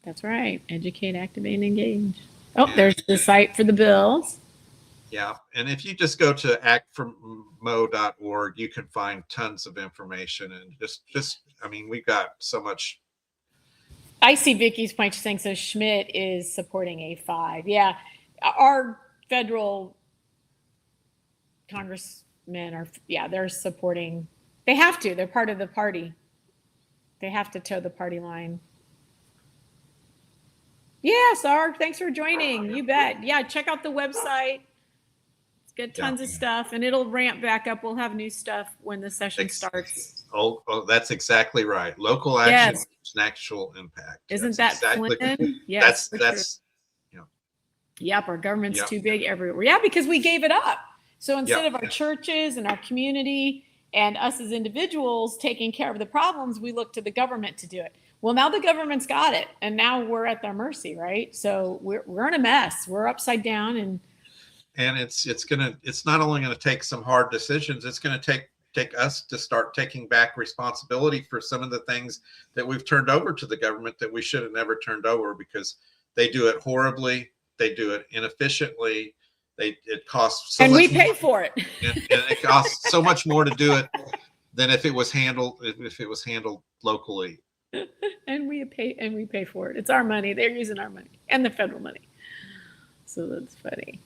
That's right. Educate, activate, and engage. Oh, there's the site for the bills. Yeah, and if you just go to actformo.org, you can find tons of information, and just I mean, we've got so much. I see Vicky's point. She's saying so Schmidt is supporting A5. Yeah, our federal congressmen are. Yeah, they're supporting. They have to. They're part of the party. They have to toe the party line. Yeah, Sarg, thanks for joining. You bet. Yeah, check out the website. It's got tons of stuff, and it'll ramp back up. We'll have new stuff when the session starts. Oh, that's exactly right. Local action, actual impact. Isn't That's that exactly, Clinton? Yes. that's Yep, our government's Yep. too big everywhere. Yeah, because we gave it up. So instead Yep. of our churches and our community and us as individuals taking care of the problems, we look to the government to do it. Well, now the government's got it, and now we're at their mercy, right? So we're in a mess. We're upside down, and it's not only going to take some hard decisions, it's going to take us to start taking back responsibility for some of the things that we've turned over to the government that we should have never turned over, because they do it horribly, they do it inefficiently, it costs so and much we pay more, for it. and it costs so much more to do it than if it was handled locally. and we pay for it. It's our money. They're using our money and the federal money. So that's funny.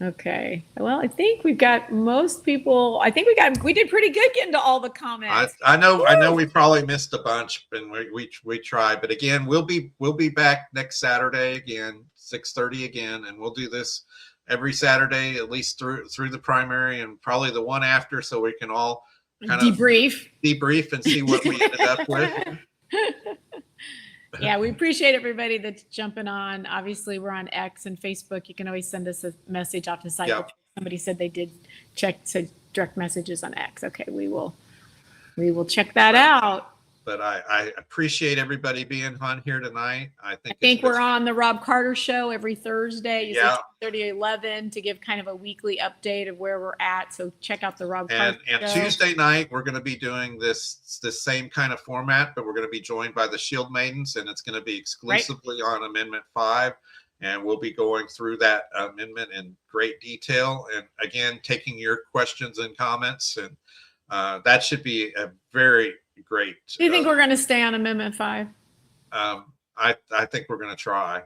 Okay. Well, I think we've got most people. I think we did pretty good getting to all the comments. I know we probably missed a bunch, and we tried, but again, we'll be back next Saturday again, 6:30 again, and we'll do this every Saturday, at least through the primary and probably the one after, so we can all kind of debrief and see what we ended up with. Yeah, we appreciate everybody that's jumping on. Obviously, we're on X and Facebook. You can always send us a message off the site. Yeah. Somebody said they did check direct messages on X. Okay, we will check that out. But I appreciate everybody being on here tonight. I think we're on the Rob Carter Show every Thursday, Yeah. 30 to 11, to give kind of a weekly update of where we're at. So check out the Rob Carter and Show. Tuesday night we're going to be doing this same kind of format, but we're going to be joined by the Shield Maidens, and it's going to be exclusively on Amendment 5, and we'll be going through that amendment in great detail, and again taking your questions and comments, and that should be a very great. Do you think we're going to stay on Amendment 5? I think we're going to try.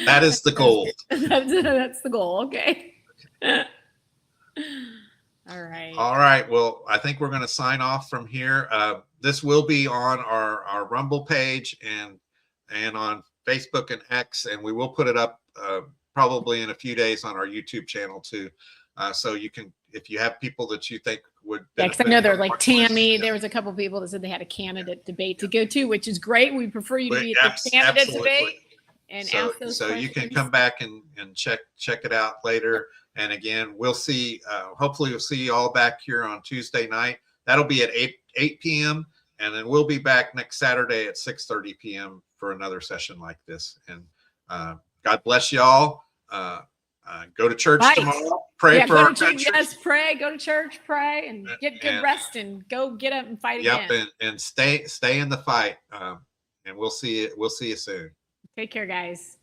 That is the goal. That's the goal. Okay. All right. All right. Well, I think we're going to sign off from here. This will be on our Rumble page and on Facebook and X, and we will put it up probably in a few days on our YouTube channel too. So you can, if you have people that you think would. Yeah, because I know they're like Tammy. There was a couple people that said they had a candidate debate to go to, which is great. We prefer you to be at the candidate debate and ask those so questions. you can come back and check it out later. And again, we'll see. Hopefully, we'll see you all back here on Tuesday night. That'll be at 8 p.m. And then we'll be back next Saturday at 6:30 p.m. for another session like this. And God bless y'all. Go to church tomorrow. Pray for our country. Yes, pray. Go to church, pray, and get good rest, and go get up and fight again. Yep, and stay in the fight. And we'll see you soon. Take care, guys.